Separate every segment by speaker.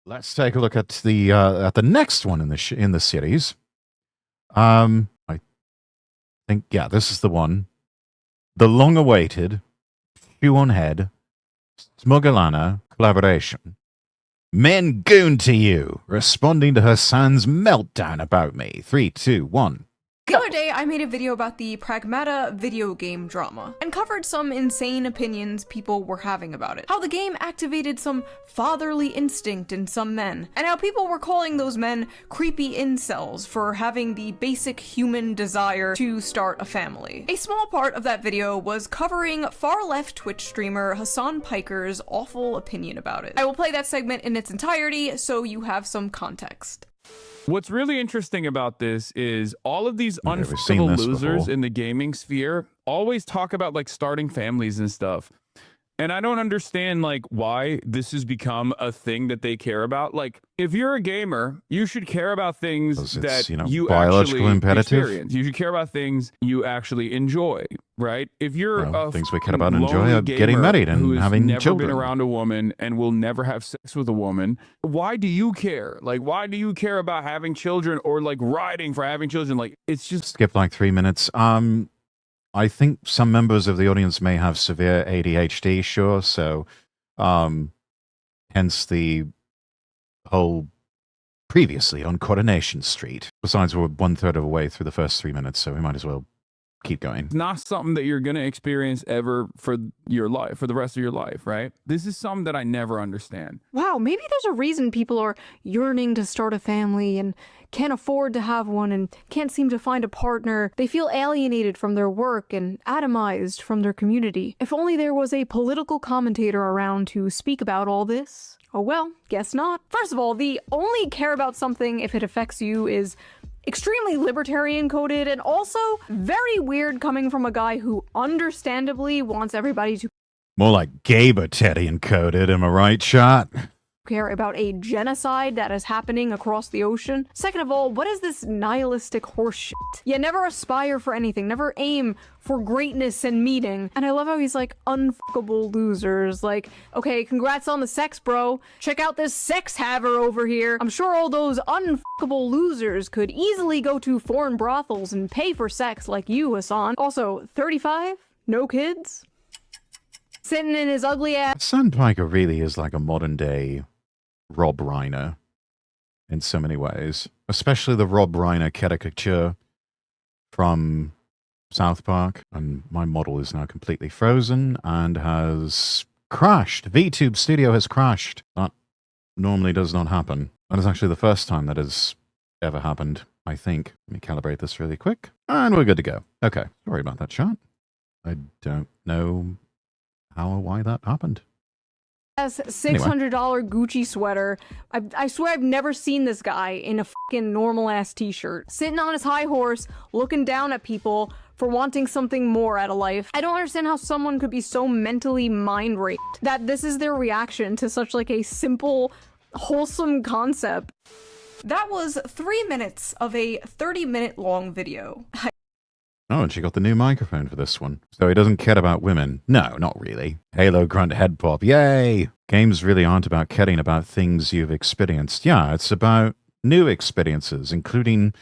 Speaker 1: Let's take a look at the next one in the series. I think this is the one, the long-awaited Shoe on Head Smugglana collaboration. Men goon to you, responding to her son's meltdown about me. 3, 2, 1.
Speaker 2: The other day, I made a video about the Pragmata video game drama, and covered some insane opinions people were having about it. How the game activated some fatherly instinct in some men, and how people were calling those men creepy incels for having the basic human desire to start a family. A small part of that video was covering far-left Twitch streamer Hassan Piker's awful opinion about it. I will play that segment in its entirety so you have some context.
Speaker 3: What's really interesting about this is all of these unfuckable losers in the gaming sphere always talk about like starting families and stuff. And I don't understand like why this has become a thing that they care about. Like, if you're a gamer, you should care about things that you
Speaker 1: biological
Speaker 3: actually
Speaker 1: imperative.
Speaker 3: experience. You should care about things you actually enjoy, right? If you're
Speaker 1: things we care about and enjoy are getting married and having
Speaker 3: never
Speaker 1: children.
Speaker 3: Been around a woman and will never have sex with a woman, why do you care? Like, why do you care about having children or like riding for having children? Like, it's just
Speaker 1: skip like 3 minutes. I think some members of the audience may have severe ADHD, sure, so hence the whole previously on Coronation Street. Besides, we're 1/3 of the way through the first 3 minutes, so we might as well keep going.
Speaker 3: It's not something that you're going to experience ever for your life, for the rest of your life, right? This is something that I never understand.
Speaker 4: Wow, maybe there's a reason people are yearning to start a family and can't afford to have one and can't seem to find a partner. They feel alienated from their work and atomized from their community. If only there was a political commentator around to speak about all this. Oh well, guess not. First of all, the only care about something if it affects you is extremely libertarian coded and also very weird coming from a guy who understandably wants everybody to
Speaker 1: more like Gabertarian coded, am I right, Shot?
Speaker 4: Care about a genocide that is happening across the ocean. Second of all, what is this nihilistic horseshit? You never aspire for anything, never aim for greatness and meaning. And I love how he's like, unfuckable losers. Like, okay, congrats on the sex, bro. Check out this sex haver over here. I'm sure all those unfuckable losers could easily go to foreign brothels and pay for sex like you, Hassan. Also, 35? No kids? Sitting in his ugly ass.
Speaker 1: Hassan Piker really is like a modern day Rob Reiner in so many ways, especially the Rob Reiner caricature from South Park. And my model is now completely frozen and has crashed. VTube Studio has crashed. That normally does not happen. That is actually the first time that has ever happened, I think. Let me calibrate this really quick. And we're good to go. Okay, sorry about that, Shot. I don't know how or why that happened.
Speaker 4: Has $600 Gucci sweater. I swear I've never seen this guy in a fucking normal ass t-shirt. Sitting on his high horse, looking down at people for wanting something more out of life. I don't understand how someone could be so mentally mind raped that this is their reaction to such like a simple, wholesome concept.
Speaker 2: That was 3 minutes of a 30-minute long video.
Speaker 1: Oh, and she got the new microphone for this one. So he doesn't care about women. No, not really. Halo grunt head pop. Yay! Games really aren't about caring about things you've experienced. Yeah, it's about new experiences, including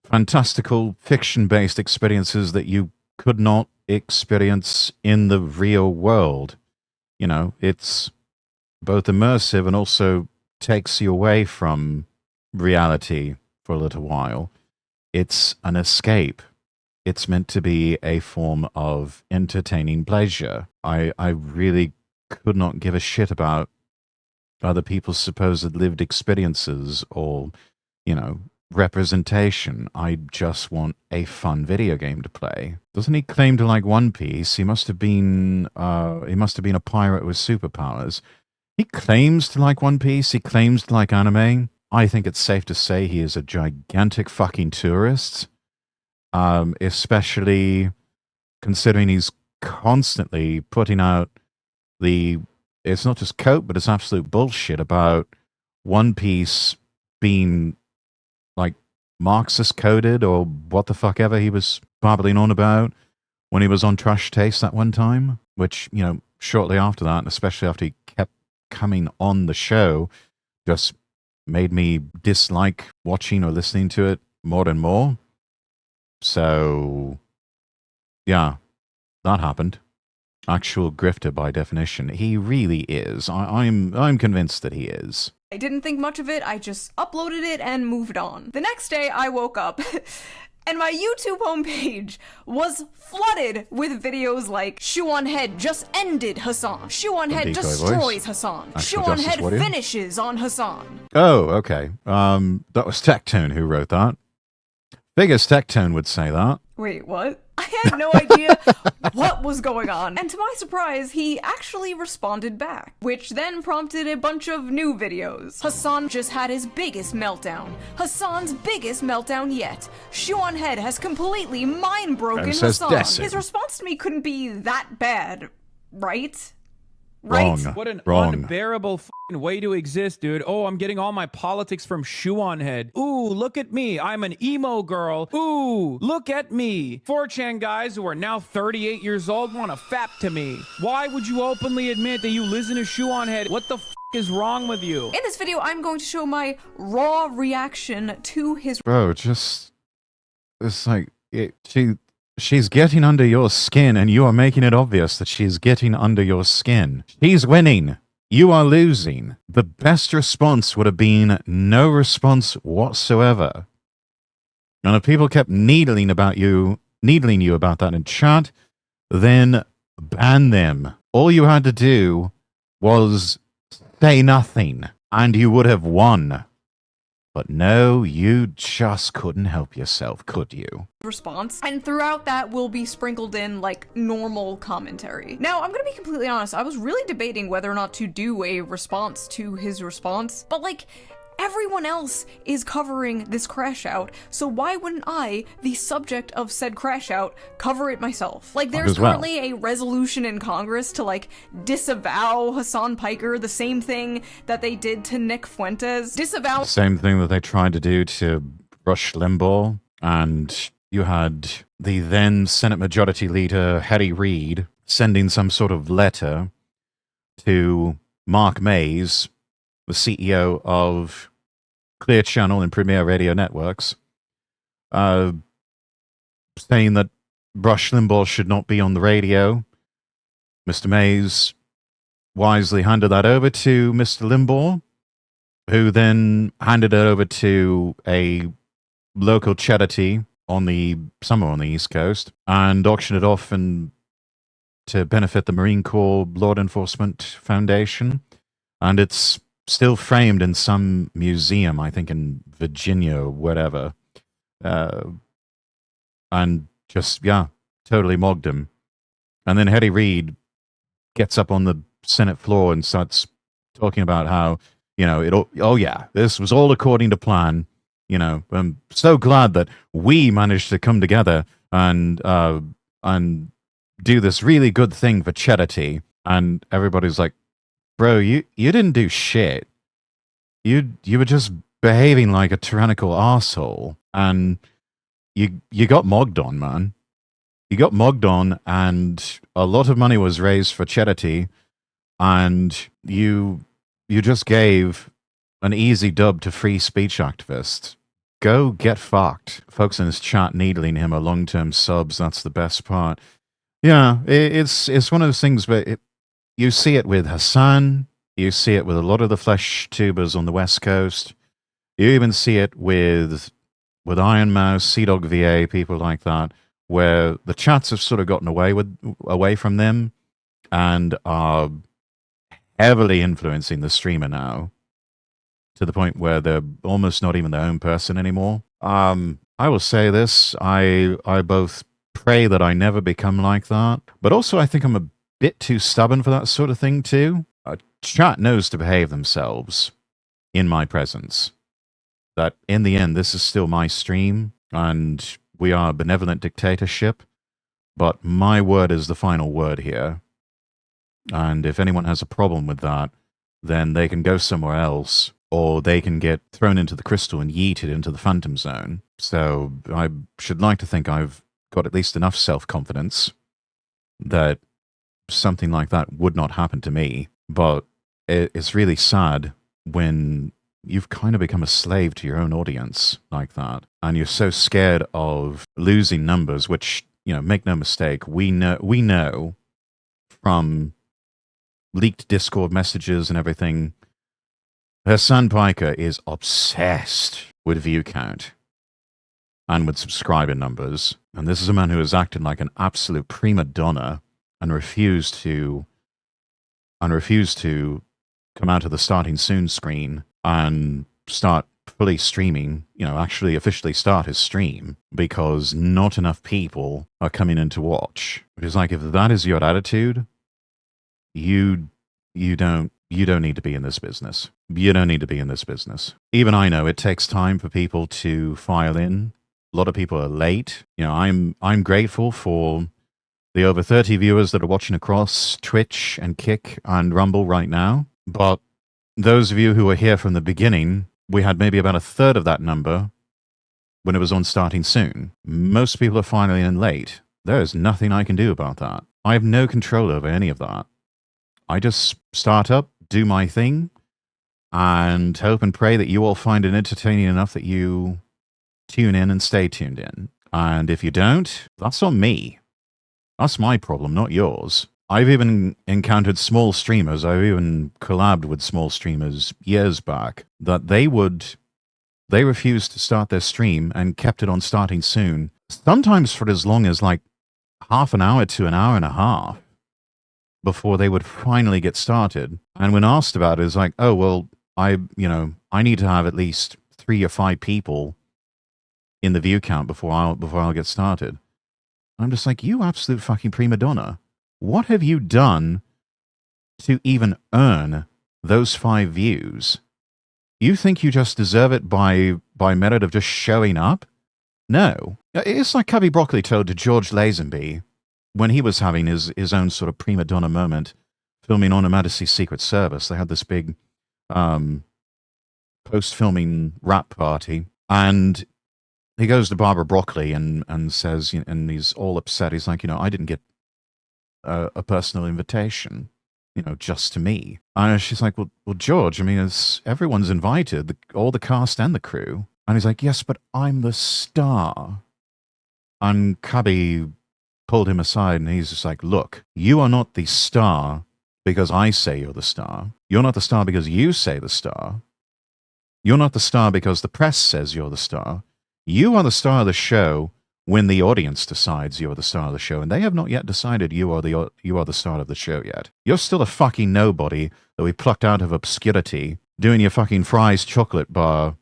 Speaker 1: fantastical fiction-based experiences that you could not experience in the real world. You know, it's both immersive and also takes you away from reality for a little while. It's an escape. It's meant to be a form of entertaining pleasure. I really could not give a shit about other people's supposed lived experiences or, you know, representation. I just want a fun video game to play. Doesn't he claim to like One Piece? He must have been a pirate with superpowers. He claims to like One Piece. He claims to like anime. I think it's safe to say he is a gigantic fucking tourist. Especially considering he's constantly putting out it's not just coke, but it's absolute bullshit about One Piece being like Marxist coded or what the fuck ever he was babbling on about when he was on Trash Taste that one time, which, you know, shortly after that, and especially after he kept coming on the show just made me dislike watching or listening to it more and more. So, yeah, that happened. Actual grifter by definition. He really is. I'm convinced that he is.
Speaker 2: I didn't think much of it, I just uploaded it and moved on. The next day, I woke up and my YouTube homepage was flooded with videos like Shoe on Head just ended Hassan. Shoe on Head destroys Hassan. Shoe on Head finishes on Hassan.
Speaker 1: Oh, okay. That was Tectone who wrote that. Biggest Tectone would say that.
Speaker 2: Wait, what? I had no idea what was going on. And to my surprise, he actually responded back, which then prompted a bunch of new videos. Hassan just had his biggest meltdown. Hassan's biggest meltdown yet. Shoe on Head has completely mind-broken Hassan. His response to me couldn't be that bad, right? Right?
Speaker 1: Wrong.
Speaker 3: What an
Speaker 1: Wrong.
Speaker 3: unbearable way to exist, dude. Oh, I'm getting all my politics from Shoe on Head. Ooh, look at me. I'm an emo girl. Ooh, look at me. 4chan guys who are now 38 years old want to fap to me. Why would you openly admit that you listen to Shoe on Head? What the is wrong with you?
Speaker 2: In this video, I'm going to show my raw reaction to his...
Speaker 1: Bro, just... It's like... She's getting under your skin, and you are making it obvious that she's getting under your skin. She's winning. You are losing. The best response would have been no response whatsoever. And if people kept needling you about that in chat, then ban them. All you had to do was say nothing, and you would have won. But no, you just couldn't help yourself, could you?
Speaker 2: Response, and throughout that will be sprinkled in like normal commentary. Now, I'm gonna be completely honest, I was really debating whether or not to do a response to his response, but like, everyone else is covering this crash out, so why wouldn't I, the subject of said crash out, cover it myself? Like, there's currently a resolution in Congress to, like, disavow Hassan Piker, the same thing that they did to Nick Fuentes. Disavow...
Speaker 1: Same thing that they tried to do to Rush Limbaugh, and you had the then Senate Majority Leader, Harry Reid, sending some sort of letter to Mark Mays, the CEO of Clear Channel and Premier Radio Networks, saying that Rush Limbaugh should not be on the radio. Mr. Mays wisely handed that over to Mr. Limbaugh, who then handed it over to a local charity somewhere on the East Coast, and auctioned it off to benefit the Marine Corps Law Enforcement Foundation. And it's still framed in some museum, I think in Virginia or whatever. And just, yeah, totally mogged him. And then Harry Reid gets up on the Senate floor and starts talking about how, oh yeah, this was all according to plan. I'm so glad that we managed to come together and do this really good thing for charity. And everybody's like, bro, you didn't do shit. You were just behaving like a tyrannical asshole, and you got mogged on, man. You got mogged on, and a lot of money was raised for charity, and you just gave an easy dub to free speech activists. Go get fucked. Folks in his chat needling him a long-term subs. That's the best part. Yeah, it's one of those things where you see it with Hassan. You see it with a lot of the flesh tubers on the West Coast. You even see it with Iron Mouse, Sea-Dog VA, people like that, where the chats have sort of gotten away from them and are heavily influencing the streamer now, to the point where they're almost not even their own person anymore. I will say this, I both pray that I never become like that, but also I think I'm a bit too stubborn for that sort of thing too. Chat knows to behave themselves in my presence. That in the end, this is still my stream, and we are a benevolent dictatorship, but my word is the final word here. And if anyone has a problem with that, then they can go somewhere else, or they can get thrown into the crystal and yeeted into the phantom zone. So I should like to think I've got at least enough self-confidence that something like that would not happen to me. But it's really sad when you've kind of become a slave to your own audience like that. And you're so scared of losing numbers, which, make no mistake, we know from leaked Discord messages and everything, Hassan Piker is obsessed with view count and with subscriber numbers. And this is a man who has acted like an absolute prima donna and refused to come out of the starting soon screen and start fully streaming, actually officially start his stream, because not enough people are coming in to watch. Which is like, if that is your attitude, you don't need to be in this business. You don't need to be in this business. Even I know it takes time for people to file in. A lot of people are late. I'm grateful for the over 30 viewers that are watching across Twitch and Kick and Rumble right now. But those of you who were here from the beginning, we had maybe about a third of that number when it was on starting soon. Most people are finally in late. There is nothing I can do about that. I have no control over any of that. I just start up, do my thing, and hope and pray that you all find it entertaining enough that you tune in and stay tuned in. And if you don't, that's on me. That's my problem, not yours. I've even encountered small streamers, I've even collabed with small streamers years back, that they refused to start their stream and kept it on starting soon, sometimes for as long as like half an hour to an hour and a half before they would finally get started. And when asked about it, it's like, oh, well, I need to have at least 3 or 5 people in the view count before I'll get started. I'm just like, you absolute fucking prima donna. What have you done to even earn those 5 views? You think you just deserve it by merit of just showing up? No. It's like Cubby Broccoli told to George Lazenby when he was having his own sort of prima donna moment filming on Her Majesty's Secret Service. They had this big post-filming rap party, and he goes to Barbara Broccoli and says, and he's all upset. He's like, I didn't get a personal invitation, just to me. And she's like, well, George, I mean, everyone's invited, all the cast and the crew. And he's like, yes, but I'm the star. And Cubby pulled him aside, and he's just like, look, you are not the star because I say you're the star. You're not the star because you say the star. You're not the star because the press says you're the star. You are the star of the show when the audience decides you're the star of the show, and they have not yet decided you are the star of the show yet. You're still a fucking nobody that we plucked out of obscurity, doing your fucking Fry's chocolate bar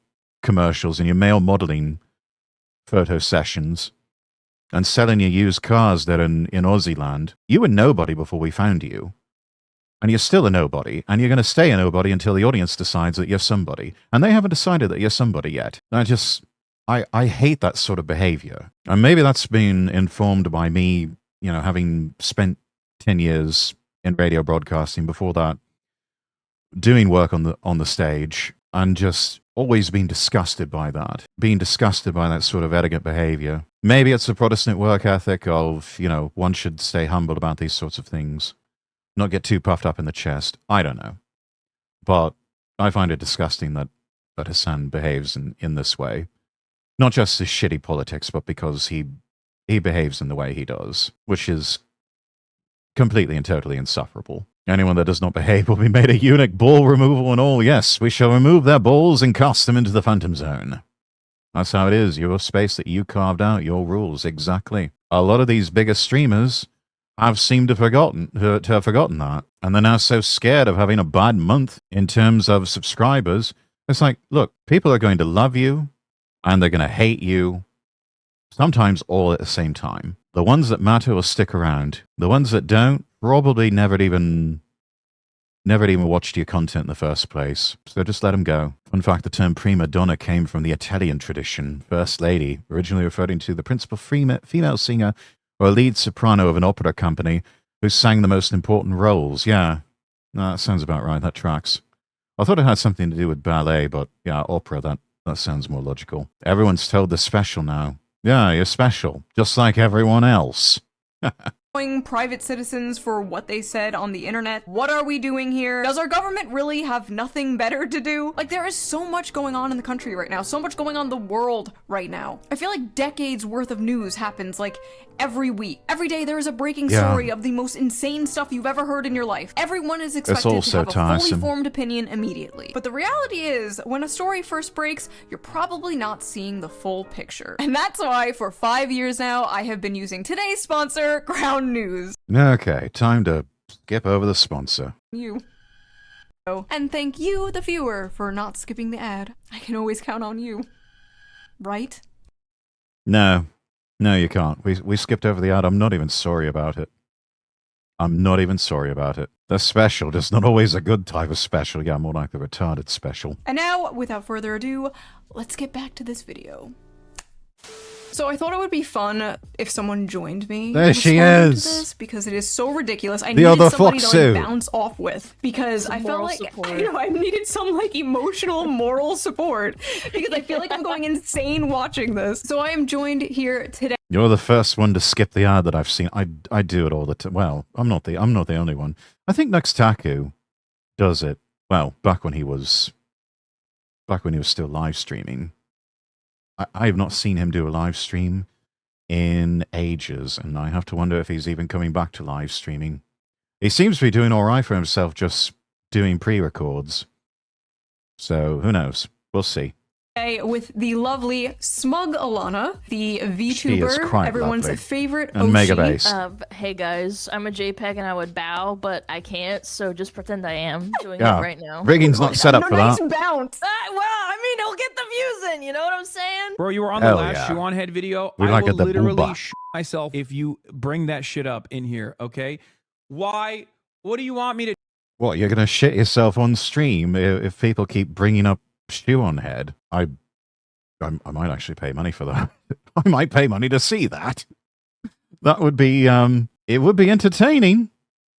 Speaker 1: commercials and your male modeling photo sessions, and selling your used cars that are in Aussie land. You were nobody before we found you. And you're still a nobody, and you're going to stay a nobody until the audience decides that you're somebody. And they haven't decided that you're somebody yet. I hate that sort of behavior. And maybe that's been informed by me, having spent 10 years in radio broadcasting before that, doing work on the stage, and just always being disgusted by that sort of arrogant behavior. Maybe it's the Protestant work ethic of, one should stay humble about these sorts of things, not get too puffed up in the chest. I don't know. But I find it disgusting that Hassan behaves in this way. Not just his shitty politics, but because he behaves in the way he does, which is completely and totally insufferable. Anyone that does not behave will be made a eunuch, ball removal and all. Yes, we shall remove their balls and cast them into the Phantom Zone. That's how it is. Your space that you carved out, your rules, exactly. A lot of these bigger streamers have seemed to have forgotten that. And they're now so scared of having a bad month in terms of subscribers. It's like, look, people are going to love you, and they're going to hate you, sometimes all at the same time. The ones that matter will stick around. The ones that don't probably never even watched your content in the first place. So just let them go. Fun fact, the term prima donna came from the Italian tradition. First lady, originally referring to the principal female singer or lead soprano of an opera company who sang the most important roles. Yeah, no, that sounds about right. That tracks. I thought it had something to do with ballet, but yeah, opera, that sounds more logical. Everyone's told they're special now. Yeah, you're special, just like everyone else.
Speaker 2: private citizens for what they said on the internet. What are we doing here? Does our government really have nothing better to do? Like, there is so much going on in the country right now, so much going on in the world right now. I feel like decades worth of news happens like every week. Every day there is a breaking story of the most insane stuff you've ever heard in your life. Everyone is expected to have a fully formed opinion immediately. But the reality is, when a story first breaks, you're probably not seeing the full picture. And that's why for 5 years now, I have been using today's sponsor, Ground News.
Speaker 1: Okay, time to skip over the sponsor.
Speaker 2: You. And thank you, the viewer, for not skipping the ad. I can always count on you. Right?
Speaker 1: No, you can't. We skipped over the ad. I'm not even sorry about it. I'm not even sorry about it. The special, just not always a good type of special. Yeah, more like the retarded special.
Speaker 2: And now, without further ado, let's get back to this video. So I thought it would be fun if someone joined me.
Speaker 1: There she is.
Speaker 2: This because it is so ridiculous. I
Speaker 1: the
Speaker 2: needed
Speaker 1: other
Speaker 2: somebody
Speaker 1: Foxu.
Speaker 2: to like bounce off with because I felt like I needed some like emotional moral support because I feel like I'm going insane watching this. So I am joined here today.
Speaker 1: You're the first one to skip the ad that I've seen. I do it all the time. Well, I'm not the only one. I think Nuxtaku does it. Well, back when he was still live streaming. I have not seen him do a live stream in ages, and I have to wonder if he's even coming back to live streaming. He seems to be doing all right for himself, just doing pre-records. So who knows? We'll see.
Speaker 2: With the lovely Smug Alana, the VTuber, everyone's
Speaker 1: lovely.
Speaker 2: Favorite
Speaker 1: and Mega Base.
Speaker 5: Hey guys, I'm a JPEG and I would bow, but I can't, so just pretend I am doing it right now.
Speaker 1: Rigging's not set up for
Speaker 2: nice
Speaker 1: that.
Speaker 2: Bounce.
Speaker 5: Well, I mean, it'll get the views in, you know what I'm saying?
Speaker 3: Bro, you were on the last Shoe on Head video.
Speaker 1: We
Speaker 3: I
Speaker 1: like
Speaker 3: will
Speaker 1: it, the
Speaker 3: literally
Speaker 1: booba.
Speaker 3: shoot myself if you bring that shit up in here, okay? Why? What do you want me to?
Speaker 1: What, you're going to shit yourself on stream if people keep bringing up Shoe on Head? I might actually pay money for that. I might pay money to see that. That would be, it would be entertaining,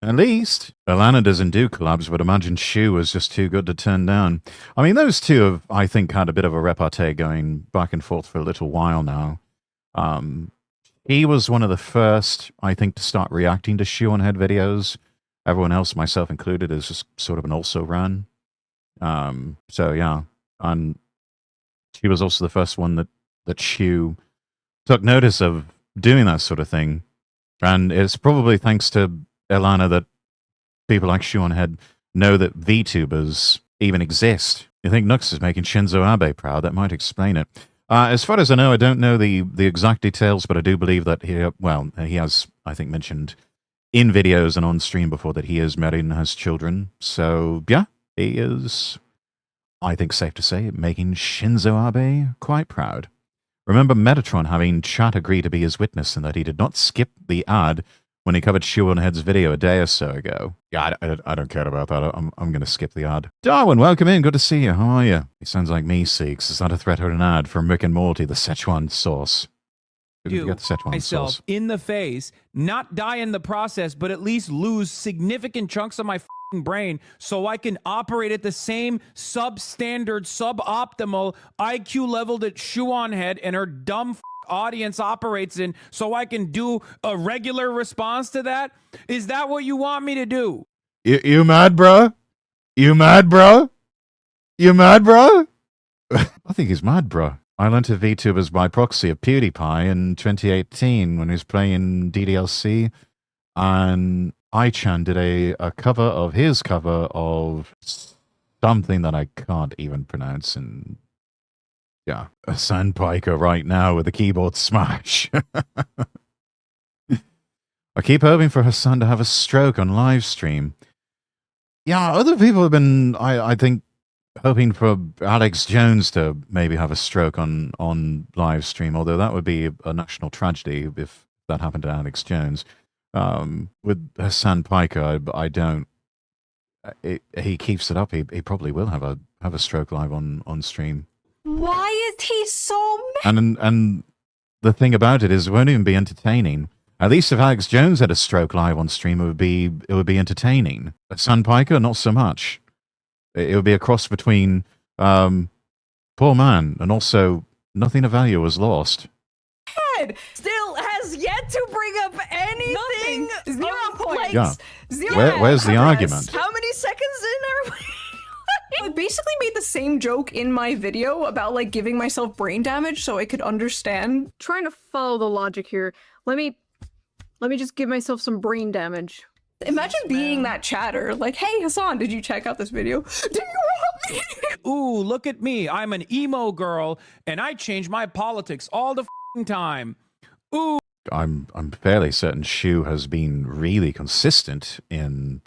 Speaker 1: at least. Alana doesn't do collabs, but imagine Shu was just too good to turn down. I mean, those two have, I think, had a bit of a repartee going back and forth for a little while now. He was one of the first, I think, to start reacting to Shu on Head videos. Everyone else, myself included, is just sort of an also ran. So, yeah. And she was also the first one that Shu took notice of doing that sort of thing. And it's probably thanks to Ilana that people like Shu on Head know that VTubers even exist. You think Nux is making Shinzo Abe proud? That might explain it. As far as I know, I don't know the exact details, but I do believe that he has, I think, mentioned in videos and on stream before that he is married and has children. So, yeah, he is, I think safe to say, making Shinzo Abe quite proud. Remember Metatron having chat agree to be his witness and that he did not skip the ad when he covered Shu on Head's video a day or so ago. Yeah, I don't care about that. I'm going to skip the ad. Darwin, welcome in. Good to see you. How are you? He sounds like me, Seeks. Is that a threat or an ad from Rick and Morty, the Szechuan sauce?
Speaker 3: You
Speaker 1: get the Szechuan
Speaker 3: myself
Speaker 1: sauce
Speaker 3: in the face, not die in the process, but at least lose significant chunks of my brain so I can operate at the same substandard, suboptimal IQ level that Shu on Head and her dumb audience operates in, so I can do a regular response to that? Is that what you want me to do?
Speaker 1: You mad, bro? You mad, bro? You mad, bro? I think he's mad, bro. I learned to VTubers by proxy of PewDiePie in 2018 when he was playing DDLC, and iChan did a cover of his cover of something that I can't even pronounce, and yeah, a Sandpiker right now with a keyboard smash. I keep hoping for Hassan to have a stroke on live stream. Yeah, other people have been, I think, hoping for Alex Jones to maybe have a stroke on live stream, although that would be a national tragedy if that happened to Alex Jones. With Hassan Piker, I don't. He keeps it up. He probably will have a stroke live on stream.
Speaker 2: Why is he so mad?
Speaker 1: And the thing about it is, it won't even be entertaining. At least if Alex Jones had a stroke live on stream, it would be entertaining. Hassan Piker, not so much. It would be a cross between poor man and also nothing of value was lost.
Speaker 5: Still has yet to bring up anything
Speaker 2: nothing. 0 points.
Speaker 1: Yeah.
Speaker 2: 0.
Speaker 1: Where's the argument?
Speaker 5: How many seconds in are we?
Speaker 2: I basically made the same joke in my video about like giving myself brain damage so I could understand.
Speaker 4: Trying to follow the logic here. Let me just give myself some brain damage.
Speaker 2: Imagine being that chatter. Like, hey Hassan, did you check out this video? Do you want me?
Speaker 6: Ooh, look at me. I'm an emo girl, and I change my politics all the time. Ooh.
Speaker 1: I'm fairly certain Shu has been really consistent in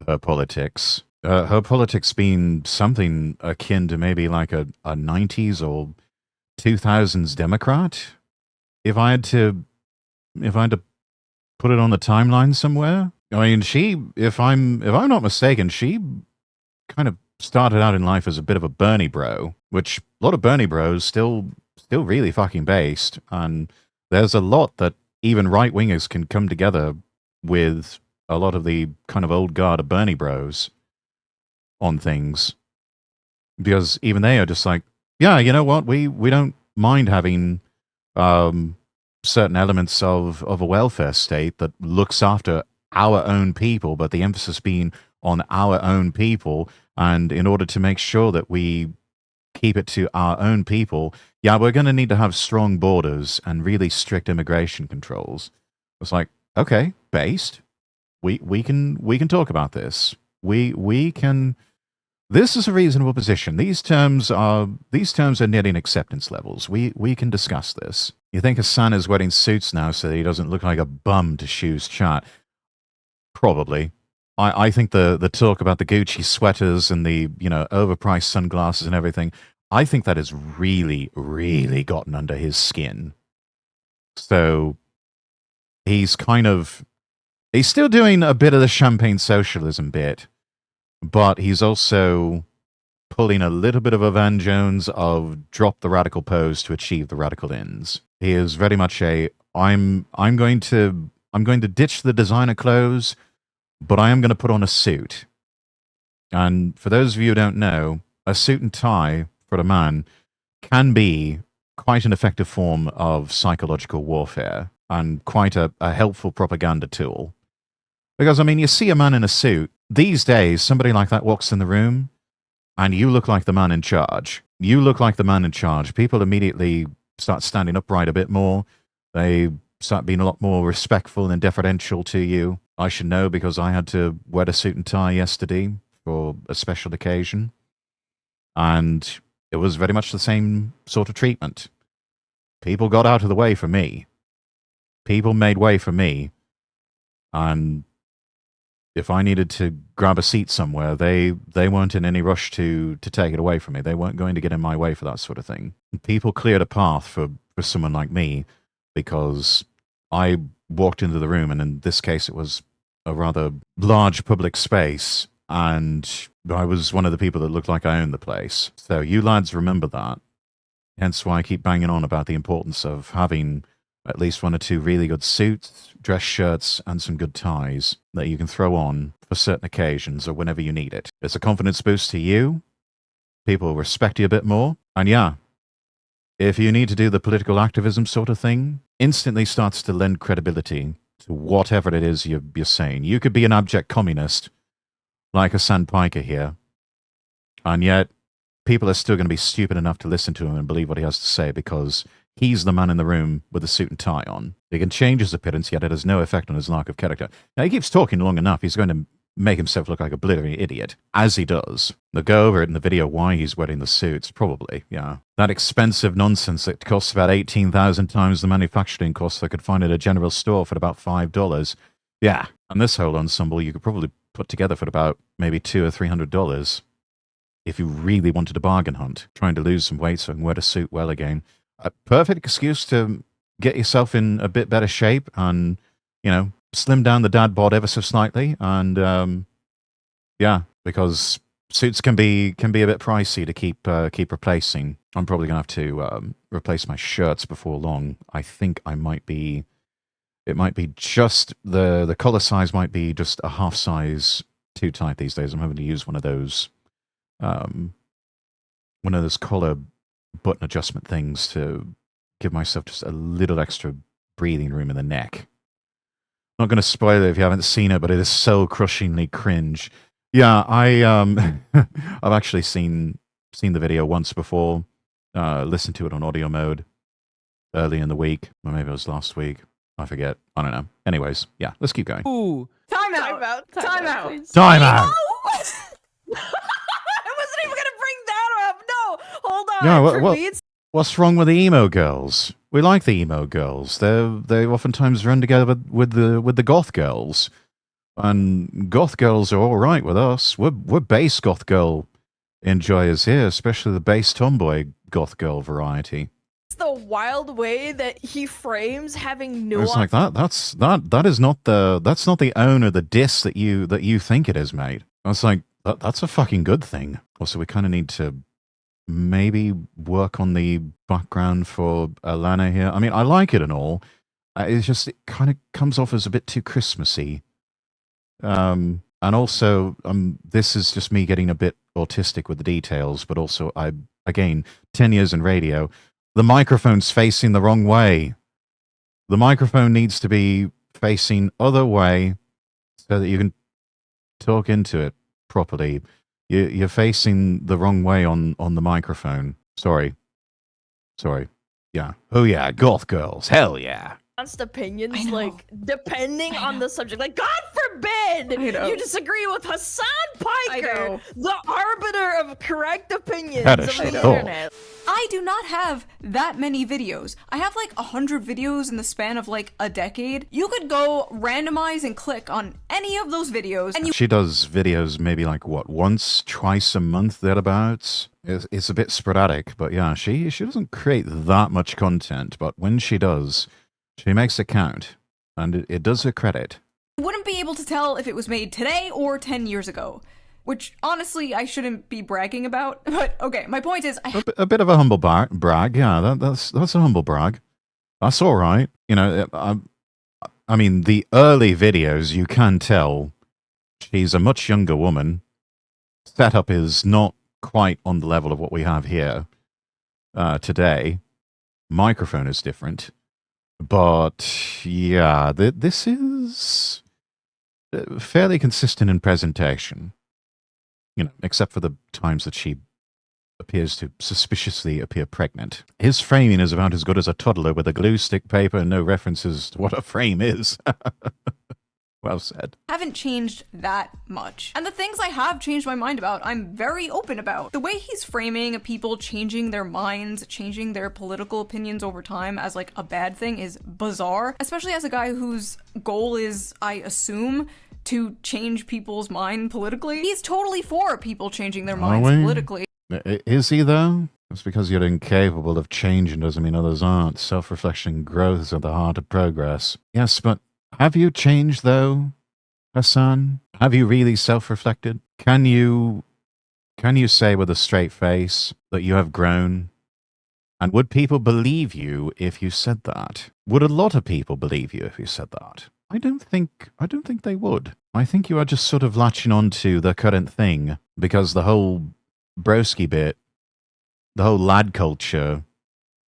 Speaker 1: her politics. Her politics being something akin to maybe like a 90s or 2000s Democrat. If I had to put it on the timeline somewhere, I mean, if I'm not mistaken, she kind of started out in life as a bit of a Bernie bro, which a lot of Bernie bros still really fucking based, and there's a lot that even right wingers can come together with a lot of the kind of old guard of Bernie bros on things, because even they are just like, yeah, you know what, we don't mind having certain elements of a welfare state that looks after our own people, but the emphasis being on our own people, and in order to make sure that we keep it to our own people, yeah, we're going to need to have strong borders and really strict immigration controls. It's like, okay, based, we can talk about this. We can. This is a reasonable position. These terms are nearing acceptance levels. We can discuss this. You think Hassan is wearing suits now so that he doesn't look like a bum to Shu's chat? Probably. I think the talk about the Gucci sweaters and the overpriced sunglasses and everything, I think that has really, really gotten under his skin. So he's still doing a bit of the champagne socialism bit, but he's also pulling a little bit of a Van Jones of drop the radical pose to achieve the radical ends. He is very much I'm going to ditch the designer clothes, but I am going to put on a suit. And for those of you who don't know, a suit and tie for a man can be quite an effective form of psychological warfare and quite a helpful propaganda tool. Because, I mean, you see a man in a suit, these days, somebody like that walks in the room, and you look like the man in charge. You look like the man in charge. People immediately start standing upright a bit more. They start being a lot more respectful and deferential to you. I should know because I had to wear a suit and tie yesterday for a special occasion. And it was very much the same sort of treatment. People got out of the way for me. People made way for me. And if I needed to grab a seat somewhere, they weren't in any rush to take it away from me. They weren't going to get in my way for that sort of thing. People cleared a path for someone like me because I walked into the room, and in this case it was a rather large public space, and I was one of the people that looked like I owned the place. So you lads remember that. Hence why I keep banging on about the importance of having at least one or two really good suits, dress shirts, and some good ties that you can throw on for certain occasions or whenever you need it. It's a confidence boost to you. People will respect you a bit more. And yeah, if you need to do the political activism sort of thing, instantly starts to lend credibility to whatever it is you're saying. You could be an abject communist, like a Sandpiker here, and yet people are still going to be stupid enough to listen to him and believe what he has to say because he's the man in the room with a suit and tie on. He can change his appearance, yet it has no effect on his lack of character. Now, he keeps talking long enough, he's going to make himself look like a blithering idiot, as he does. They'll go over it in the video why he's wearing the suits, probably, yeah. That expensive nonsense that costs about 18,000 times the manufacturing cost I could find at a general store for about $5. Yeah, and this whole ensemble you could probably put together for about maybe $200 or $300 if you really wanted a bargain hunt, trying to lose some weight so I can wear a suit well again. A perfect excuse to get yourself in a bit better shape and, slim down the dad bod ever so slightly. And, yeah, because suits can be a bit pricey to keep replacing. I'm probably going to have to replace my shirts before long. I think it might be just, the collar size might be just a half size too tight these days. I'm having to use one of those collar button adjustment things to give myself just a little extra breathing room in the neck. Not going to spoil it if you haven't seen it, but it is so crushingly cringe. Yeah, I've actually seen the video once before. Listened to it on audio mode early in the week, or maybe it was last week. I forget. I don't know. Anyways, yeah, let's keep going.
Speaker 6: Ooh.
Speaker 2: Time out.
Speaker 5: Please.
Speaker 1: Time out.
Speaker 2: I wasn't even gonna bring that up. No, hold on.
Speaker 1: Yeah,
Speaker 2: For me, it's
Speaker 1: what's wrong with the emo girls? We like the emo girls. They oftentimes run together with the goth girls, and goth girls are all right with us. We're base goth girl enjoyers here, especially the base tomboy goth girl variety.
Speaker 5: the wild way that he frames having nuance.
Speaker 1: It's like that is not the owner the diss that you think it is, mate. That's like that's a fucking good thing. Also, we kind of need to maybe work on the background for Alana here. I mean, I like it and all. It's just it kind of comes off as a bit too Christmassy. And also, this is just me getting a bit autistic with the details, but also, 10 years in radio, the microphone's facing the wrong way. The microphone needs to be facing other way so that you can talk into it properly. You're facing the wrong way on the microphone. Sorry. Yeah. Oh yeah, goth girls. Hell yeah.
Speaker 5: Opinions, like, depending on the subject. Like, God forbid you disagree with Hassan Piker, the arbiter of correct opinions of the internet.
Speaker 2: I do not have that many videos. I have like 100 videos in the span of like a decade. You could go randomize and click on any of those videos and
Speaker 1: She does videos maybe like, what, once, twice a month, thereabouts? It's a bit sporadic, but yeah, she doesn't create that much content, but when she does, she makes it count, and it does her credit.
Speaker 2: you wouldn't be able to tell if it was made today or 10 years ago. Which, honestly, I shouldn't be bragging about. But, okay, my point is...
Speaker 1: A bit of a humble brag, yeah, that's a humble brag. That's all right. You know, I mean, the early videos, you can tell she's a much younger woman. Setup is not quite on the level of what we have here today. Microphone is different. But, yeah, this is fairly consistent in presentation. You know, except for the times that she appears to suspiciously appear pregnant. His framing is about as good as a toddler with a glue stick paper and no references to what a frame is. Well said.
Speaker 2: Haven't changed that much. And the things I have changed my mind about, I'm very open about. The way he's framing people changing their minds, changing their political opinions over time as like a bad thing is bizarre, especially as a guy whose goal is, I assume, to change people's mind politically. He's totally for people changing their minds politically.
Speaker 1: Is he, though? That's because you're incapable of changing doesn't mean others aren't. Self-reflection and growth is at the heart of progress. Yes, but have you changed, though, Hassan? Have you really self-reflected? Can you say with a straight face that you have grown? And would people believe you if you said that? Would a lot of people believe you if you said that? I don't think they would. I think you are just sort of latching on to the current thing because the whole broski bit, the whole lad culture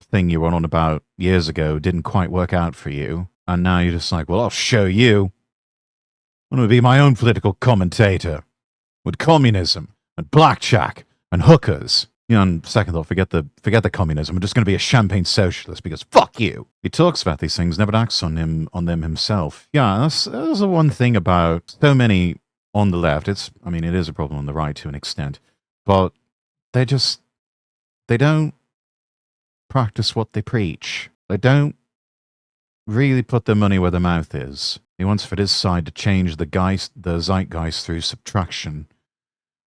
Speaker 1: thing you were on about years ago didn't quite work out for you. And now you're just like, well, I'll show you. I'm going to be my own political commentator with communism and blackjack and hookers. You know, on second thought, forget the communism. I'm just going to be a champagne socialist because fuck you. He talks about these things, never acts on them himself. Yeah, that's the one thing about so many on the left. It is a problem on the right to an extent, but they don't practice what they preach. They don't really put their money where their mouth is. He wants for his side to change the zeitgeist through subtraction.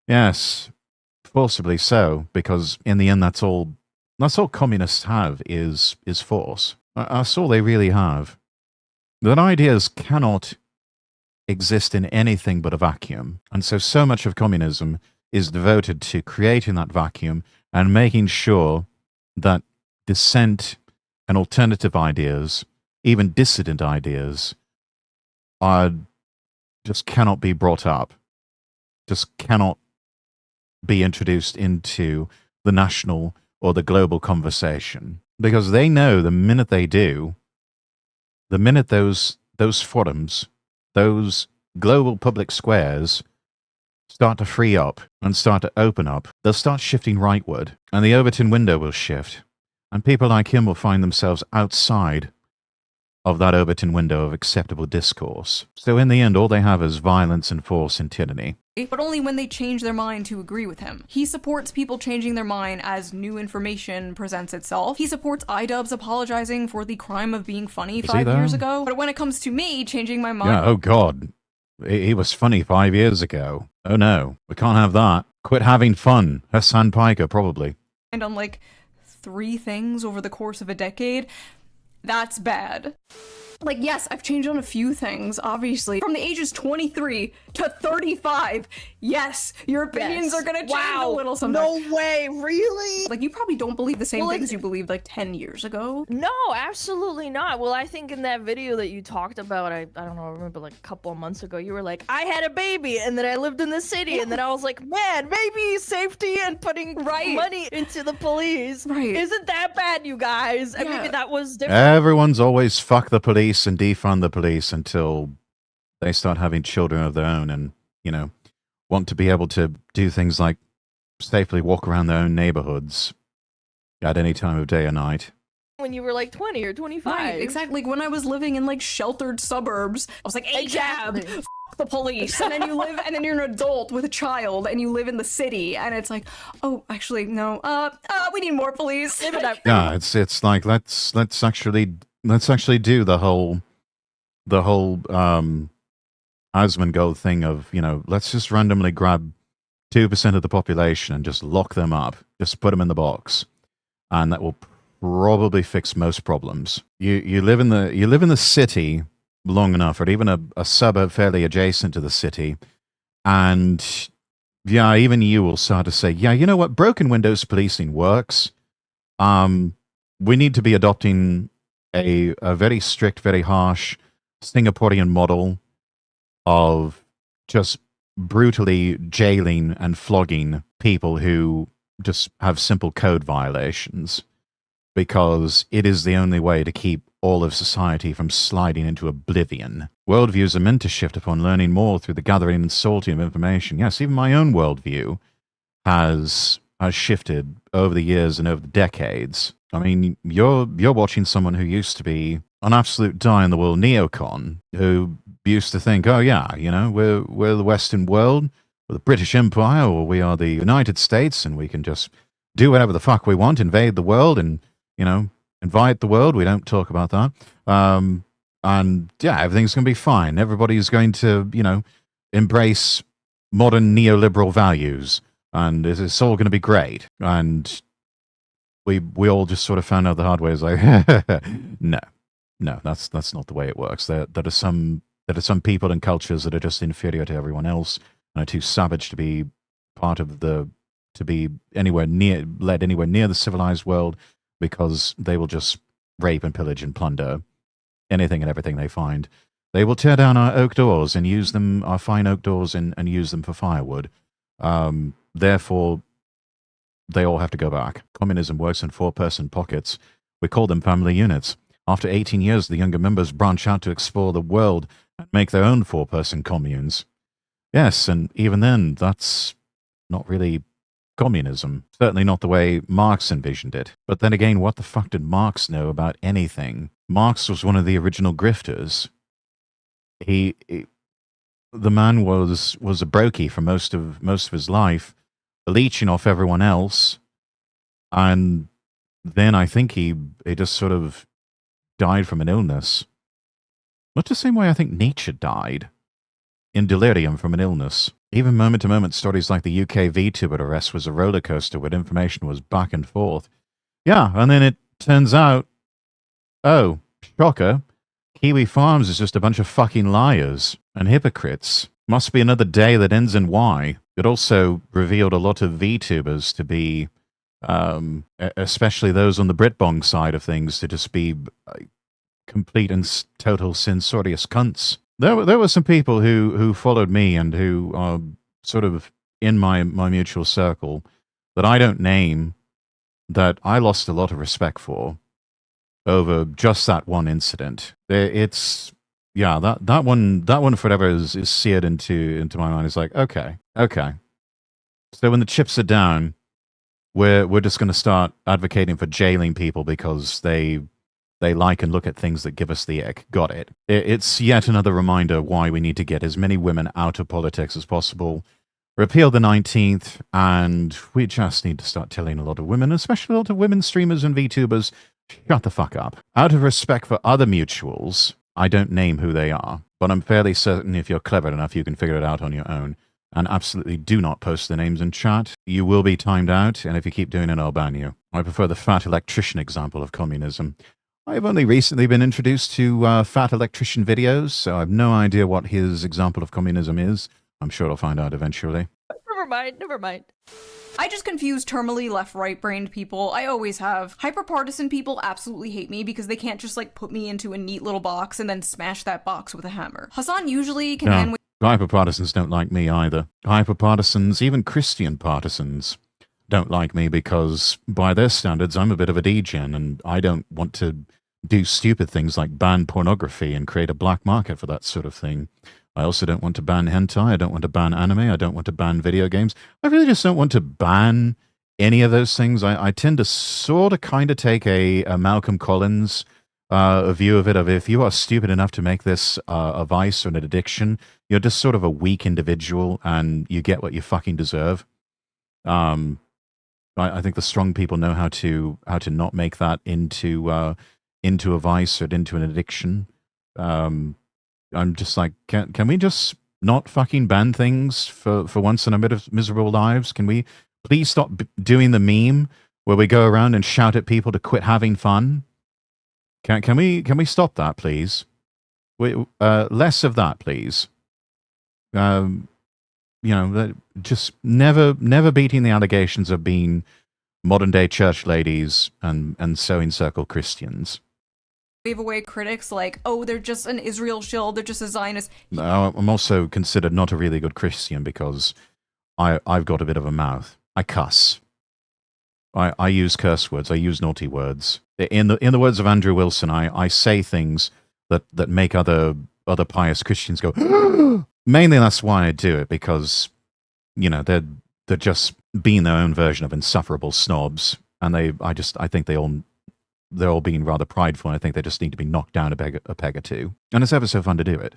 Speaker 1: Yes. Forcibly so, because in the end, that's all communists have is force. That's all they really have. That ideas cannot exist in anything but a vacuum, and so much of communism is devoted to creating that vacuum and making sure that dissent and alternative ideas, even dissident ideas, just cannot be brought up, just cannot be introduced into the national or the global conversation, because they know the minute they do, the minute those those forums, those global public squares start to free up and start to open up, they'll start shifting rightward, and the Overton window will shift, and people like him will find themselves outside of that Overton window of acceptable discourse. So in the end, all they have is violence and force and tyranny.
Speaker 2: But only when they change their mind to agree with him. He supports people changing their mind as new information presents itself. He supports iDubbbz apologizing for the crime of being funny 5 years ago. But when it comes to me changing my mind...
Speaker 1: Yeah, oh God. He was funny 5 years ago. Oh no, we can't have that. Quit having fun. Hassan Piker, probably.
Speaker 2: And on like 3 things over the course of a decade, that's bad. Like, yes, I've changed on a few things, obviously. From the ages 23 to 35, yes, your opinions are gonna change a little sometimes.
Speaker 5: No way, really?
Speaker 2: Like, you probably don't believe the same things you believed, like, 10 years ago.
Speaker 5: No, absolutely not. Well, I think in that video that you talked about, I don't know, I remember like a couple of months ago, you were like, I had a baby, and then I lived in the city, and then I was like, man, maybe safety and putting money into the police isn't that bad, you guys. And maybe that was different.
Speaker 1: Everyone's always fuck the police and defund the police until they start having children of their own and, you know, want to be able to do things like safely walk around their own neighborhoods at any time of day or night.
Speaker 5: When you were like 20 or 25.
Speaker 2: Right, exactly. When I was living in like sheltered suburbs, I was like, AJAB, f the police. And then you live, and then you're an adult with a child and you live in the city and it's like, oh, actually, no, we need more police.
Speaker 1: Yeah, it's like, let's actually do the whole Asmongold thing of, you know, let's just randomly grab 2% of the population and just lock them up, just put them in the box, and that will probably fix most problems. You live in the city long enough, or even a suburb fairly adjacent to the city, and yeah, even you will start to say, yeah, you know what, broken windows policing works. We need to be adopting a very strict, very harsh Singaporean model of just brutally jailing and flogging people who just have simple code violations, because it is the only way to keep all of society from sliding into oblivion. Worldviews are meant to shift upon learning more through the gathering and sorting of information. Yes, even my own worldview has shifted over the years and over the decades. I mean, you're watching someone who used to be an absolute die-in-the-world neocon, who used to think, oh yeah, you know, we're the Western world, we're the British Empire, or we are the United States, and we can just do whatever the fuck we want, invade the world, and, you know, invite the world. We don't talk about that. And yeah, everything's going to be fine. Everybody's going to, you know, embrace modern neoliberal values, and it's all going to be great. And we all just sort of found out the hard way. It's like, no, that's not the way it works. There are some people and cultures that are just inferior to everyone else and are too savage to be led anywhere near the civilized world, because they will just rape and pillage and plunder anything and everything they find. They will tear down our oak doors and use them, our fine oak doors, and use them for firewood. Therefore, they all have to go back. Communism works in 4-person pockets. We call them family units. After 18 years, the younger members branch out to explore the world and make their own 4-person communes. Yes, and even then, that's not really communism. Certainly not the way Marx envisioned it. But then again, what the fuck did Marx know about anything? Marx was one of the original grifters. The man was a brokey for most of his life, leeching off everyone else, and then I think he just sort of died from an illness. Much the same way I think Nietzsche died, in delirium from an illness. Even moment-to-moment stories like the UK Vtuber arrest was a roller coaster where information was back and forth. Yeah, and then it turns out, oh, shocker, Kiwi Farms is just a bunch of fucking liars and hypocrites. Must be another day that ends in Y. It also revealed a lot of VTubers to be, especially those on the Britbong side of things, to just be complete and total censorious cunts. There were some people who followed me and who are sort of in my mutual circle that I don't name, that I lost a lot of respect for over just that one incident. It's yeah, that one forever is seared into my mind. It's like, okay. So when the chips are down, we're just going to start advocating for jailing people because they like and look at things that give us the ick. Got it. It's yet another reminder why we need to get as many women out of politics as possible, repeal the 19th, and we just need to start telling a lot of women, especially a lot of women streamers and VTubers, shut the fuck up. Out of respect for other mutuals, I don't name who they are, but I'm fairly certain if you're clever enough, you can figure it out on your own. And absolutely do not post the names in chat. You will be timed out, and if you keep doing it, I'll ban you. I prefer the fat electrician example of communism. I've only recently been introduced to fat electrician videos, so I have no idea what his example of communism is. I'm sure I'll find out eventually.
Speaker 5: Never mind.
Speaker 2: I just confuse terminally left-right-brained people. I always have. Hyper-partisan people absolutely hate me because they can't just, like, put me into a neat little box and then smash that box with a hammer. Hassan usually can hand
Speaker 1: Hyper-partisans don't like me either. Hyper-partisans, even Christian partisans, don't like me because, by their standards, I'm a bit of a degen, and I don't want to do stupid things like ban pornography and create a black market for that sort of thing. I also don't want to ban hentai, I don't want to ban anime, I don't want to ban video games. I really just don't want to ban any of those things. I tend to sort of kind of take a Malcolm Collins view of it, of if you are stupid enough to make this a vice or an addiction, you're just sort of a weak individual and you get what you fucking deserve. I think the strong people know how to not make that into a vice or into an addiction. I'm just like, can we just not fucking ban things for once in our miserable lives? Can we please stop doing the meme where we go around and shout at people to quit having fun? Can we stop that, please? Less of that, please. Just never beating the allegations of being modern day church ladies and sewing circle Christians.
Speaker 2: wave away critics like, oh, they're just an Israel shill, they're just a Zionist.
Speaker 1: No, I'm also considered not a really good Christian because I've got a bit of a mouth. I cuss. I use curse words. I use naughty words. In the words of Andrew Wilson, I say things that make other pious Christians go. Mainly that's why I do it, because they're just being their own version of insufferable snobs, and I think they're all being rather prideful, and I think they just need to be knocked down a peg or two. And it's ever so fun to do it.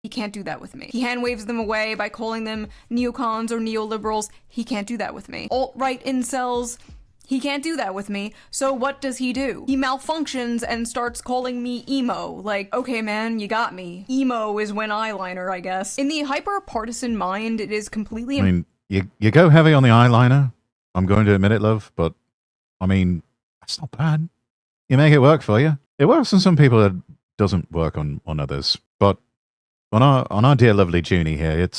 Speaker 2: He can't do that with me. He hand waves them away by calling them neocons or neoliberals. He can't do that with me. Alt-right incels. He can't do that with me. So what does he do? He malfunctions and starts calling me emo. Like, okay man, you got me. Emo is when eyeliner, I guess. In the hyper-partisan mind, it is completely...
Speaker 1: I mean, you go heavy on the eyeliner. I'm going to admit it, love, but I mean, that's not bad. You make it work for you. It works on some people, it doesn't work on others. But on our dear lovely Junie here, it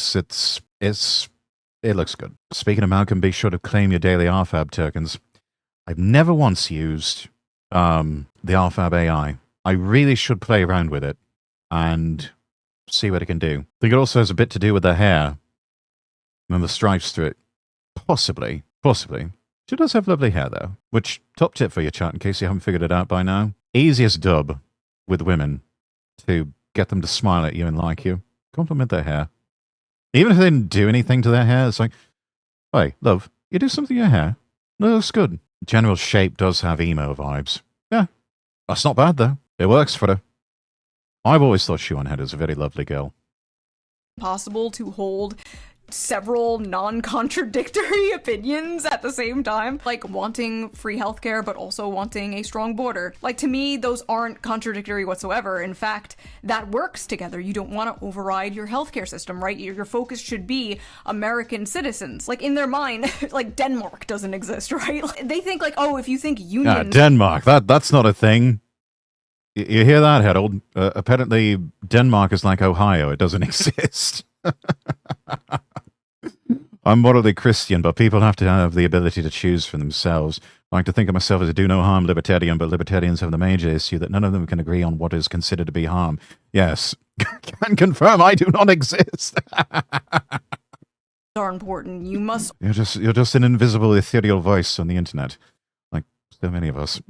Speaker 1: looks good. Speaking of Malcolm, be sure to claim your daily RFAB tokens. I've never once used the RFAB AI. I really should play around with it and see what it can do. I think it also has a bit to do with the hair and the stripes through it. Possibly. She does have lovely hair, though. Which, top tip for your chat, in case you haven't figured it out by now. Easiest dub with women to get them to smile at you and like you. Compliment their hair. Even if they didn't do anything to their hair, it's like, hey, love, you do something to your hair. No, it looks good. General shape does have emo vibes. Yeah, that's not bad, though. It works for her. I've always thought Shoeonhead is a very lovely girl.
Speaker 2: Possible to hold several non-contradictory opinions at the same time, like wanting free healthcare but also wanting a strong border. Like, to me, those aren't contradictory whatsoever. In fact, that works together. You don't want to override your healthcare system, right? Your focus should be American citizens. Like, in their mind, like, Denmark doesn't exist, right? They think like, oh, if you think unions...
Speaker 1: Denmark, that's not a thing. You hear that, Harold? Apparently, Denmark is like Ohio. It doesn't exist. I'm morally Christian, but people have to have the ability to choose for themselves. I like to think of myself as a do-no-harm libertarian, but libertarians have the major issue that none of them can agree on what is considered to be harm. Yes, can confirm I do not exist.
Speaker 2: are important. You must...
Speaker 1: You're just an invisible, ethereal voice on the internet, like so many of us.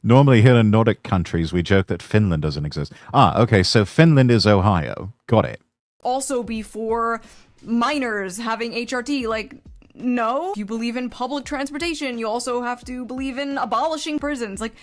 Speaker 1: Normally here in Nordic countries, we joke that Finland doesn't exist. Ah, okay, so Finland is Ohio. Got it.
Speaker 2: Also be for minors having HRT, like, no. If you believe in public transportation, you also have to believe in abolishing prisons. Like,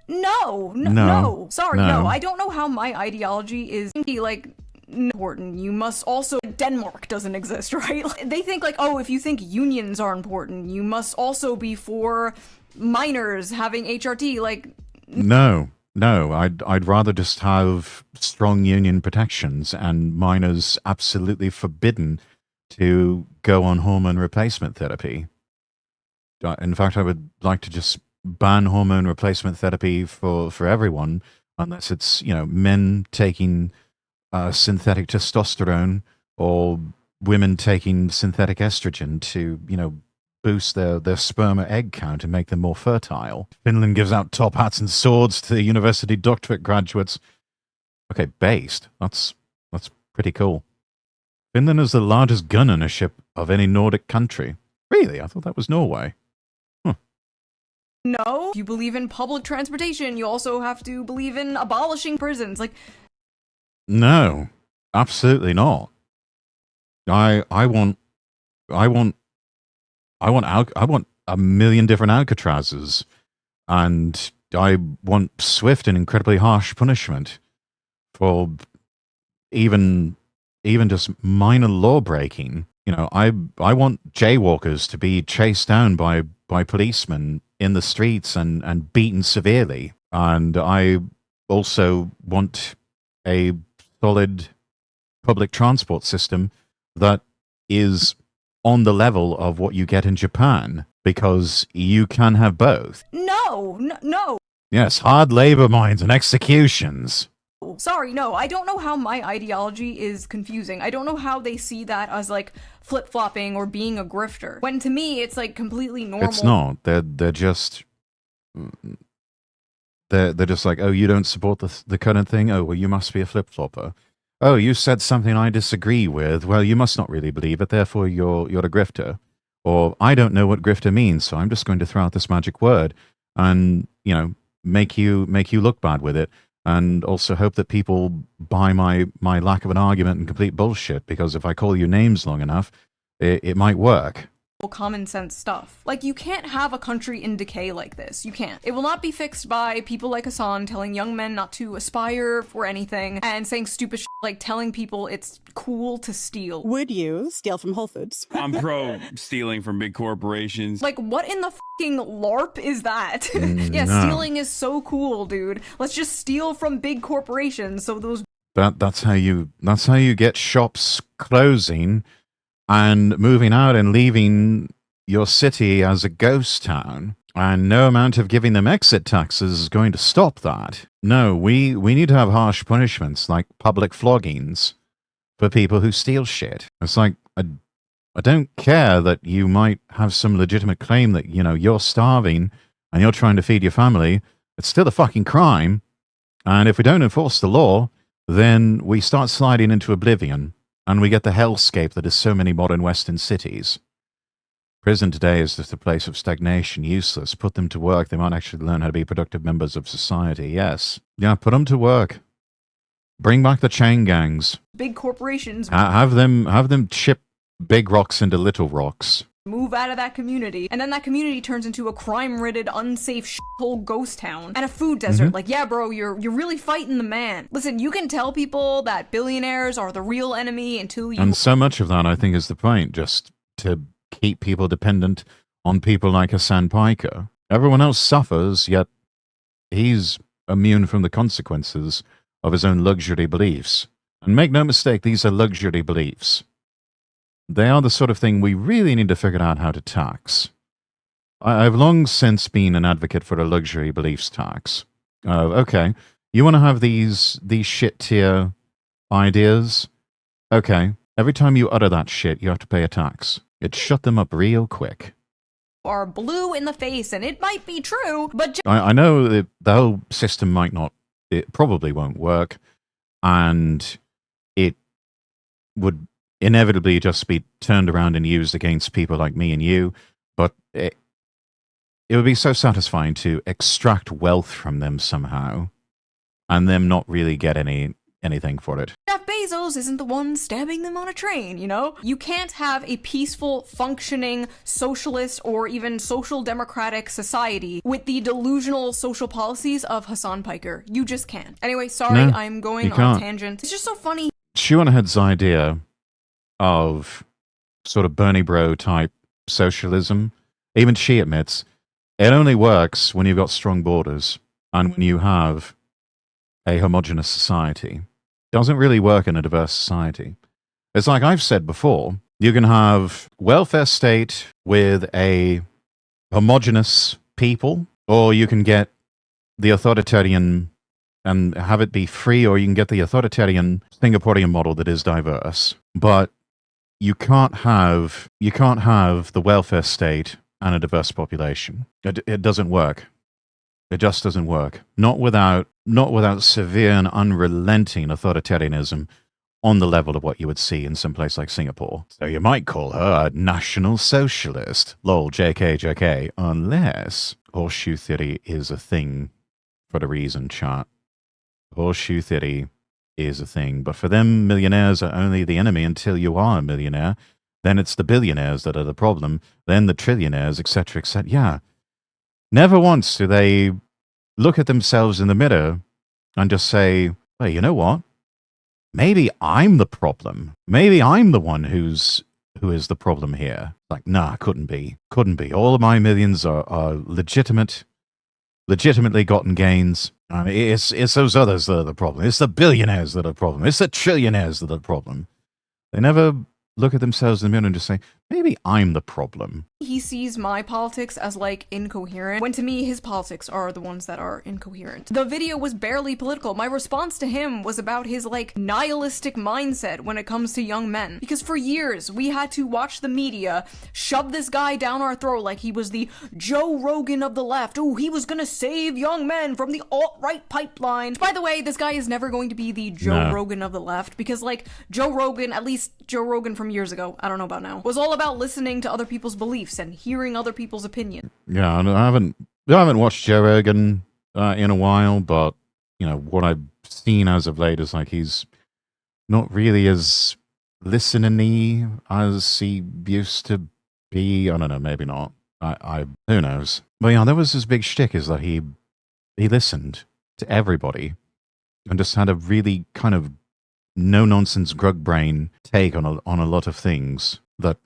Speaker 2: no. Sorry, no. I don't know how my ideology is, like, important. You must also, Denmark doesn't exist, right? They think like, oh, if you think unions are important, you must also be for minors having HRT, like,
Speaker 1: no, I'd rather just have strong union protections and minors absolutely forbidden to go on hormone replacement therapy. In fact, I would like to just ban hormone replacement therapy for everyone, unless it's, men taking synthetic testosterone or women taking synthetic estrogen to, boost their sperm or egg count and make them more fertile. Finland gives out top hats and swords to university doctorate graduates. Okay, based. That's pretty cool. Finland is the largest gun ownership of any Nordic country. Really? I thought that was Norway.
Speaker 2: No. If you believe in public transportation, you also have to believe in abolishing prisons. Like,
Speaker 1: no, absolutely not. I want a million different Alcatrazes, and I want swift and incredibly harsh punishment for even just minor law breaking. I want jaywalkers to be chased down by policemen in the streets and beaten severely, and I also want a solid public transport system that is on the level of what you get in Japan, because you can have both.
Speaker 2: No.
Speaker 1: Yes, hard labor mines and executions.
Speaker 2: Sorry, no, I don't know how my ideology is confusing. I don't know how they see that as, like, flip-flopping or being a grifter. When to me, it's, like, completely normal.
Speaker 1: It's not. They're just... They're just like, oh, you don't support the current thing? Oh, well, you must be a flip-flopper. Oh, you said something I disagree with. Well, you must not really believe it, therefore you're a grifter. Or, I don't know what grifter means, so I'm just going to throw out this magic word and, make you look bad with it. And also hope that people buy my lack of an argument and complete bullshit, because if I call you names long enough, it might work.
Speaker 2: Common sense stuff. Like, you can't have a country in decay like this. You can't. It will not be fixed by people like Hassan telling young men not to aspire for anything and saying stupid shit like telling people it's cool to steal.
Speaker 7: Would you steal from Whole Foods?
Speaker 3: I'm pro stealing from big corporations.
Speaker 2: Like, what in the fucking LARP is that? Yeah,
Speaker 1: No.
Speaker 2: stealing is so cool, dude. Let's just steal from big corporations so those...
Speaker 1: That's how you get shops closing and moving out and leaving your city as a ghost town. And no amount of giving them exit taxes is going to stop that. No, we need to have harsh punishments like public floggings for people who steal shit. It's like, I don't care that you might have some legitimate claim that, you're starving and you're trying to feed your family. It's still a fucking crime. And if we don't enforce the law, then we start sliding into oblivion, and we get the hellscape that is so many modern Western cities. Prison today is just a place of stagnation, useless. Put them to work, they might actually learn how to be productive members of society, yes. Yeah, put them to work. Bring back the chain gangs.
Speaker 2: big corporations
Speaker 1: Have them chip big rocks into little rocks.
Speaker 2: move out of that community, and then that community turns into a crime-ridden, unsafe shithole ghost town and a food desert. Like, yeah, bro, you're really fighting the man. Listen, you can tell people that billionaires are the real enemy until you...
Speaker 1: And so much of that, I think, is the point, just to keep people dependent on people like Hassan Piker. Everyone else suffers, yet he's immune from the consequences of his own luxury beliefs. And make no mistake, these are luxury beliefs. They are the sort of thing we really need to figure out how to tax. I've long since been an advocate for a luxury beliefs tax. Okay, you want to have these shit tier ideas? Okay, every time you utter that shit, you have to pay a tax. It shut them up real quick.
Speaker 2: are blue in the face, and it might be true, but
Speaker 1: I know that the whole system might not, it probably won't work, and it would inevitably just be turned around and used against people like me and you, but it would be so satisfying to extract wealth from them somehow and them not really get anything for it.
Speaker 2: Jeff Bezos isn't the one stabbing them on a train, you know? You can't have a peaceful, functioning, socialist, or even social democratic society with the delusional social policies of Hassan Piker. You just can't. Anyway, sorry,
Speaker 1: No,
Speaker 2: I'm going
Speaker 1: you
Speaker 2: on
Speaker 1: can't.
Speaker 2: a tangent. It's just so funny.
Speaker 1: Schuonhead's idea of sort of Bernie bro type socialism, even she admits, it only works when you've got strong borders and when you have a homogenous society. It doesn't really work in a diverse society. It's like I've said before, you can have welfare state with a homogenous people, or you can get the authoritarian and have it be free, or you can get the authoritarian Singaporean model that is diverse. But you can't have the welfare state and a diverse population. It doesn't work. It just doesn't work. Not without severe and unrelenting authoritarianism on the level of what you would see in some place like Singapore. So you might call her a national socialist. Lol, JK, JK. Unless horseshoe theory is a thing for the reason, chat. Horseshoe theory is a thing. But for them, millionaires are only the enemy until you are a millionaire. Then it's the billionaires that are the problem. Then the trillionaires, etc., etc. Yeah. Never once do they look at themselves in the mirror and just say, hey, you know what? Maybe I'm the problem. Maybe I'm the one who is the problem here. Like, nah, couldn't be. Couldn't be. All of my millions are legitimately gotten gains. I mean, it's those others that are the problem. It's the billionaires that are the problem. It's the trillionaires that are the problem. They never look at themselves in the mirror and just say, maybe I'm the problem.
Speaker 2: He sees my politics as, like, incoherent, when to me, his politics are the ones that are incoherent. The video was barely political. My response to him was about his, like, nihilistic mindset when it comes to young men. Because for years, we had to watch the media shove this guy down our throat like he was the Joe Rogan of the left. Ooh, he was gonna save young men from the alt-right pipeline. By the way, this guy is never going to be the Joe Rogan of the left, because, like, Joe Rogan, at least Joe Rogan from years ago, I don't know about now, was all about listening to other people's beliefs and hearing other people's opinion.
Speaker 1: Yeah, I haven't watched Joe Rogan in a while, but you know what I've seen as of late is like he's not really as listening-y as he used to be. I don't know, maybe not. I who knows? But yeah, that was his big shtick, is that he listened to everybody and just had a really kind of no-nonsense grug brain take on a lot of things that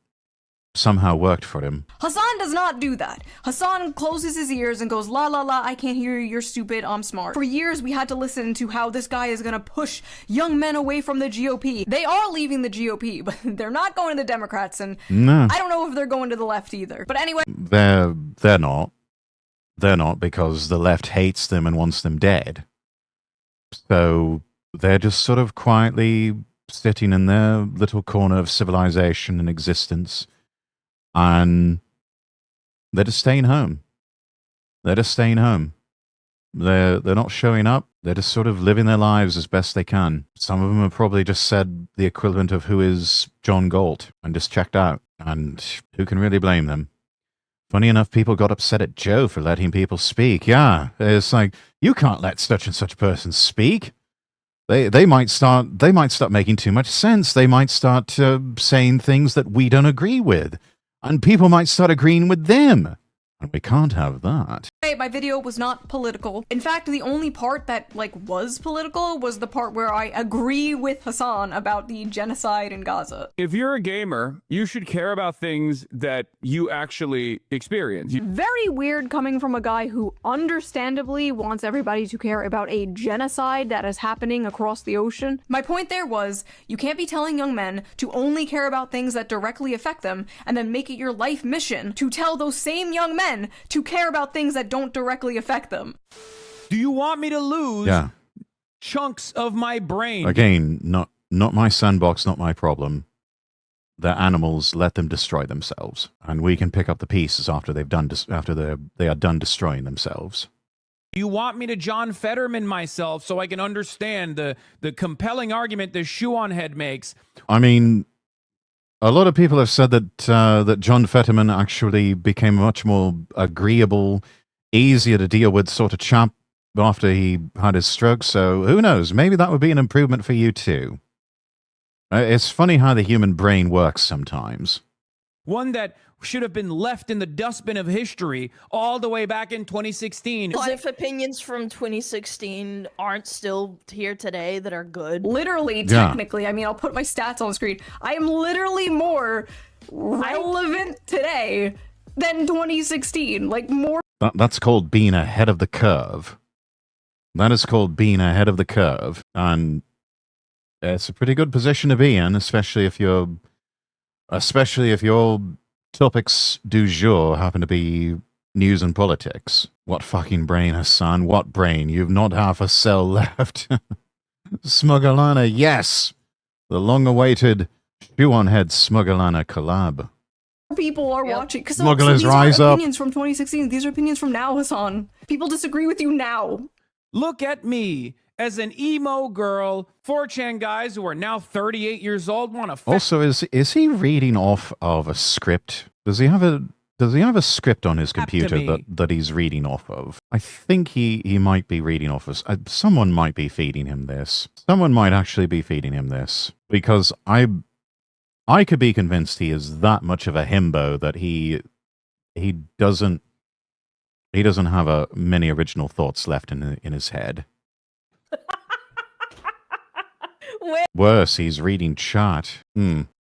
Speaker 1: somehow worked for him.
Speaker 2: Hassan does not do that. Hassan closes his ears and goes, la la la, I can't hear you, you're stupid, I'm smart. For years, we had to listen to how this guy is gonna push young men away from the GOP. They are leaving the GOP, but they're not going to the Democrats, and
Speaker 1: No.
Speaker 2: I don't know if they're going to the left either. But anyway...
Speaker 1: They're not. They're not, because the left hates them and wants them dead. So they're just sort of quietly sitting in their little corner of civilization and existence, and they're just staying home. They're just staying home. They're not showing up. They're just sort of living their lives as best they can. Some of them have probably just said the equivalent of who is John Galt and just checked out. And who can really blame them? Funny enough, people got upset at Joe for letting people speak. Yeah, it's like, you can't let such and such person speak. They might start making too much sense. They might start saying things that we don't agree with. And people might start agreeing with them. And we can't have that.
Speaker 2: My video was not political. In fact, the only part that, like, was political was the part where I agree with Hassan about the genocide in Gaza.
Speaker 3: If you're a gamer, you should care about things that you actually experience.
Speaker 4: Very weird coming from a guy who understandably wants everybody to care about a genocide that is happening across the ocean.
Speaker 2: My point there was, you can't be telling young men to only care about things that directly affect them, and then make it your life mission to tell those same young men to care about things that don't directly affect them.
Speaker 6: Do you want me to lose chunks of my brain?
Speaker 1: Again, not my sandbox, not my problem. They're animals. Let them destroy themselves, and we can pick up the pieces after they are done destroying themselves.
Speaker 6: You want me to John Fetterman myself so I can understand the compelling argument the Schuonhead makes?
Speaker 1: I mean, A lot of people have said that that John Fetterman actually became a much more agreeable, easier to deal with sort of chap after he had his stroke. So who knows? Maybe that would be an improvement for you too. It's funny how the human brain works sometimes.
Speaker 6: One that should have been left in the dustbin of history all the way back in 2016.
Speaker 5: As if opinions from 2016 aren't still here today that are good.
Speaker 2: Literally, technically, I mean, I'll put my stats on the screen. I am literally more relevant today than 2016. Like, more.
Speaker 1: That's called being ahead of the curve. That is called being ahead of the curve. And it's a pretty good position to be in, especially if your topics du jour happen to be news and politics. What fucking brain, Hassan? What brain? You've not half a cell left. Smugglana, yes! The long-awaited shoe-on-head Smugglana collab.
Speaker 2: People are watching.
Speaker 1: Smugglers
Speaker 2: these
Speaker 1: rise
Speaker 2: are
Speaker 1: up.
Speaker 2: opinions from 2016. These are opinions from now, Hassan. People disagree with you now.
Speaker 6: Look at me as an emo girl. 4chan guys who are now 38 years old want to.
Speaker 1: Also, is he reading off of a script? Does he have a script on his computer that he's reading off of? I think he might be reading off of. Someone might be feeding him this. Someone might actually be feeding him this, because I could be convinced he is that much of a himbo that he doesn't have many original thoughts left in his head. Worse, he's reading chat.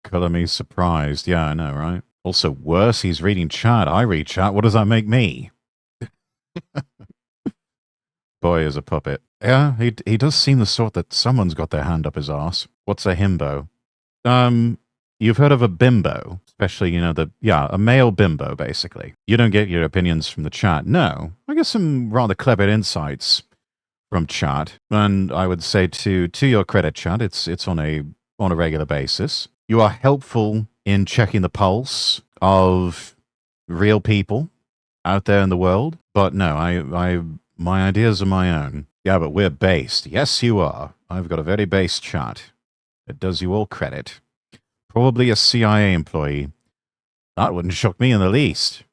Speaker 1: Color me surprised. Yeah, I know, right? Also, worse, he's reading chat. I read chat. What does that make me? Boy is a puppet. Yeah, he does seem the sort that someone's got their hand up his arse. What's a himbo? You've heard of a bimbo, especially, a male bimbo, basically. You don't get your opinions from the chat. No, I get some rather clever insights from chat, and I would say to your credit, chat, it's on a regular basis. You are helpful in checking the pulse of real people out there in the world, but no, my ideas are my own. Yeah, but we're based. Yes, you are. I've got a very based chat. It does you all credit. Probably a CIA employee. That wouldn't shock me in the least.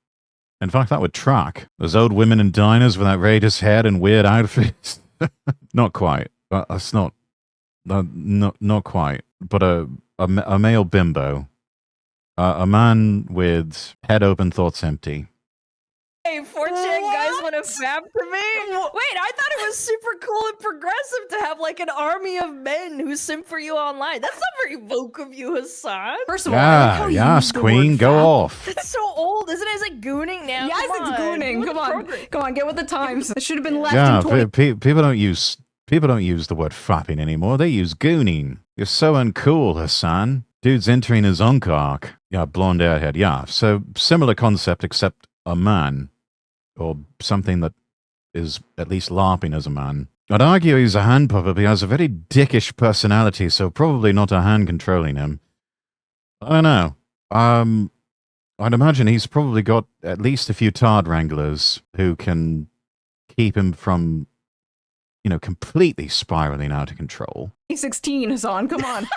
Speaker 1: In fact, that would track. Those old women in diners with outrageous hair and weird outfits. Not quite. That's not quite. But a male bimbo. A man with head open, thoughts empty.
Speaker 5: Hey, 4chan guys want to fap to me? Wait, I thought it was super cool and progressive to have like an army of men who simp for you online. That's not very woke of you, Hassan.
Speaker 2: First of all, I like how you
Speaker 1: yes,
Speaker 2: use the
Speaker 1: queen,
Speaker 2: word
Speaker 1: go
Speaker 2: fap.
Speaker 1: off.
Speaker 5: That's so old, isn't it? It's like gooning now.
Speaker 2: Yes,
Speaker 5: Come
Speaker 2: it's
Speaker 5: on.
Speaker 2: gooning. Come on, get with the times. It should have been left
Speaker 1: Yeah,
Speaker 2: in 20.
Speaker 1: people don't use the word fapping anymore. They use gooning. You're so uncool, Hassan. Dude's entering his unk arc. Yeah, blonde airhead. Yeah, so similar concept, except a man. Or something that is at least LARPing as a man. I'd argue he's a hand puppet, but he has a very dickish personality, so probably not a hand controlling him. I don't know. I'd imagine he's probably got at least a few tard wranglers who can keep him from, completely spiraling out of control.
Speaker 2: 16, Hassan, come on.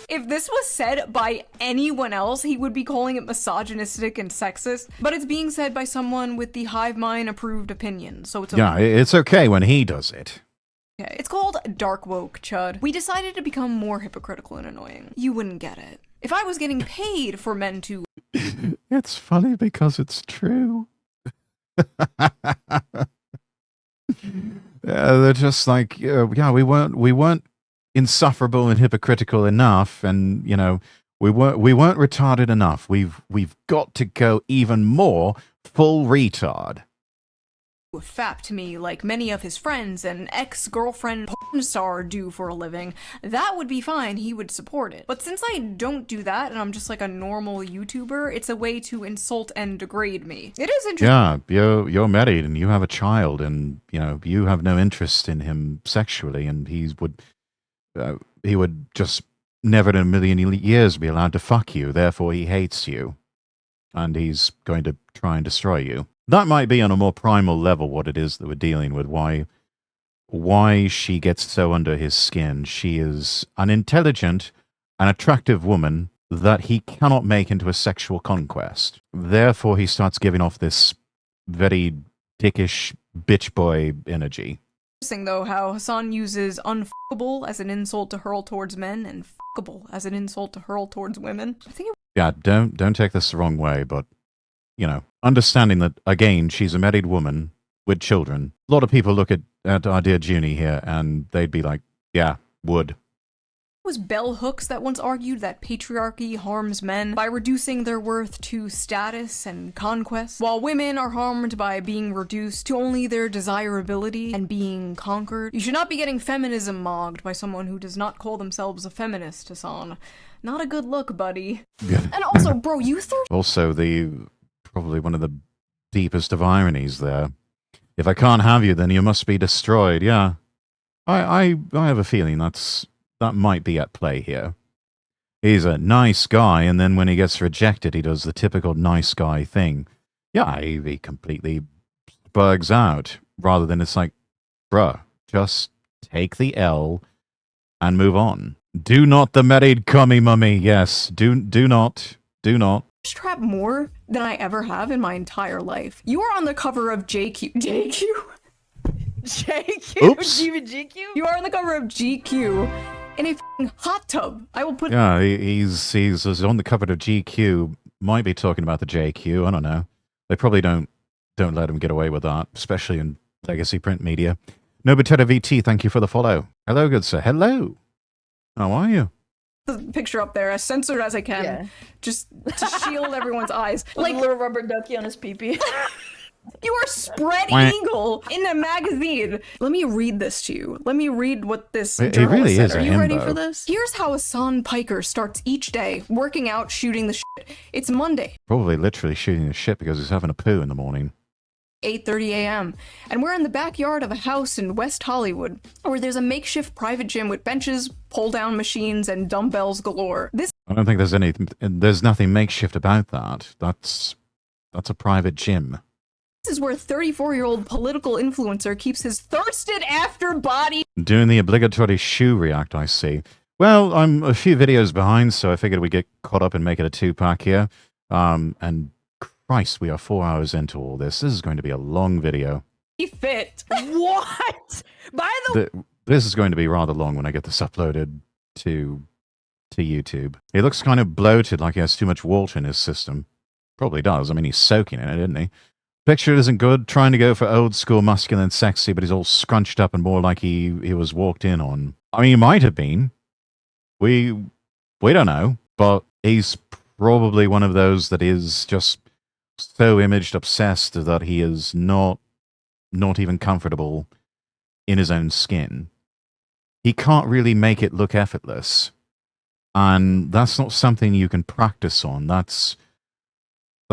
Speaker 2: If this was said by anyone else, he would be calling it misogynistic and sexist, but it's being said by someone with the hive mind approved opinion, so it's okay.
Speaker 1: Yeah, it's okay when he does it.
Speaker 2: Okay. It's called dark woke, Chud. We decided to become more hypocritical and annoying. You wouldn't get it. If I was getting paid for men to...
Speaker 1: It's funny because it's true. They're just like, we weren't insufferable and hypocritical enough, and we weren't retarded enough. We've got to go even more full retard.
Speaker 2: Fap to me like many of his friends and ex-girlfriend porn star do for a living, that would be fine, he would support it. But since I don't do that and I'm just like a normal YouTuber, it's a way to insult and degrade me. It is interesting.
Speaker 1: Yeah, you're married and you have a child, and you have no interest in him sexually, and he would just never in a million years be allowed to fuck you, therefore he hates you. And he's going to try and destroy you. That might be on a more primal level what it is that we're dealing with, why she gets so under his skin. She is an intelligent, an attractive woman that he cannot make into a sexual conquest. Therefore, he starts giving off this very dickish bitch boy energy.
Speaker 2: Interesting, though, how Hassan uses unfuckable as an insult to hurl towards men and fuckable as an insult to hurl towards women. I think
Speaker 1: Yeah, don't take this the wrong way, but, you know, understanding that, again, she's a married woman with children. A lot of people look at our dear Junie here, and they'd be like, yeah, would.
Speaker 2: it was bell hooks that once argued that patriarchy harms men by reducing their worth to status and conquest, while women are harmed by being reduced to only their desirability and being conquered. You should not be getting feminism mogged by someone who does not call themselves a feminist, Hassan. Not a good look, buddy. And also, bro, you
Speaker 1: Also, probably one of the deepest of ironies there. If I can't have you, then you must be destroyed. Yeah, I have a feeling that might be at play here. He's a nice guy, and then when he gets rejected, he does the typical nice guy thing. Yeah, he completely bugs out, rather than it's like, bruh, just take the L and move on. Do not the married commie mummy. Yes, do not.
Speaker 2: trap more than I ever have in my entire life. You are on the cover of JQ.
Speaker 1: Oops.
Speaker 5: Even GQ?
Speaker 2: You are on the cover of GQ in a f***ing hot tub. I will put.
Speaker 1: Yeah, he's on the cover of GQ. Might be talking about the JQ. I don't know. They probably don't let him get away with that, especially in legacy print media. Nobitetta VT, thank you for the follow. Hello, good sir. Hello. How are you?
Speaker 2: The picture up there as censored as I can, just to shield everyone's eyes.
Speaker 5: Like a little rubber ducky on his pee-pee.
Speaker 2: You are spread eagle in a magazine. Let me read this to you. Let me read what this journalist
Speaker 1: really
Speaker 2: said.
Speaker 1: is
Speaker 2: Are
Speaker 1: a
Speaker 2: you ready
Speaker 1: himbo.
Speaker 2: for this? Here's how Hassan Piker starts each day, working out, shooting the shit. It's Monday,
Speaker 1: Probably literally shooting the shit because he's having a poo in the morning.
Speaker 2: 8:30 a.m. And we're in the backyard of a house in West Hollywood, where there's a makeshift private gym with benches, pull-down machines, and dumbbells galore.
Speaker 1: I don't think there's nothing makeshift about that. That's a private gym.
Speaker 2: This is where 34-year-old political influencer keeps his thirsted after body.
Speaker 1: Doing the obligatory shoe react, I see. Well, I'm a few videos behind, so I figured we'd get caught up and make it a 2-pack here. And Christ, we are 4 hours into all this. This is going to be a long video.
Speaker 2: Fit.
Speaker 5: What?
Speaker 1: This is going to be rather long when I get this uploaded to YouTube. He looks kind of bloated, like he has too much water in his system. Probably does. I mean, he's soaking in it, isn't he? Picture isn't good. Trying to go for old school, muscular and sexy, but he's all scrunched up and more like he was walked in on. I mean, he might have been. We don't know, but he's probably one of those that is just so image obsessed that he is not even comfortable in his own skin. He can't really make it look effortless, and that's not something you can practice on. That's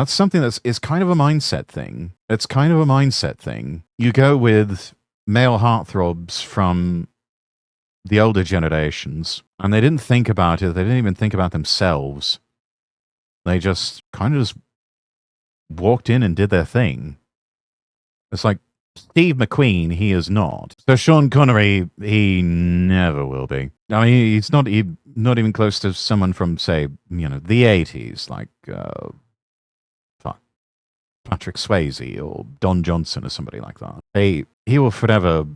Speaker 1: something is kind of a mindset thing. It's kind of a mindset thing. You go with male heartthrobs from the older generations, and they didn't think about it. They didn't even think about themselves. They just kind of just walked in and did their thing. It's like Steve McQueen, he is not. So Sean Connery, he never will be. I mean, he's not even close to someone from, say, the 80s, like Patrick Swayze or Don Johnson or somebody like that. He will forever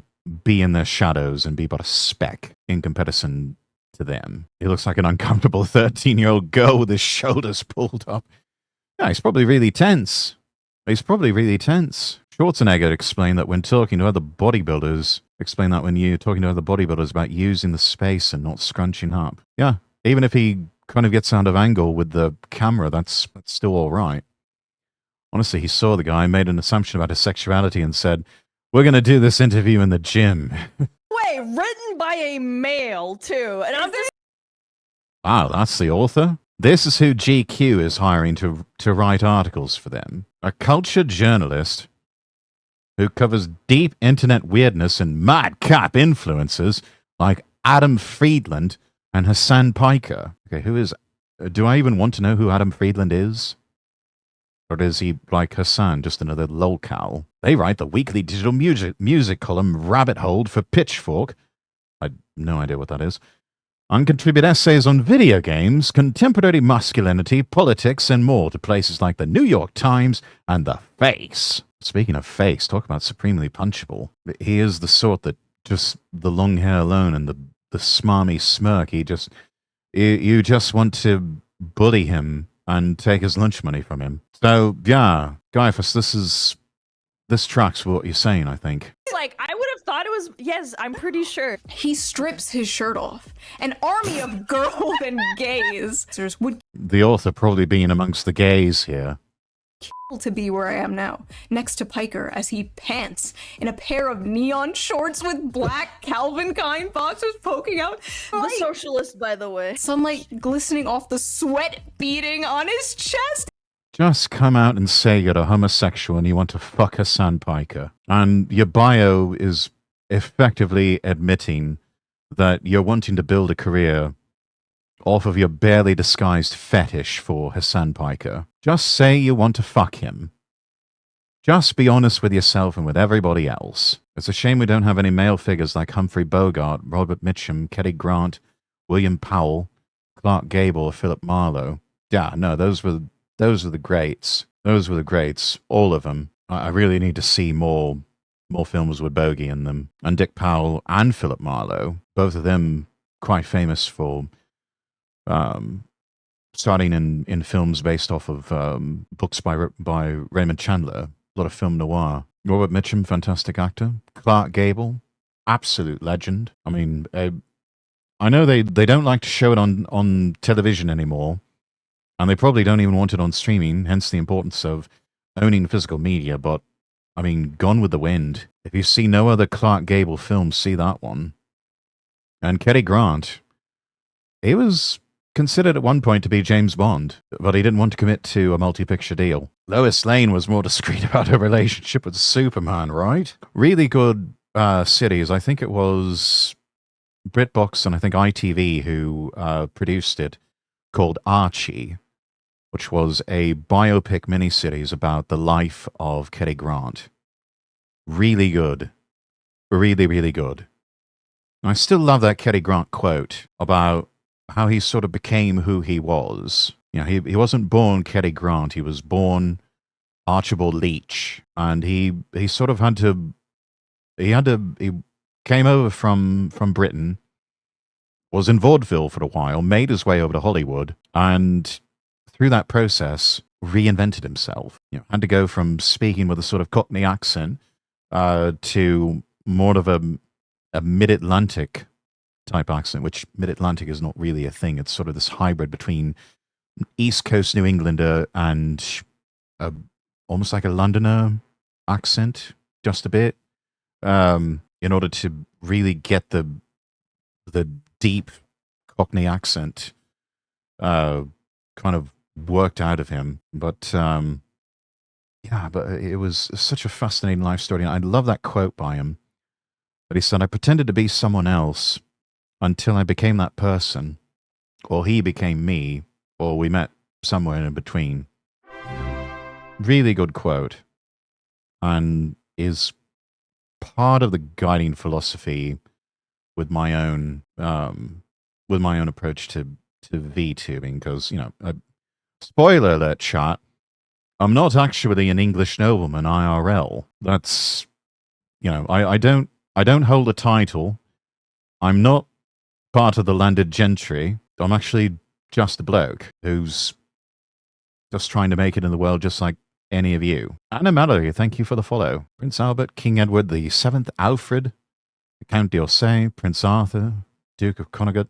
Speaker 1: be in their shadows and be but a speck in comparison to them. He looks like an uncomfortable 13-year-old girl with his shoulders pulled up. Yeah, he's probably really tense. Schwarzenegger explained that when talking to other bodybuilders, about using the space and not scrunching up. Yeah, even if he kind of gets out of angle with the camera, that's still all right. Honestly, he saw the guy, made an assumption about his sexuality, and said, "We're going to do this interview in the gym."
Speaker 5: Wait, written by a male, too. And I'm just...
Speaker 1: Wow, that's the author? This is who GQ is hiring to write articles for them. A cultured journalist who covers deep internet weirdness and madcap influencers like Adam Friedland and Hassan Piker. Okay, do I even want to know who Adam Friedland is? Or is he, like Hassan, just another lolcow? They write the weekly digital music column Rabbit Hole for Pitchfork. I have no idea what that is. and contribute essays on video games, contemporary masculinity, politics, and more to places like the New York Times and The Face. Speaking of Face, talk about supremely punchable. He is the sort that just the long hair alone and the smarmy smirk, you just want to bully him and take his lunch money from him. So, yeah, Gaius, this tracks what you're saying, I think.
Speaker 5: Like, I would have thought it was, yes, I'm pretty sure.
Speaker 2: He strips his shirt off. An army of girls and gays would
Speaker 1: The author probably being amongst the gays here.
Speaker 2: kill to be where I am now, next to Piker as he pants in a pair of neon shorts with black Calvin Klein boxers poking out.
Speaker 5: The socialist, by the way.
Speaker 2: Sunlight glistening off the sweat beading on his chest.
Speaker 1: Just come out and say you're a homosexual and you want to fuck Hassan Piker. And your bio is effectively admitting that you're wanting to build a career off of your barely disguised fetish for Hassan Piker. Just say you want to fuck him. Just be honest with yourself and with everybody else. It's a shame we don't have any male figures like Humphrey Bogart, Robert Mitchum, Cary Grant, William Powell, Clark Gable, or Philip Marlowe. Yeah, no, those were the greats. Those were the greats. All of them. I really need to see more films with Bogey in them. And Dick Powell and Philip Marlowe, both of them quite famous for starting in films based off of books by Raymond Chandler. A lot of film noir. Robert Mitchum, fantastic actor. Clark Gable, absolute legend. I mean, I know they don't like to show it on television anymore. And they probably don't even want it on streaming, hence the importance of owning physical media. But, I mean, Gone with the Wind. If you see no other Clark Gable film, see that one. And Cary Grant, he was considered at one point to be James Bond, but he didn't want to commit to a multi-picture deal. Lois Lane was more discreet about her relationship with Superman, right? Really good series. I think it was BritBox and I think ITV who produced it, called Archie, which was a biopic miniseries about the life of Cary Grant. Really good. Really, really good. I still love that Cary Grant quote about how he sort of became who he was. You know, he wasn't born Cary Grant, he was born Archibald Leach. And he sort of he came over from Britain, was in vaudeville for a while, made his way over to Hollywood, and through that process, reinvented himself. You know, had to go from speaking with a sort of Cockney accent to more of a mid-Atlantic type accent, which mid-Atlantic is not really a thing. It's sort of this hybrid between East Coast New Englander and almost like a Londoner accent, just a bit, in order to really get the deep Cockney accent kind of worked out of him. But yeah, but it was such a fascinating life story. And I love that quote by him. But he said, I pretended to be someone else until I became that person, or he became me, or we met somewhere in between. Really good quote. And is part of the guiding philosophy with my own approach to VTubing, because, you know, spoiler alert, chat, I'm not actually an English nobleman IRL. That's, you know, I don't hold a title. I'm not part of the landed gentry. I'm actually just a bloke who's just trying to make it in the world just like any of you. Anna Mallory, thank you for the follow. Prince Albert, King Edward the Seventh, Alfred, Count d'Orsay, Prince Arthur, Duke of Connaught,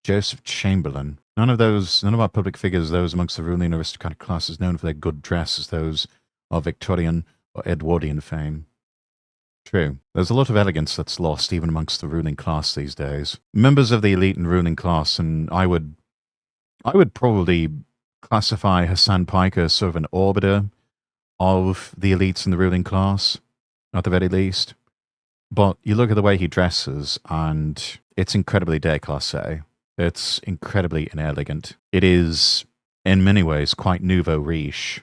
Speaker 1: Joseph Chamberlain. None of our public figures, those amongst the ruling aristocratic classes known for their good dress as those of Victorian or Edwardian fame. True. There's a lot of elegance that's lost even amongst the ruling class these days. Members of the elite and ruling class, and I would probably classify Hassan Piker as sort of an orbiter of the elites and the ruling class, at the very least. But you look at the way he dresses, and it's incredibly déclassé. It's incredibly inelegant. It is, in many ways, quite nouveau riche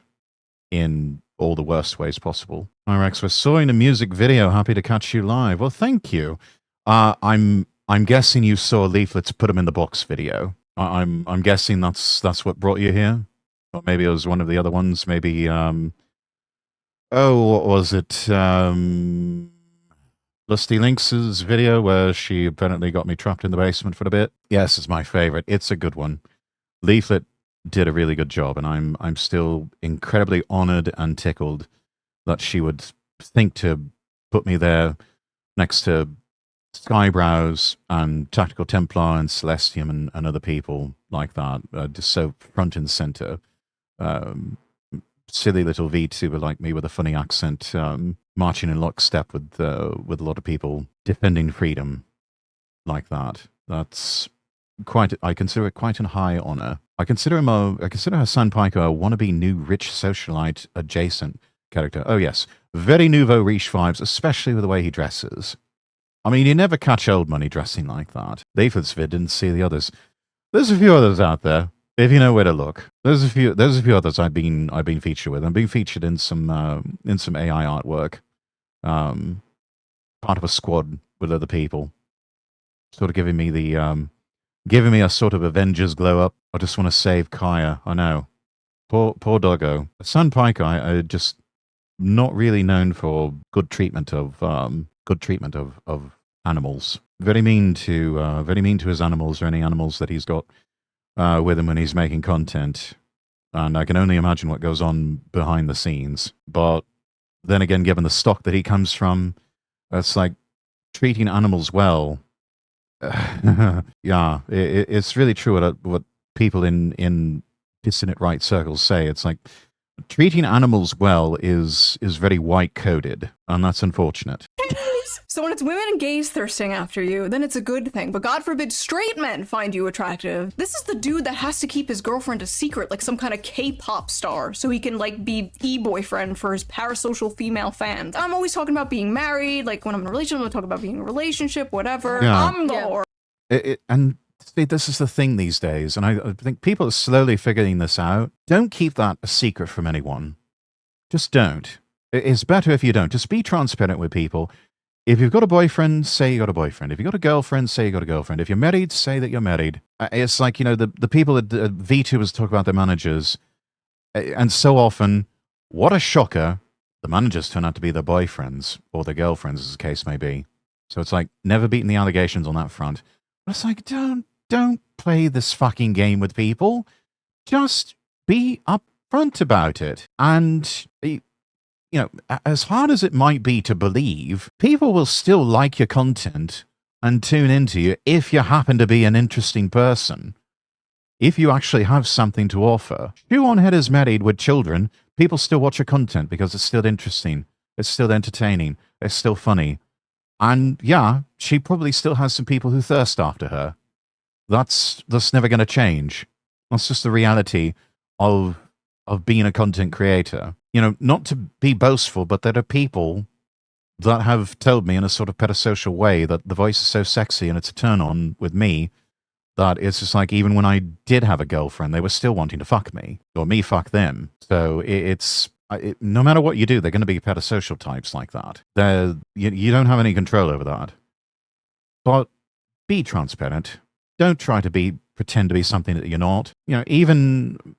Speaker 1: in all the worst ways possible. Hi, Rex. We're saw in a music video. Happy to catch you live. Well, thank you. I'm I'm guessing you saw Leaflet's Put 'em in the Box video. I'm guessing that's what brought you here? Or maybe it was one of the other ones. Maybe, oh, what was it? Lusty Lynx's video where she apparently got me trapped in the basement for a bit. Yes, it's my favorite. It's a good one. Leaflet did a really good job, and I'm still incredibly honored and tickled that she would think to put me there next to Skybrows and Tactical Templar and Celestium and other people like that, just so front and center. Silly little VTuber like me with a funny accent, marching in lockstep with a lot of people defending freedom like that. That's quite. I consider it quite a high honor. I consider Hassan Piker a wannabe new rich socialite adjacent character. Oh yes, very nouveau riche vibes, especially with the way he dresses. I mean, you never catch old money dressing like that. Leaflet's vid didn't see the others. There's a few others out there, if you know where to look. There's a few others I've been featured with. I'm being featured in some AI artwork. Part of a squad with other people, sort of giving me a sort of Avengers glow up. I just want to save Kaya. I know, poor doggo. Sun Pike, I just not really known for good treatment of animals. Very mean to his animals or any animals that he's got with him when he's making content. And I can only imagine what goes on behind the scenes. But then again, given the stock that he comes from, it's like treating animals well. Yeah, it's really true what people in dissident right circles say. It's like treating animals well is very white coded, and that's unfortunate.
Speaker 2: So when it's women and gays thirsting after you, then it's a good thing. But God forbid straight men find you attractive. This is the dude that has to keep his girlfriend a secret like some kind of K-pop star so he can like be e-boyfriend for his parasocial female fans. I'm always talking about being married. Like when I'm in a relationship, I'm talking about being in a relationship, whatever.
Speaker 1: Yeah.
Speaker 2: I'm the whore.
Speaker 1: And see, this is the thing these days, and I think people are slowly figuring this out. Don't keep that a secret from anyone. Just don't. It's better if you don't. Just be transparent with people. If you've got a boyfriend, say you got a boyfriend. If you've got a girlfriend, say you got a girlfriend. If you're married, say that you're married. It's like, you know, the people that VTubers talk about their managers, and so often, what a shocker, the managers turn out to be their boyfriends or their girlfriends, as the case may be. So it's like, never beating the allegations on that front. But it's like, don't play this fucking game with people. Just be upfront about it. And you know, as hard as it might be to believe, people will still like your content and tune into you if you happen to be an interesting person. If you actually have something to offer. Shoehornhead is married with children, people still watch your content because it's still interesting, it's still entertaining, it's still funny. And yeah, she probably still has some people who thirst after her. That's never going to change. That's just the reality of being a content creator. You know, not to be boastful, but there are people that have told me in a sort of parasocial way that the voice is so sexy and it's a turn on with me that it's just like, even when I did have a girlfriend, they were still wanting to fuck me or me fuck them. So no matter what you do, they're going to be parasocial types like that. You don't have any control over that. But be transparent. Don't try to pretend to be something that you're not. You know, even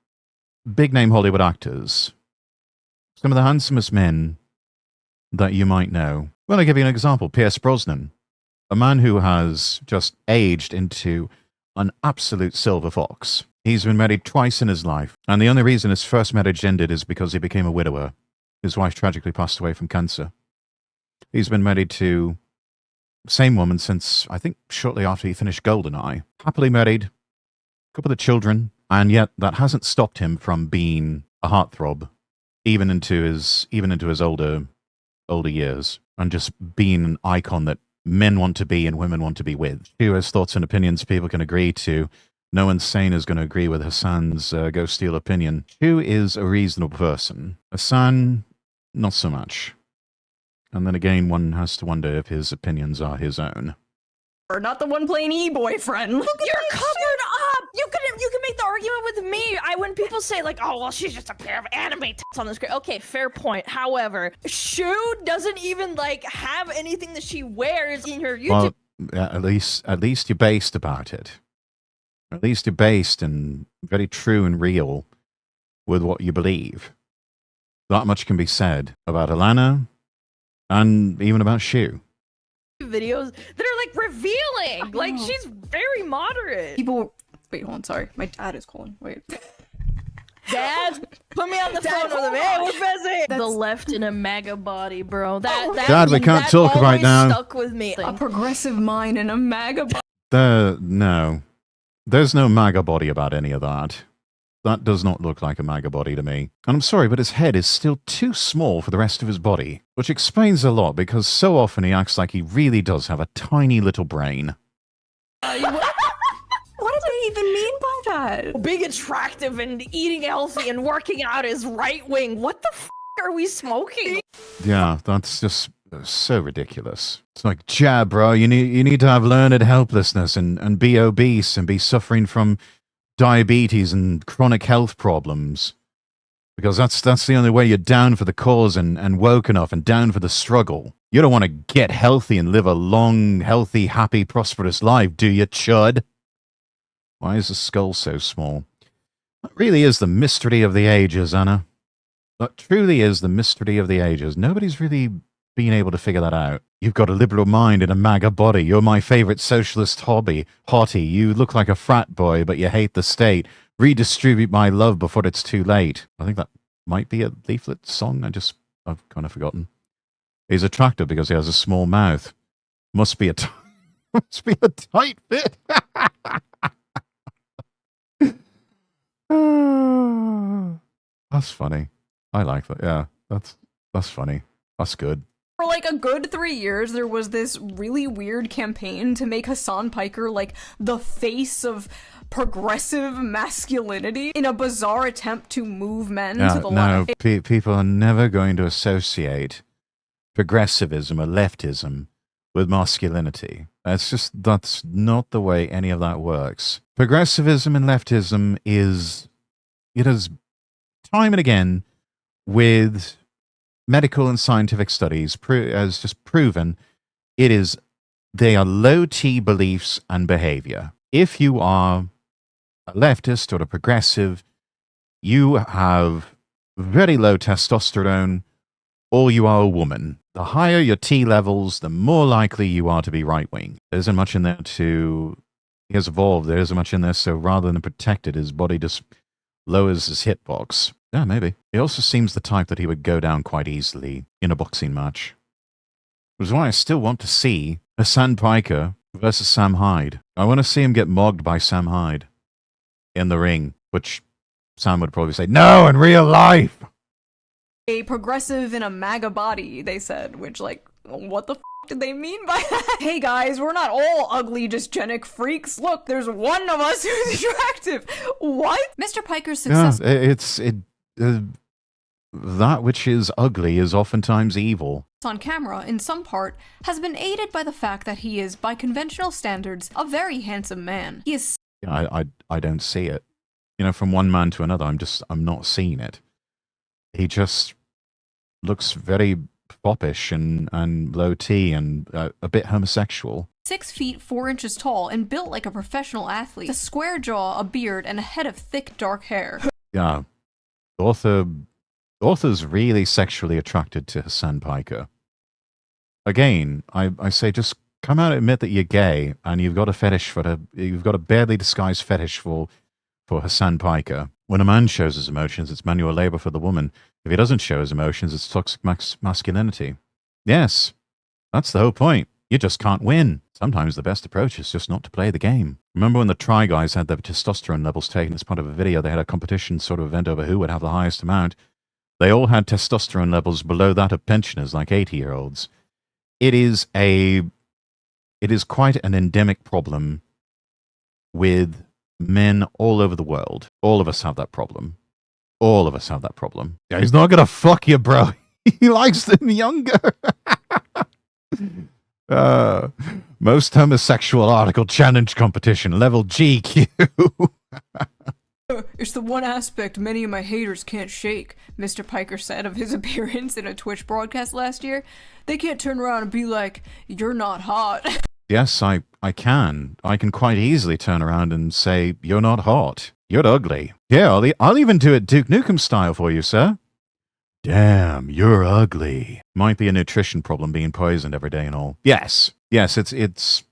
Speaker 1: big name Hollywood actors, some of the handsomest men that you might know. Well, I'll give you an example. Pierce Brosnan, a man who has just aged into an absolute silver fox. He's been married twice in his life, and the only reason his first marriage ended is because he became a widower. His wife tragically passed away from cancer. He's been married to the same woman since, I think, shortly after he finished GoldenEye. Happily married, a couple of children, and yet that hasn't stopped him from being a heartthrob, even into his older years, and just being an icon that men want to be and women want to be with. Stu has thoughts and opinions people can agree to. No one sane is going to agree with Hassan's go steal opinion. Stu is a reasonable person. Hassan, not so much. And then again, one has to wonder if his opinions are his own.
Speaker 2: Or not the one playing e-boyfriend.
Speaker 5: You're covered up. You can make the argument with me. When people say like, oh well, she's just a pair of anime tits on the screen. Okay, fair point. However, Shu doesn't even like have anything that she wears in her YouTube.
Speaker 1: Well, at least you're based about it. At least you're based and very true and real with what you believe. That much can be said about Alana and even about Shu.
Speaker 5: Videos that are like revealing. Like she's very moderate.
Speaker 2: People, wait, hold on, sorry. My dad is calling. Wait.
Speaker 5: Dad, put me on the phone with him. Hey, we're busy. The left in a MAGA body, bro. That
Speaker 1: Dad, we can't talk right now.
Speaker 5: Stuck with me.
Speaker 2: A progressive mind and a MAGA body.
Speaker 1: No. There's no MAGA body about any of that. That does not look like a MAGA body to me. And I'm sorry, but his head is still too small for the rest of his body, which explains a lot because so often he acts like he really does have a tiny little brain.
Speaker 2: What did they even mean by that?
Speaker 5: Being attractive and eating healthy and working out is right wing. What the f are we smoking?
Speaker 1: Yeah, that's just so ridiculous. It's like, yeah, bro, you need to have learned helplessness and be obese and be suffering from diabetes and chronic health problems. Because that's the only way you're down for the cause and woke enough and down for the struggle. You don't want to get healthy and live a long, healthy, happy, prosperous life, do you, chud? Why is the skull so small? That really is the mystery of the ages, Anna. That truly is the mystery of the ages. Nobody's really been able to figure that out. You've got a liberal mind and a MAGA body. You're my favorite socialist hottie. You look like a frat boy, but you hate the state. Redistribute my love before it's too late. I think that might be a Leaflet song. I've kind of forgotten. He's attractive because he has a small mouth. Must be a tight fit. That's funny. I like that. Yeah, that's funny. That's good.
Speaker 2: For like a good 3 years, there was this really weird campaign to make Hassan Piker like the face of progressive masculinity in a bizarre attempt to move men to the left.
Speaker 1: People are never going to associate progressivism or leftism with masculinity. That's not the way any of that works. Progressivism and leftism is time and again with medical and scientific studies has just proven they are low T beliefs and behavior. If you are a leftist or a progressive, you have very low testosterone, or you are a woman. The higher your T levels, the more likely you are to be right-wing. There isn't much in there he has evolved, there isn't much in there, so rather than protect it, his body just lowers his hitbox. Yeah, maybe. He also seems the type that he would go down quite easily in a boxing match. Which is why I still want to see Hassan Piker versus Sam Hyde. I want to see him get mogged by Sam Hyde in the ring, which Sam would probably say, no, in real life!
Speaker 2: A progressive in a MAGA body, they said, which, like, what the f did they mean by that? Hey guys, we're not all ugly, dysgenic freaks. Look, there's one of us who's attractive. What? Mr. Piker's success.
Speaker 1: Yeah, that which is ugly is oftentimes evil.
Speaker 2: On camera, in some part, has been aided by the fact that he is, by conventional standards, a very handsome man. He is.
Speaker 1: I don't see it. From one man to another, I'm not seeing it. He just looks very foppish and low T and a bit homosexual.
Speaker 2: 6 feet 4 inches tall and built like a professional athlete. A square jaw, a beard, and a head of thick dark hair.
Speaker 1: Yeah. Author's really sexually attracted to Hassan Piker. Again, I say just come out and admit that you're gay and you've got a barely disguised fetish for Hassan Piker. When a man shows his emotions, it's manual labor for the woman. If he doesn't show his emotions, it's toxic masculinity. Yes, that's the whole point. You just can't win. Sometimes the best approach is just not to play the game. Remember when the Try Guys had their testosterone levels taken as part of a video? They had a competition sort of event over who would have the highest amount. They all had testosterone levels below that of pensioners, like 80-year-olds. It is quite an endemic problem with men all over the world. All of us have that problem. All of us have that problem. Yeah, he's not gonna fuck you, bro. He likes them younger. Most homosexual article challenge competition, level GQ.
Speaker 2: It's the one aspect many of my haters can't shake, Mr. Piker said of his appearance in a Twitch broadcast last year. They can't turn around and be like, you're not hot.
Speaker 1: Yes, I can. I can quite easily turn around and say, you're not hot. You're ugly. Yeah, I'll even do it Duke Nukem style for you, sir. Damn, you're ugly. Might be a nutrition problem being poisoned every day and all. Yes, it's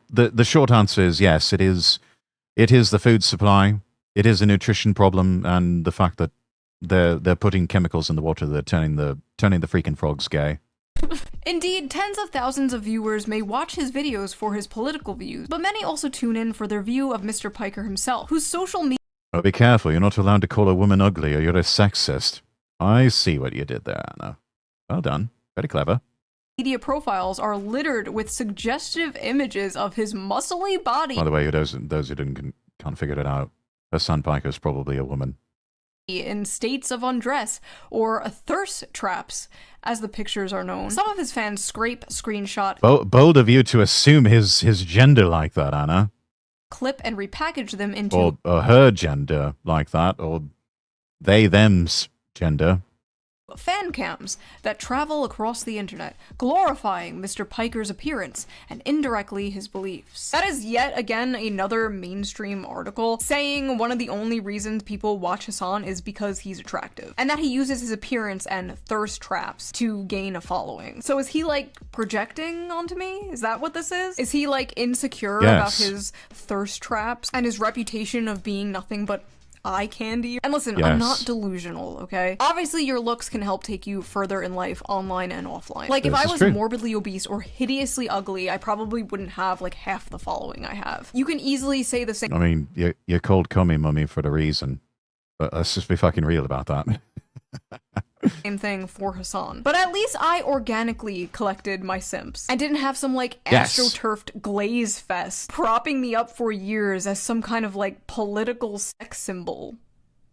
Speaker 1: the short answer is yes, it is. It is the food supply. It is a nutrition problem, and the fact that they're putting chemicals in the water that are turning the freaking frogs gay.
Speaker 2: Indeed, tens of thousands of viewers may watch his videos for his political views, but many also tune in for their view of Mr. Piker himself, whose social media.
Speaker 1: Oh, be careful. You're not allowed to call a woman ugly, or you're a sexist. I see what you did there, Anna. Well done. Very clever.
Speaker 2: Media profiles are littered with suggestive images of his muscly body.
Speaker 1: By the way, those who can't figure it out, Hassan Piker is probably a woman.
Speaker 2: In states of undress, or thirst traps, as the pictures are known. Some of his fans scrape, screenshot,
Speaker 1: Bold of you to assume his gender like that, Anna.
Speaker 2: Clip and repackage them into
Speaker 1: Or her gender like that, or them's gender.
Speaker 2: fan cams that travel across the internet, glorifying Mr. Piker's appearance and indirectly his beliefs. That is yet again another mainstream article saying one of the only reasons people watch Hassan is because he's attractive, and that he uses his appearance and thirst traps to gain a following. So is he like projecting onto me? Is that what this is? Is he like insecure about his thirst traps and his reputation of being nothing but eye candy? And listen, I'm not delusional, okay? Obviously, your looks can help take you further in life, online and offline. Like, if I was morbidly obese or hideously ugly, I probably wouldn't have, like, half the following I have. You can easily say the same.
Speaker 1: I mean, you're called Commie Mummy for the reason. But let's just be fucking real about that.
Speaker 2: Same thing for Hassan. But at least I organically collected my simps and didn't have some like astroturfed glaze fest propping me up for years as some kind of like political sex symbol.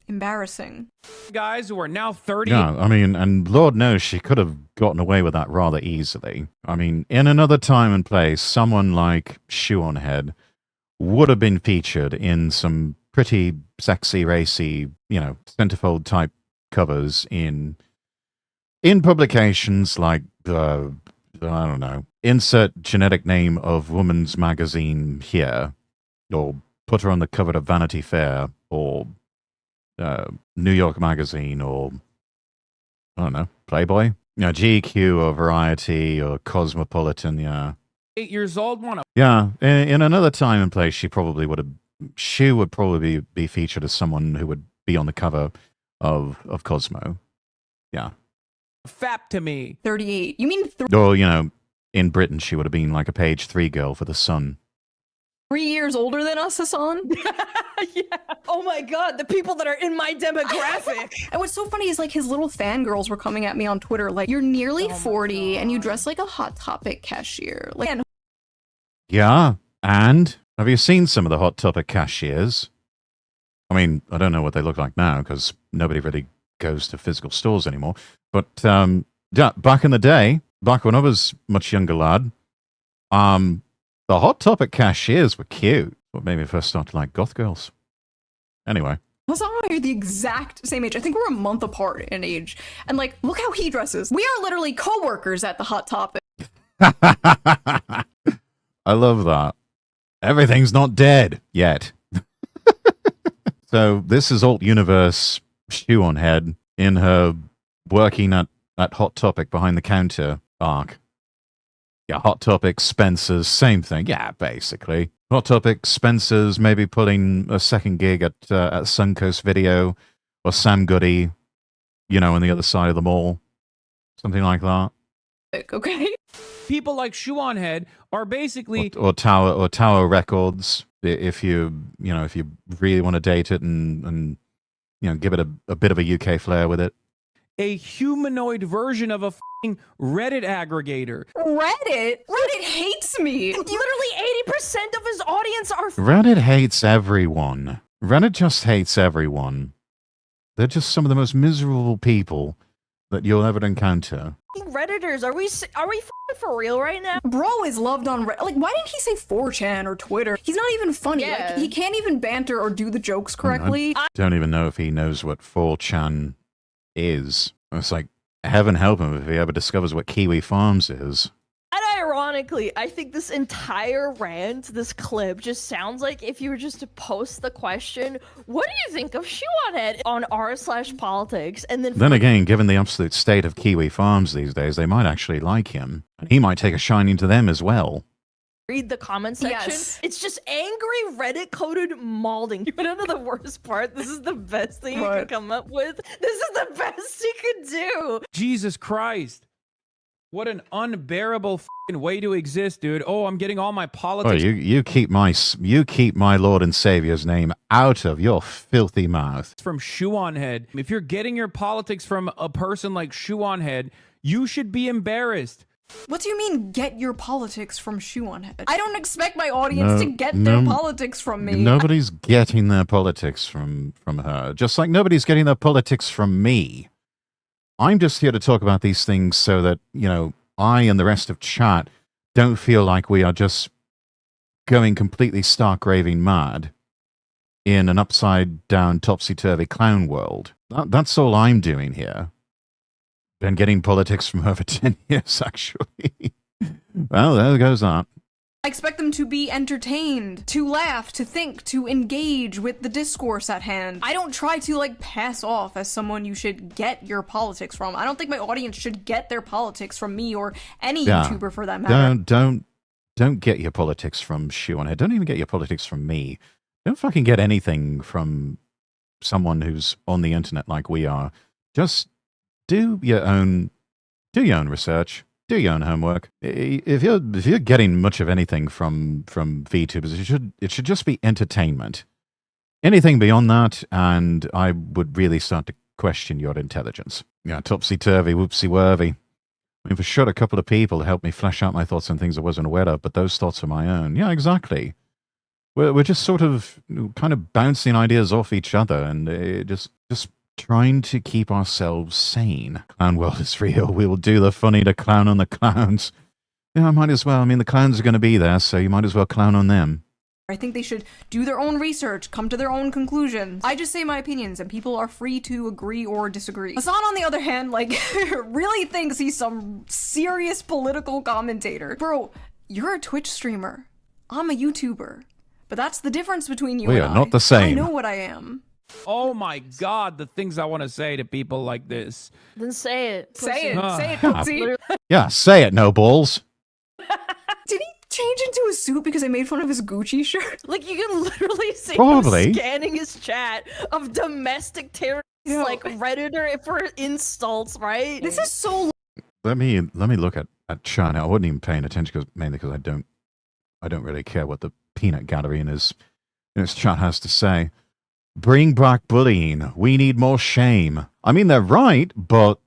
Speaker 2: Embarrassing.
Speaker 6: Guys who are now 30.
Speaker 1: Yeah, I mean, and Lord knows she could have gotten away with that rather easily. I mean, in another time and place, someone like Shoe on Head would have been featured in some pretty sexy, racy, centerfold type covers in publications like I don't know, insert genetic name of woman's magazine here, or put her on the cover of Vanity Fair or New York Magazine, or I don't know, Playboy, GQ or Variety or Cosmopolitan.
Speaker 6: 8 years old,
Speaker 1: in another time and place, she would probably be featured as someone who would be on the cover of Cosmo. Yeah.
Speaker 6: Fap to me.
Speaker 2: 38. You mean
Speaker 1: or, in Britain, she would have been like a page 3 girl for The Sun.
Speaker 2: 3 years older than us, Hassan?
Speaker 5: Yeah. Oh my god, the people that are in my demographic.
Speaker 2: And what's so funny is like his little fangirls were coming at me on Twitter like, you're nearly 40 and you dress like a Hot Topic cashier. Like, and
Speaker 1: yeah, and have you seen some of the Hot Topic cashiers? I mean, I don't know what they look like now because nobody really goes to physical stores anymore. But yeah, back in the day, back when I was a much younger lad, the Hot Topic cashiers were cute. What made me first start to like goth girls. Anyway.
Speaker 2: Hassan and I are the exact same age. I think we're a month apart in age. And like, look how he dresses. We are literally co-workers at the Hot Topic.
Speaker 1: I love that. Everything's not dead yet. So this is Alt Universe Shoe on Head in her working at Hot Topic behind the counter arc. Yeah, Hot Topic, Spencer's, same thing. Yeah, basically. Hot Topic, Spencer's, maybe pulling a second gig at Suncoast Video or Sam Goody, on the other side of the mall. Something like that.
Speaker 2: Okay.
Speaker 6: People like Shoe on Head are basically
Speaker 1: or Tower Records. If you really want to date it and give it a bit of a UK flair with it.
Speaker 6: A humanoid version of a Reddit aggregator.
Speaker 2: Reddit hates me.
Speaker 5: Literally 80% of his audience are
Speaker 1: Reddit hates everyone. Reddit just hates everyone. They're just some of the most miserable people that you'll ever encounter.
Speaker 5: Redditors. Are we for real right now?
Speaker 2: Bro is loved on Reddit. Like, why didn't he say 4chan or Twitter? He's not even funny.
Speaker 5: Yeah.
Speaker 2: Like, he can't even banter or do the jokes correctly.
Speaker 1: I don't even know if he knows what 4chan is. It's like, heaven help him if he ever discovers what Kiwi Farms is.
Speaker 5: And unironically, I think this entire rant, this clip, just sounds like if you were just to post the question, what do you think of Shoe on Head on r/politics? And
Speaker 1: then again, given the absolute state of Kiwi farms these days, they might actually like him. And he might take a shining to them as well.
Speaker 5: Read the comment section.
Speaker 2: Yes.
Speaker 5: It's just angry Reddit-coded malding. You know the worst part? This is the best thing you can come up with. This is the best you could do.
Speaker 6: Jesus Christ. What an unbearable f***ing way to exist, dude. Oh, I'm getting all my politics.
Speaker 1: Oh, you keep my Lord and Savior's name out of your filthy mouth.
Speaker 6: From Shoe on Head. If you're getting your politics from a person like Shoe on Head, you should be embarrassed.
Speaker 2: What do you mean, get your politics from Shoe on Head? I don't expect my audience to get their politics from me.
Speaker 1: Nobody's getting their politics from her. Just like nobody's getting their politics from me. I'm just here to talk about these things so that, you know, I and the rest of chat don't feel like we are just going completely stark raving mad in an upside-down, topsy-turvy clown world. That's all I'm doing here. Been getting politics from her for 10 years, actually. Well, there goes that.
Speaker 2: I expect them to be entertained, to laugh, to think, to engage with the discourse at hand. I don't try to, like, pass off as someone you should get your politics from. I don't think my audience should get their politics from me or any YouTuber for that matter.
Speaker 1: Don't get your politics from Shoe on Head. Don't even get your politics from me. Don't fucking get anything from someone who's on the internet like we are. Just do your own research. Do your own homework. If you're getting much of anything from VTubers, it should just be entertainment. Anything beyond that, and I would really start to question your intelligence. Yeah, topsy-turvy, whoopsie-worthy. I mean, for sure, a couple of people helped me flesh out my thoughts on things I wasn't aware of, but those thoughts are my own. Yeah, exactly. We're just sort of kind of bouncing ideas off each other, and just trying to keep ourselves sane. Clown world is real. We will do the funny to clown on the clowns. Yeah, I might as well. I mean, the clowns are going to be there, so you might as well clown on them.
Speaker 2: I think they should do their own research, come to their own conclusions. I just say my opinions, and people are free to agree or disagree. Hassan, on the other hand, like, really thinks he's some serious political commentator. Bro, you're a Twitch streamer. I'm a YouTuber. But that's the difference between you and I.
Speaker 1: We are not the same.
Speaker 2: I know what I am.
Speaker 6: Oh my God, the things I want to say to people like this.
Speaker 5: Then say it.
Speaker 2: Say it, Pussy.
Speaker 1: Yeah, say it, no balls.
Speaker 2: Did he change into a suit because I made fun of his Gucci shirt?
Speaker 5: Like, you can literally see
Speaker 1: Probably.
Speaker 5: him scanning his chat of domestic terrorists, like Redditor for insults, right?
Speaker 2: This is so...
Speaker 1: Let me look at chat now. I wasn't even paying attention mainly because I don't really care what the peanut gallery in his chat has to say. Bring back bullying. We need more shame. I mean, they're right, but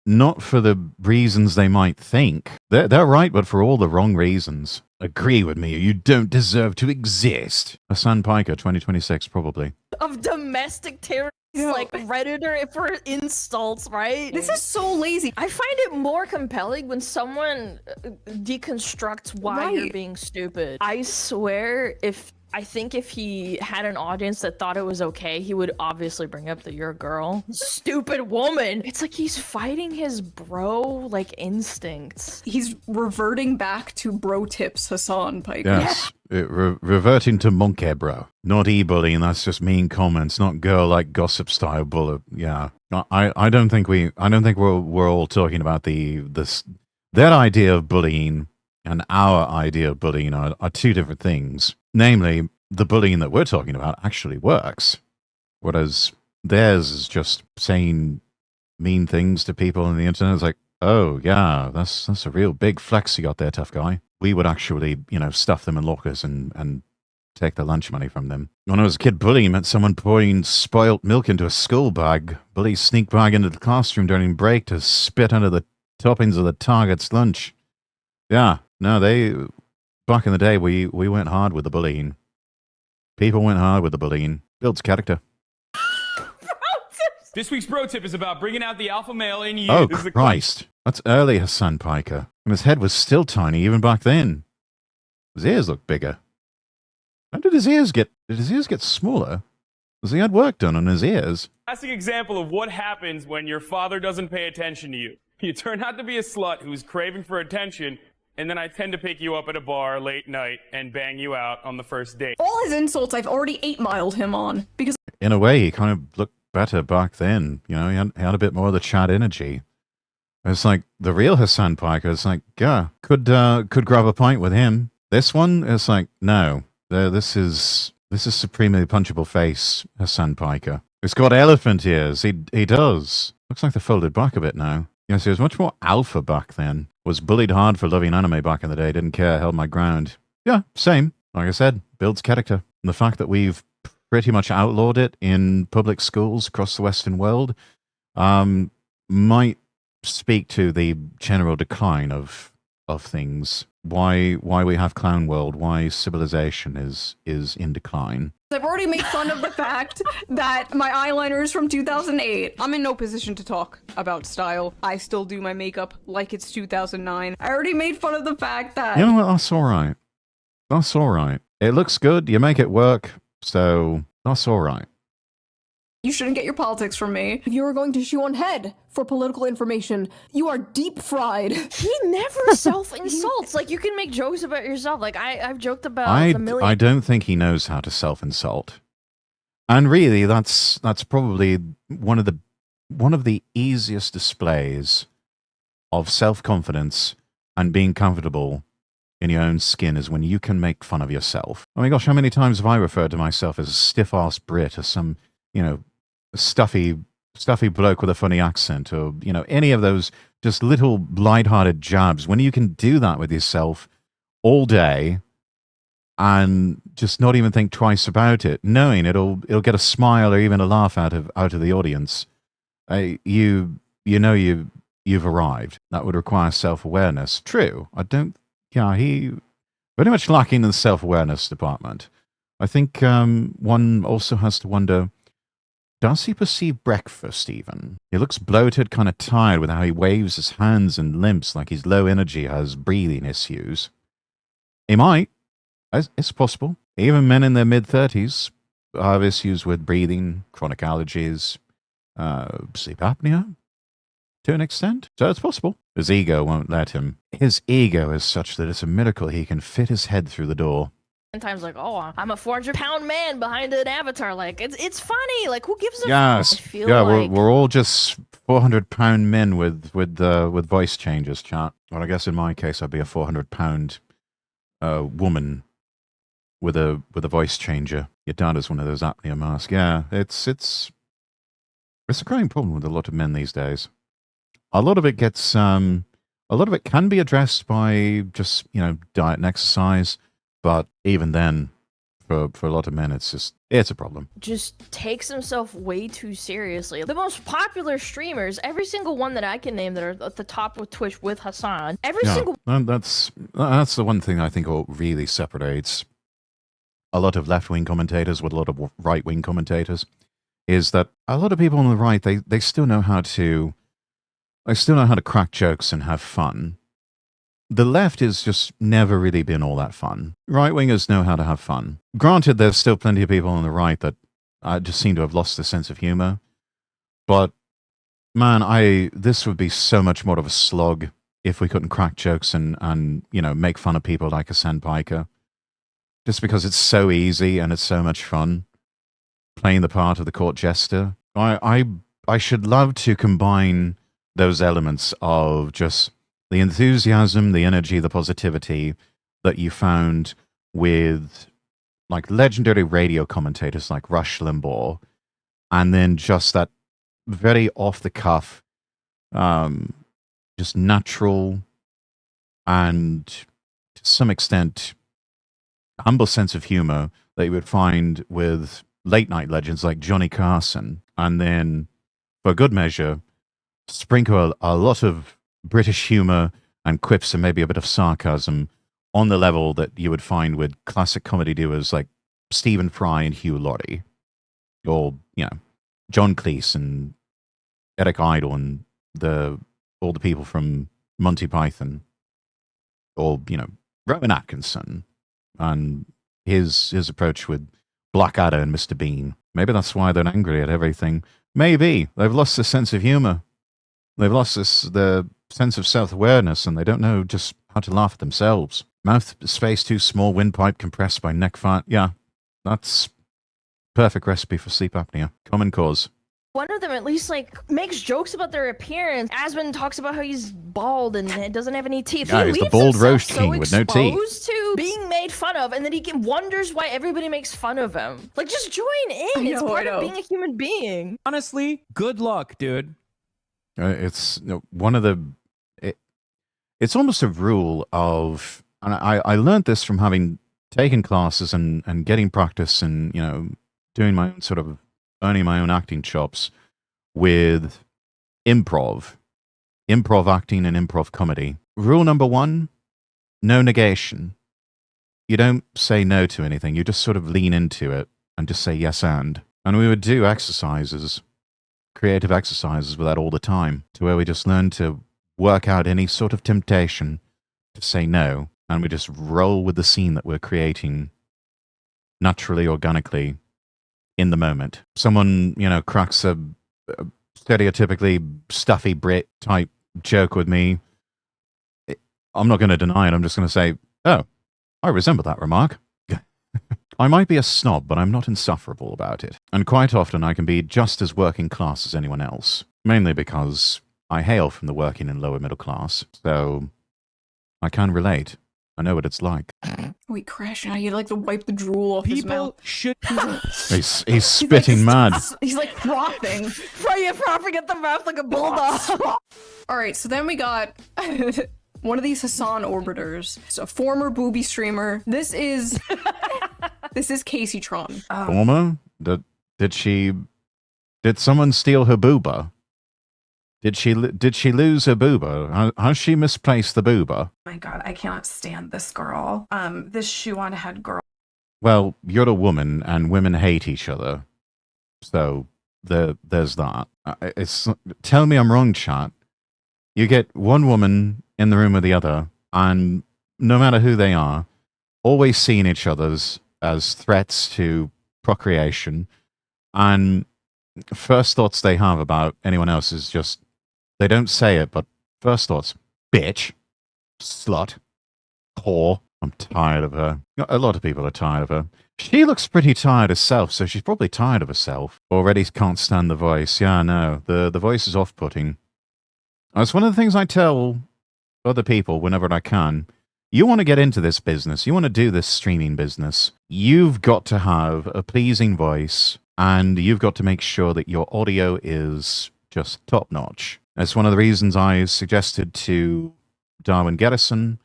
Speaker 1: not for the reasons they might think. They're right, but for all the wrong reasons. Agree with me, or you don't deserve to exist. Hassan Piker, 2026, probably.
Speaker 5: Of domestic terrorists, like Redditor for insults, right?
Speaker 2: This is so lazy.
Speaker 5: I find it more compelling when someone deconstructs why you're being stupid. I swear, I think if he had an audience that thought it was okay, he would obviously bring up that you're a girl. Stupid woman! It's like he's fighting his bro, like, instincts.
Speaker 2: He's reverting back to bro tips, Hassan Piker.
Speaker 1: Yes, reverting to monkey bro. Not e-bullying, that's just mean comments, not girl-like gossip style bullet. Yeah. I don't think we're all talking about their idea of bullying and our idea of bullying are two different things. Namely, the bullying that we're talking about actually works, whereas theirs is just saying mean things to people on the internet. It's like, oh yeah, that's a real big flex you got there, tough guy. We would actually, stuff them in lockers and take their lunch money from them. When I was a kid, bullying meant someone pouring spoilt milk into a school bag. Bullies sneak back into the classroom during break to spit under the toppings of the target's lunch. Yeah, no, back in the day, we went hard with the bullying. People went hard with the bullying. Builds character.
Speaker 8: This week's bro tip is about bringing out the alpha male in you.
Speaker 1: Oh, Christ. That's early Hassan Piker. And his head was still tiny even back then. His ears looked bigger. How did his ears get smaller? Because he had work done on his ears.
Speaker 8: Classic example of what happens when your father doesn't pay attention to you. You turn out to be a slut who's craving for attention, and then I tend to pick you up at a bar late night and bang you out on the first date.
Speaker 2: All his insults I've already 8-miled him on, because
Speaker 1: In a way, he kind of looked better back then. You know, he had a bit more of the Chad energy. It's like the real Hassan Piker. It's like, yeah, could grab a pint with him. This one, it's like, no, this is supremely punchable face Hassan Piker. It's got elephant ears. He does. Looks like they're folded back a bit now. Yes, he was much more alpha back then. Was bullied hard for loving anime back in the day. Didn't care. Held my ground. Yeah, same. Like I said, builds character. And the fact that we've pretty much outlawed it in public schools across the Western world might speak to the general decline of things. Why we have Clown World, why civilization is in decline.
Speaker 2: I've already made fun of the fact that my eyeliner is from 2008. I'm in no position to talk about style. I still do my makeup like it's 2009. I already made fun of the fact that...
Speaker 1: You know what? That's all right. That's all right. It looks good. You make it work. So that's all right.
Speaker 2: You shouldn't get your politics from me.
Speaker 4: If you were going to shoe on head for political information, you are deep fried.
Speaker 5: He never self-insults. Like, you can make jokes about yourself. Like, I've joked about the million...
Speaker 1: I don't think he knows how to self-insult. And really, that's probably one of the easiest displays of self-confidence and being comfortable in your own skin is when you can make fun of yourself. I mean, gosh, how many times have I referred to myself as a stiff-ass Brit or some, you know, stuffy bloke with a funny accent, or, you know, any of those just little light-hearted jabs. When you can do that with yourself all day and just not even think twice about it, knowing it'll get a smile or even a laugh out of the audience, you know you've arrived. That would require self-awareness. True. He very much lacking in the self-awareness department. I think one also has to wonder, does he perceive breakfast even? He looks bloated, kind of tired with how he waves his hands and limps like he's low energy, has breathing issues. He might. It's possible. Even men in their mid-30s have issues with breathing, chronic allergies, sleep apnea, to an extent. So it's possible. His ego won't let him. His ego is such that it's a miracle he can fit his head through the door.
Speaker 5: Sometimes, like, oh, I'm a 400-pound man behind an avatar. Like, it's funny. Like, who gives a
Speaker 1: yes.
Speaker 5: fuck? I feel
Speaker 1: yeah,
Speaker 5: like...
Speaker 1: we're all just 400-pound men with voice changes, chat. Well, I guess in my case, I'd be a 400-pound woman with a voice changer. Your dad is one of those apnea masks. Yeah, it's a growing problem with a lot of men these days. A lot of it can be addressed by just, you know, diet and exercise. But even then, for a lot of men, it's a problem. Just
Speaker 5: takes himself way too seriously. The most popular streamers, every single one that I can name that are at the top with Twitch with Hassan, single...
Speaker 1: That's the one thing I think really separates a lot of left-wing commentators with a lot of right-wing commentators, is that a lot of people on the right, they still know how to crack jokes and have fun. The left has just never really been all that fun. Right-wingers know how to have fun. Granted, there's still plenty of people on the right that just seem to have lost their sense of humor. But, man, this would be so much more of a slog if we couldn't crack jokes and you know, make fun of people like Hassan Piker. Just because it's so easy and it's so much fun playing the part of the court jester. I should love to combine those elements of just the enthusiasm, the energy, the positivity that you found with like legendary radio commentators like Rush Limbaugh, and then just that very off-the-cuff, just natural and to some extent humble sense of humor that you would find with late-night legends like Johnny Carson, and then, for good measure, sprinkle a lot of British humor and quips and maybe a bit of sarcasm on the level that you would find with classic comedy duos like Stephen Fry and Hugh Laurie, or, you know, John Cleese and Eric Idle and all the people from Monty Python, or, you know, Rowan Atkinson and his approach with Blackadder and Mr. Bean. Maybe that's why they're angry at everything. Maybe they've lost their sense of humor. They've lost the sense of self-awareness, and they don't know just how to laugh at themselves. Mouth space too small, windpipe compressed by neck fat. Yeah, that's perfect recipe for sleep apnea. Common cause.
Speaker 5: One of them at least like makes jokes about their appearance. Asmund talks about how he's bald and doesn't have any teeth.
Speaker 1: Yeah,
Speaker 5: he
Speaker 1: he's the
Speaker 5: leaves
Speaker 1: bald
Speaker 5: himself
Speaker 1: roast
Speaker 5: so
Speaker 1: king with no teeth.
Speaker 5: exposed to being made fun of, and then he wonders why everybody makes fun of him. Like, just join in. It's part of being a human being.
Speaker 6: Honestly, good luck, dude.
Speaker 1: It's one of the. It's almost a rule of, and I learned this from having taken classes and getting practice and doing my own sort of earning my own acting chops with improv acting and improv comedy. Rule number 1, no negation. You don't say no to anything. You just sort of lean into it and just say yes and we would do exercises, creative exercises with that all the time, to where we just learn to work out any sort of temptation to say no, and we just roll with the scene that we're creating naturally, organically, in the moment. Someone, cracks a stereotypically stuffy Brit type joke with me. I'm not going to deny it. I'm just going to say, oh, I resemble that remark. I might be a snob, but I'm not insufferable about it. And quite often I can be just as working class as anyone else, mainly because I hail from the working and lower middle class, so I can relate. I know what it's like.
Speaker 2: Wait, Crash, now you like to wipe the drool off his mouth.
Speaker 6: Should.
Speaker 1: He's spitting mad.
Speaker 2: He's like frothing.
Speaker 5: Frothing at the mouth like a bulldog.
Speaker 2: All right, so then we got one of these Hassan orbiters. It's a former booby streamer. This is Casey Tron.
Speaker 1: Former? Did someone steal her booba? Did she lose her booba? Has she misplaced the booba?
Speaker 9: Oh my god, I cannot stand this girl. This shoe on head girl.
Speaker 1: Well, you're a woman, and women hate each other. So there's that. Tell me I'm wrong, chat. You get one woman in the room with the other, and no matter who they are, always seeing each other as threats to procreation, and first thoughts they have about anyone else is just, they don't say it, but first thoughts, bitch, slut, whore. I'm tired of her. A lot of people are tired of her. She looks pretty tired herself, so she's probably tired of herself. Already can't stand the voice. Yeah, no, the voice is off-putting. That's one of the things I tell other people whenever I can. You want to get into this business, you want to do this streaming business, you've got to have a pleasing voice, and you've got to make sure that your audio is just top-notch. That's one of the reasons I suggested to Darwin Geddison,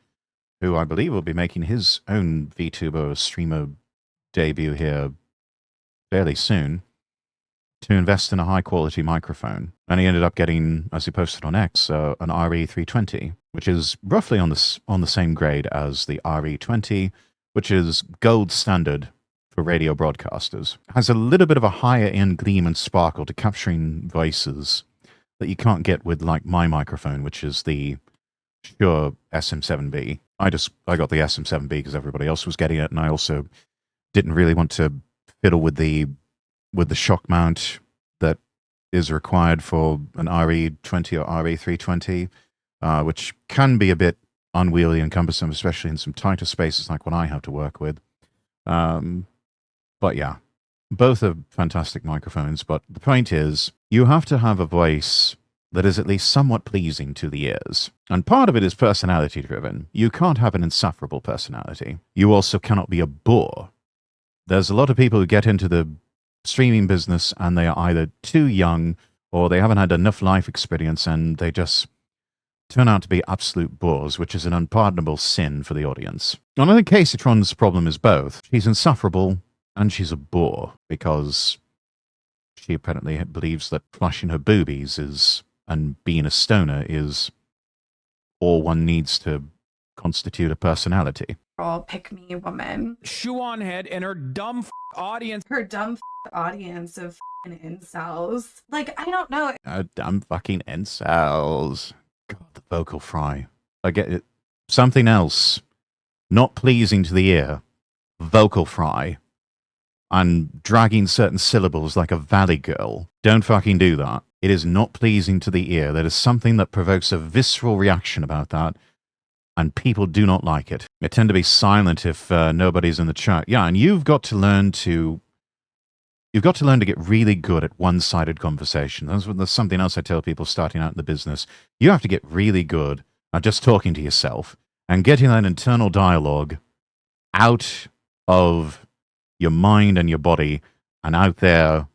Speaker 1: who I believe will be making his own VTuber streamer debut here fairly soon, to invest in a high-quality microphone. And he ended up getting, as he posted on X, an RE320, which is roughly on the same grade as the RE20, which is gold standard for radio broadcasters. It has a little bit of a higher-end gleam and sparkle to capturing voices that you can't get with, like, my microphone, which is the Shure SM7B. I got the SM7B because everybody else was getting it, and I also didn't really want to fiddle with the shock mount that is required for an RE20 or RE320, which can be a bit unwieldy and cumbersome, especially in some tighter spaces like what I have to work with. But yeah, both are fantastic microphones, but the point is, you have to have a voice that is at least somewhat pleasing to the ears. And part of it is personality driven. You can't have an insufferable personality. You also cannot be a bore. There's a lot of people who get into the streaming business and they are either too young or they haven't had enough life experience and they just turn out to be absolute bores, which is an unpardonable sin for the audience. And I think Casey Tron's problem is both. She's insufferable and she's a bore because she apparently believes that flashing her boobies and being a stoner is all one needs to constitute a personality.
Speaker 9: Girl, pick me woman.
Speaker 6: Shoe on head and her dumb audience.
Speaker 9: Her dumb audience of incels. Like, I don't know.
Speaker 1: Dumb fucking incels. God, the vocal fry. I get it. Something else. Not pleasing to the ear. Vocal fry. And dragging certain syllables like a valley girl. Don't fucking do that. It is not pleasing to the ear. There is something that provokes a visceral reaction about that. and people do not like it. They tend to be silent if nobody's in the chat. Yeah, and you've got to learn to get really good at one-sided conversation. That's something else I tell people starting out in the business. You have to get really good at just talking to yourself and getting that internal dialogue out of your mind and your body and out there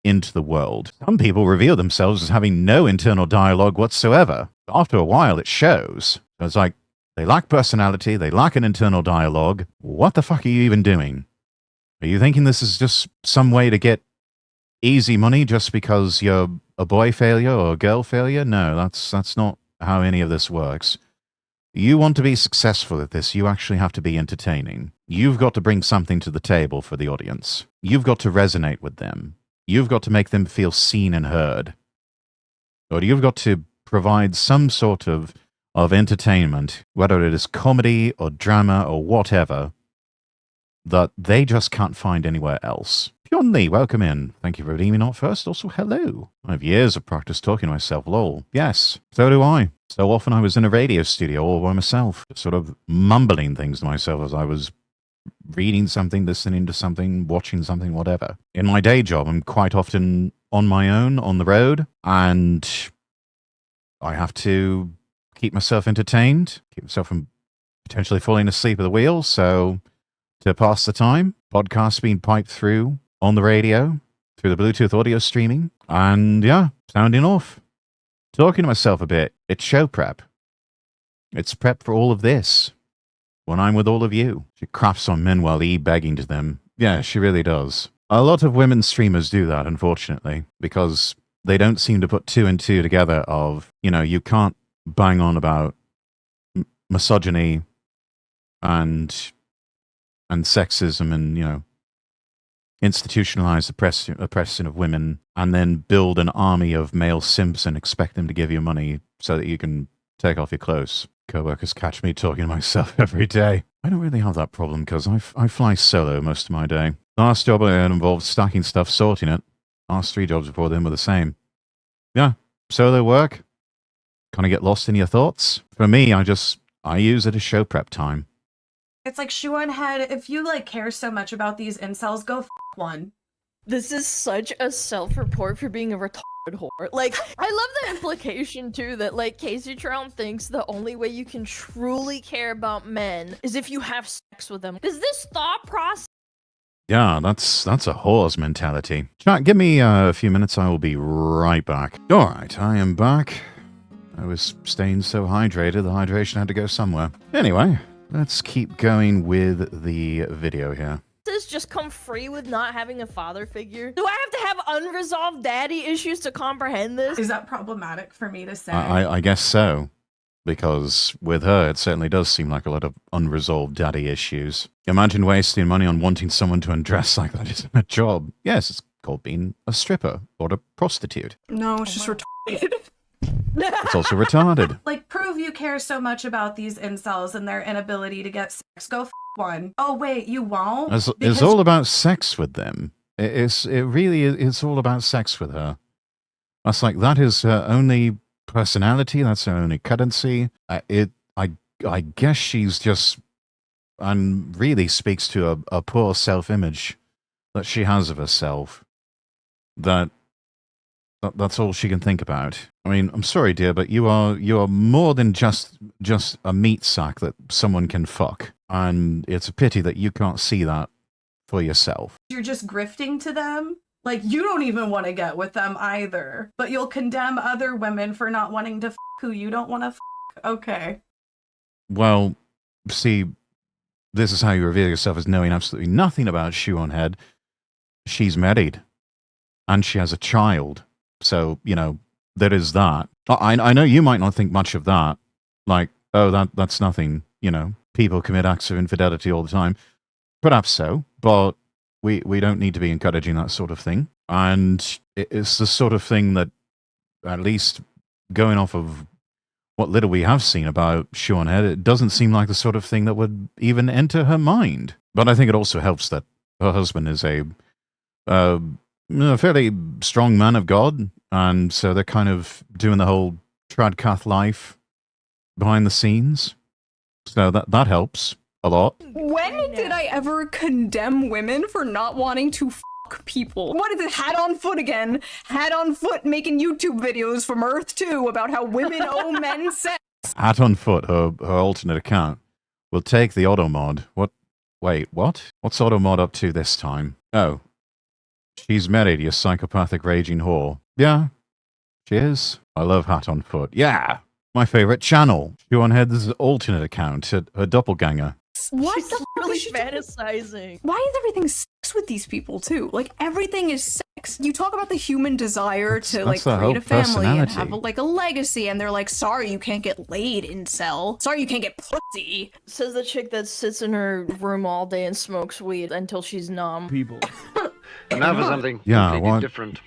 Speaker 1: into the world. Some people reveal themselves as having no internal dialogue whatsoever. After a while, it shows. It's like they lack personality, they lack an internal dialogue. What the fuck are you even doing? Are you thinking this is just some way to get easy money just because you're a boy failure or a girl failure? No, that's not how any of this works. You want to be successful at this, you actually have to be entertaining. You've got to bring something to the table for the audience. You've got to resonate with them. You've got to make them feel seen and heard. Or you've got to provide some sort of entertainment, whether it is comedy or drama or whatever, that they just can't find anywhere else. John Lee, welcome in. Thank you for redeeming not first. Also, hello. I have years of practice talking to myself, lol. Yes, so do I. So often I was in a radio studio all by myself, sort of mumbling things to myself as I was reading something, listening to something, watching something, whatever. In my day job, I'm quite often on my own, on the road, and I have to keep myself entertained, keep myself from potentially falling asleep at the wheel, so to pass the time, podcasts being piped through on the radio, through the Bluetooth audio streaming, and yeah, sounding off. Talking to myself a bit. It's show prep. It's prep for all of this. When I'm with all of you. She crafts on men while begging to them. Yeah, she really does. A lot of women streamers do that, unfortunately, because they don't seem to put two and two together of, you can't bang on about misogyny and sexism and, institutionalized oppression of women and then build an army of male simps and expect them to give you money so that you can take off your clothes. Coworkers catch me talking to myself every day. I don't really have that problem because I fly solo most of my day. The last job I had involved stacking stuff, sorting it. Last 3 jobs before then were the same. Yeah, solo work. Kind of get lost in your thoughts. For me, I use it as show prep time.
Speaker 9: It's like, shoe on head, if you care so much about these incels, go one.
Speaker 5: This is such a self-report for being a retarded whore. I love the implication too that Casey Trout thinks the only way you can truly care about men is if you have sex with them. Does this thought process?
Speaker 1: Yeah, that's a whore's mentality. Chat, give me a few minutes, I will be right back. Alright, I am back. I was staying so hydrated, the hydration had to go somewhere. Anyway, let's keep going with the video here.
Speaker 5: Does just come free with not having a father figure? Do I have to have unresolved daddy issues to comprehend this?
Speaker 9: Is that problematic for me to say?
Speaker 1: I guess so. Because with her, it certainly does seem like a lot of unresolved daddy issues. Imagine wasting money on wanting someone to undress like that isn't a job. Yes, it's called being a stripper or a prostitute.
Speaker 9: No, it's just retarded.
Speaker 1: It's also retarded.
Speaker 9: Prove you care so much about these incels and their inability to get sex. Go one. Oh, wait, you won't?
Speaker 1: It's all about sex with them. It really is all about sex with her. That is her only personality, that's her only currency. I guess she's just, and really speaks to a poor self-image that she has of herself. That's all she can think about. I mean, I'm sorry, dear, but you are more than just a meat sack that someone can fuck. And it's a pity that you can't see that for yourself.
Speaker 9: You're just grifting to them? You don't even want to get with them either. But you'll condemn other women for not wanting to who you don't want to Okay.
Speaker 1: Well, see, this is how you reveal yourself as knowing absolutely nothing about Shoe on Head. She's married. And she has a child. So, there is that. I know you might not think much of that. That's nothing, People commit acts of infidelity all the time. Perhaps so, but we don't need to be encouraging that sort of thing. And it's the sort of thing that, at least going off of what little we have seen about Shoe on Head, it doesn't seem like the sort of thing that would even enter her mind. But I think it also helps that her husband is a fairly strong man of God, and so they're kind of doing the whole tradcath life behind the scenes. So that helps a lot.
Speaker 2: When did I ever condemn women for not wanting to people? What is it? Hat on foot again. Hat on foot making YouTube videos from Earth 2 about how women owe men sex.
Speaker 1: Hat on foot, her alternate account. We'll take the auto mod. What? Wait, what? What's auto mod up to this time? Oh. She's married, you psychopathic raging whore. Yeah. She is. I love Hat on foot. Yeah. My favorite channel. Shoeonhead's alternate account, her doppelganger.
Speaker 2: What
Speaker 5: She's
Speaker 2: the
Speaker 5: really
Speaker 2: fuck is
Speaker 5: fantasizing.
Speaker 2: Why is everything sex with these people too? Like everything is sex. You talk about the human desire to like create a family and have like a legacy, and they're like, sorry you can't get laid, incel. Sorry you can't get pussy.
Speaker 5: Says the chick that sits in her room all day and smokes weed until she's numb.
Speaker 3: People.
Speaker 10: Now for something completely different.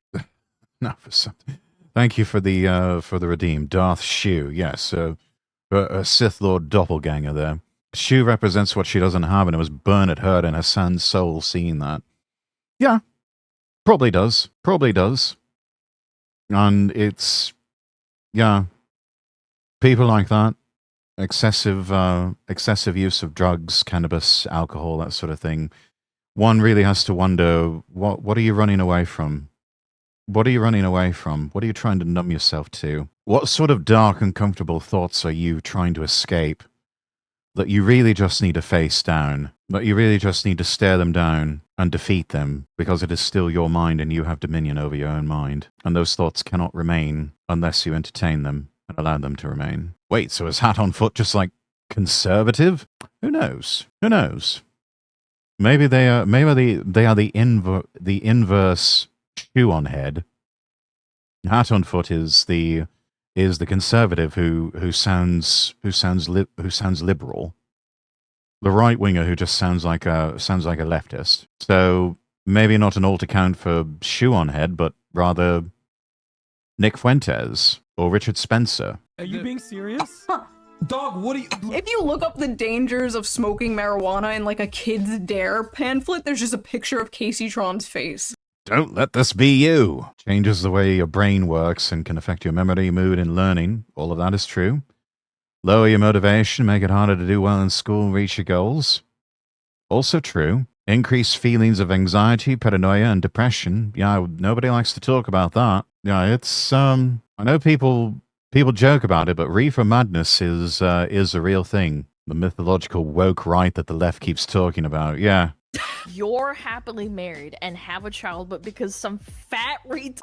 Speaker 1: Now for something. Thank you for the redeem, Darth Shu. Yes, a Sith Lord doppelganger there. Shu represents what she doesn't have, and it was Bernard hurt in her son's soul seeing that. Yeah, probably does. Probably does. And it's, yeah, people like that, excessive use of drugs, cannabis, alcohol, that sort of thing. One really has to wonder, what are you running away from? What are you running away from? What are you trying to numb yourself to? What sort of dark, uncomfortable thoughts are you trying to escape that you really just need to face down? That you really just need to stare them down and defeat them because it is still your mind and you have dominion over your own mind. And those thoughts cannot remain unless you entertain them and allow them to remain. Wait, so is Hat on Foot just like conservative? Who knows? Who knows? Maybe they are the inverse Shoe on Head. Hat on Foot is the conservative who sounds liberal. The right winger who just sounds like a leftist. So maybe not an alt account for Shoe on Head, but rather Nick Fuentes or Richard Spencer.
Speaker 6: Are you being serious? Dog, what are you...
Speaker 2: If you look up the dangers of smoking marijuana in like a Kids Dare pamphlet, there's just a picture of Casey Tron's face.
Speaker 1: Don't let this be you. Changes the way your brain works and can affect your memory, mood, and learning. All of that is true. Lower your motivation, make it harder to do well in school and reach your goals. Also true. Increase feelings of anxiety, paranoia, and depression. Yeah, nobody likes to talk about that. Yeah, it's, I know people joke about it, but reefer madness is a real thing. The mythological woke right that the left keeps talking about. Yeah.
Speaker 5: You're happily married and have a child, but because some fat retard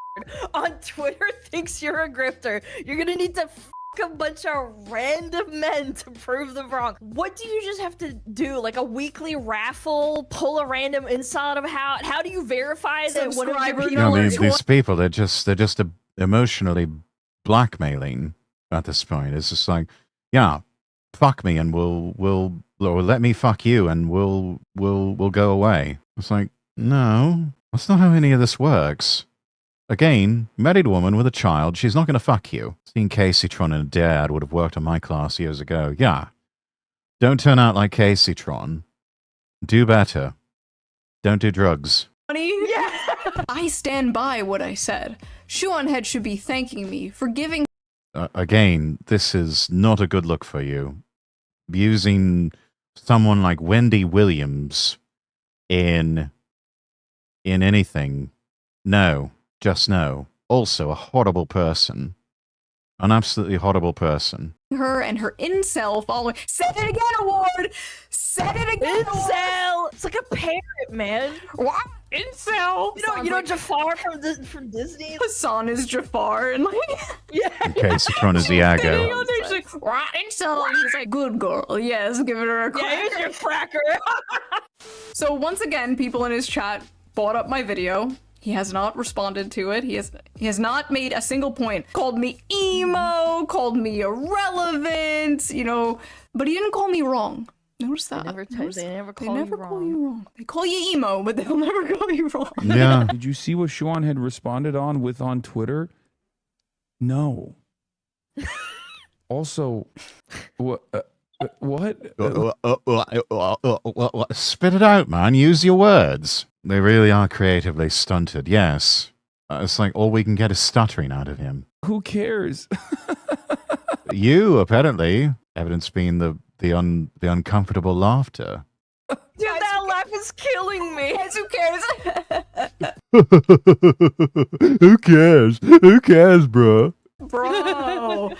Speaker 5: on Twitter thinks you're a grifter, you're gonna need to f a bunch of random men to prove them wrong. What do you just have to do? Like a weekly raffle? Pull a random inside of how do you verify that one of your people
Speaker 1: these people, they're just emotionally blackmailing at this point. It's just like, yeah, fuck me and we'll or let me fuck you and we'll go away. It's like, no, that's not how any of this works. Again, married woman with a child, she's not going to fuck you. Seeing Casey Tron in a dad would have worked on my class years ago. Yeah. Don't turn out like Casey Tron. Do better. Don't do drugs.
Speaker 2: Yeah. I stand by what I said. Shoe on Head should be thanking me for giving.
Speaker 1: Again, this is not a good look for you. Using someone like Wendy Williams in anything. No. Just no. Also a horrible person. An absolutely horrible person.
Speaker 2: Her and her incel following. Say it again, award! Say it again,
Speaker 5: incel!
Speaker 2: Award.
Speaker 5: It's like a parrot, man.
Speaker 2: What? Incel!
Speaker 5: You know Jafar from Disney?
Speaker 2: Hassan is Jafar, and like...
Speaker 5: Yeah.
Speaker 1: Okay, Citron is Iago.
Speaker 2: She's like, incel! And she's like, good girl. Yes, give her a cracker.
Speaker 5: Yeah, here's your cracker.
Speaker 2: So once again, people in his chat brought up my video. He has not responded to it. He has not made a single point. Called me emo, called me irrelevant, you know, but he didn't call me wrong. Notice that.
Speaker 5: They never call you wrong.
Speaker 2: They call you emo, but they'll never call you wrong.
Speaker 1: Yeah.
Speaker 3: Did you see what Sean had responded on Twitter? No. Also, what?
Speaker 1: Spit it out, man. Use your words. They really are creatively stunted, yes. It's like all we can get is stuttering out of him.
Speaker 3: Who cares?
Speaker 1: You, apparently. Evidence being the uncomfortable laughter.
Speaker 5: Dude, that laugh is killing me.
Speaker 2: Guys, who cares?
Speaker 1: Who cares? Who cares, bro?
Speaker 2: Bro,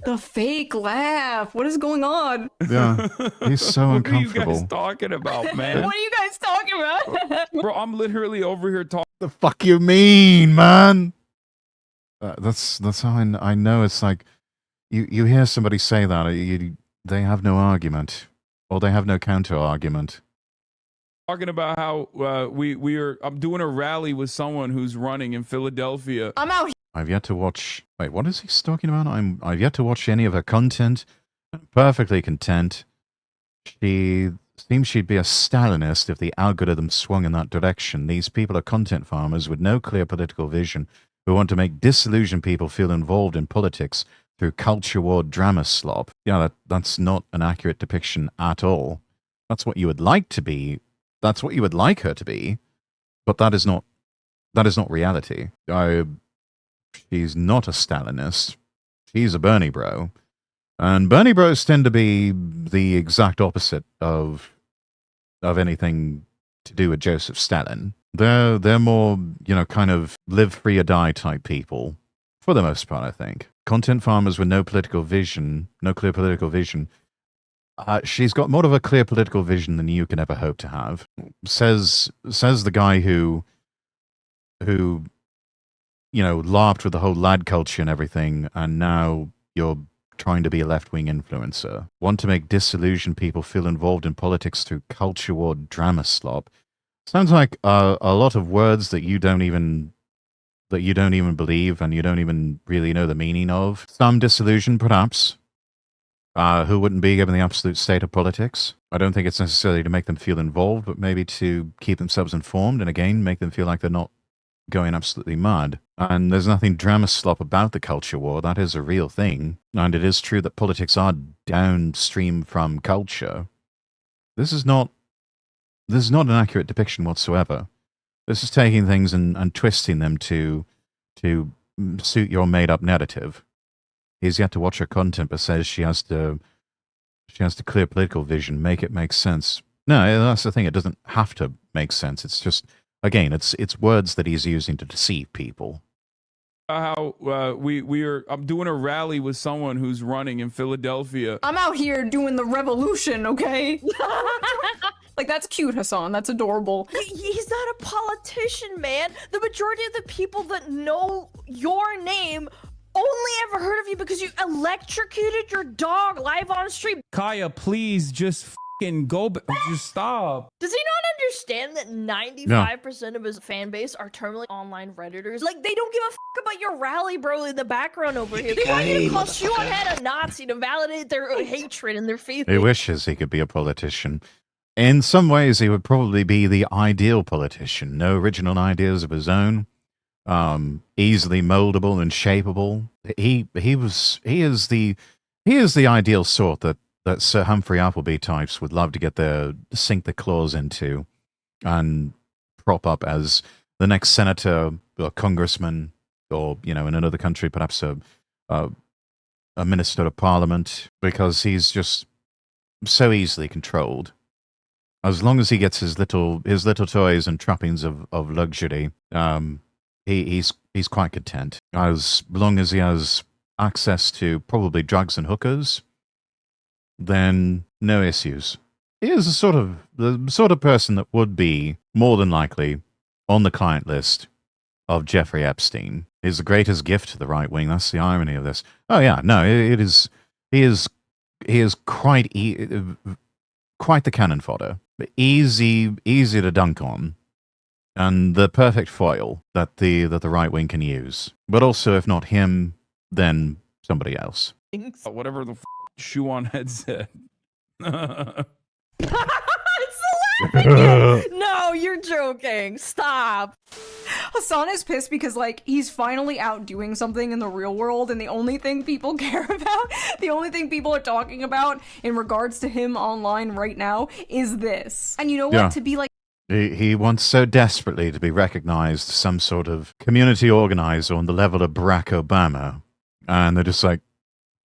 Speaker 2: the fake laugh. What is going on?
Speaker 1: Yeah, he's so uncomfortable.
Speaker 3: What are you guys talking about, man?
Speaker 2: What are you guys talking about?
Speaker 3: Bro, I'm literally over here talking.
Speaker 1: The fuck you mean, man? That's how I know. It's like you hear somebody say that, they have no argument, or they have no counter argument.
Speaker 3: Talking about how I'm doing a rally with someone who's running in Philadelphia.
Speaker 2: I'm out here.
Speaker 1: I've yet to watch. Wait, what is he talking about? I've yet to watch any of her content. I'm perfectly content. She seems she'd be a Stalinist if the algorithm swung in that direction. These people are content farmers with no clear political vision who want to make disillusioned people feel involved in politics through culture war drama slop. Yeah, that's not an accurate depiction at all. That's what you would like to be. That's what you would like her to be, but that is not reality. She's not a Stalinist. She's a Bernie bro. And Bernie bros tend to be the exact opposite of anything to do with Joseph Stalin. They're more, kind of live free or die type people, for the most part, I think. Content farmers with no clear political vision. She's got more of a clear political vision than you can ever hope to have. Says the guy who larped with the whole lad culture and everything, and now you're trying to be a left-wing influencer. Want to make disillusioned people feel involved in politics through culture war drama slop. Sounds like a lot of words that you don't even believe, and you don't even really know the meaning of. Some disillusion, perhaps. Who wouldn't be given the absolute state of politics? I don't think it's necessarily to make them feel involved, but maybe to keep themselves informed, and again, make them feel like they're not going absolutely mad. And there's nothing drama slop about the culture war. That is a real thing. And it is true that politics are downstream from culture. This is not an accurate depiction whatsoever. This is taking things and twisting them to suit your made-up narrative. He's yet to watch her content, but says she has to clear political vision, make it make sense. No, that's the thing. It doesn't have to make sense. It's just, again, it's words that he's using to deceive people.
Speaker 3: How I'm doing a rally with someone who's running in Philadelphia.
Speaker 2: I'm out here doing the revolution, okay? Like, that's cute, Hassan. That's adorable.
Speaker 5: He's not a politician, man. The majority of the people that know your name only ever heard of you because you electrocuted your dog live on stream.
Speaker 6: Kaya, please just fucking just stop.
Speaker 5: Does he not understand that 95% of his fan base are terminally online Redditors? Like, they don't give a fuck about your rally, bro, in the background over here. They want you to call Shuan Head a Nazi to validate their hatred and their feelings.
Speaker 1: He wishes he could be a politician. In some ways, he would probably be the ideal politician. No original ideas of his own. Easily moldable and shapeable. He is the ideal sort that Sir Humphrey Appleby types would love to sink their claws into and prop up as the next senator or congressman, or in another country perhaps a minister of parliament, because he's just so easily controlled. As long as he gets his little toys and trappings of luxury, he's quite content. As long as he has access to probably drugs and hookers, then no issues. He is the sort of person that would be more than likely on the client list of Jeffrey Epstein. He's the greatest gift to the right wing. That's the irony of this. Oh yeah, no, it is. He is quite the cannon fodder. Easy to dunk on. And the perfect foil that the right wing can use. But also, if not him, then somebody else.
Speaker 3: Whatever the Shuan Head said.
Speaker 5: No, you're joking. Stop.
Speaker 2: Hassan is pissed because, like, he's finally out doing something in the real world, and the only thing people care about, the only thing people are talking about in regards to him online right now is this. And you know what?
Speaker 1: Yeah.
Speaker 2: To be like,
Speaker 1: he wants so desperately to be recognized as some sort of community organizer on the level of Barack Obama. And they're just like,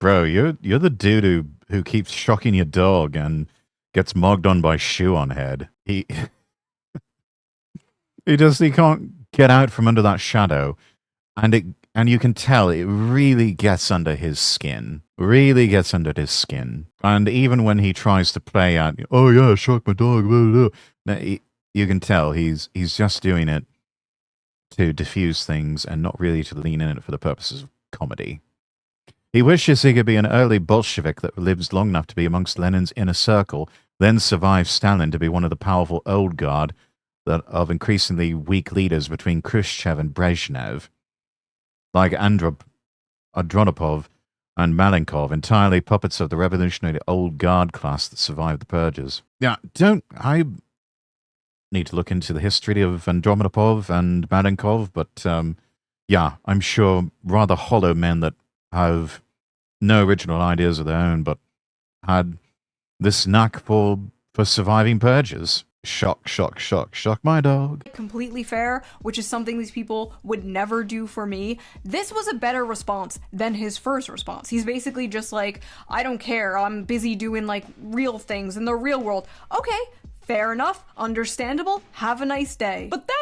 Speaker 1: Bro, you're the dude who keeps shocking your dog and gets mogged on by Shoe on Head. He he can't get out from under that shadow, and you can tell it really gets under his skin. Really gets under his skin. And even when he tries to play at, oh yeah, shock my dog, blah, blah, you can tell he's just doing it to diffuse things and not really to lean in it for the purposes of comedy. He wishes he could be an early Bolshevik that lives long enough to be amongst Lenin's inner circle, then survive Stalin to be one of the powerful old guard of increasingly weak leaders between Khrushchev and Brezhnev, like Andronopov and Malenkov, entirely puppets of the revolutionary old guard class that survived the purges. Yeah, I need to look into the history of Andronopov and Malenkov, but yeah, I'm sure rather hollow men that have no original ideas of their own, but had this knack for surviving purges. Shock, shock, shock, shock my dog.
Speaker 2: Completely fair, which is something these people would never do for me. This was a better response than his first response. He's basically just like, I don't care, I'm busy doing like real things in the real world. Okay, fair enough, understandable, have a nice day. But then,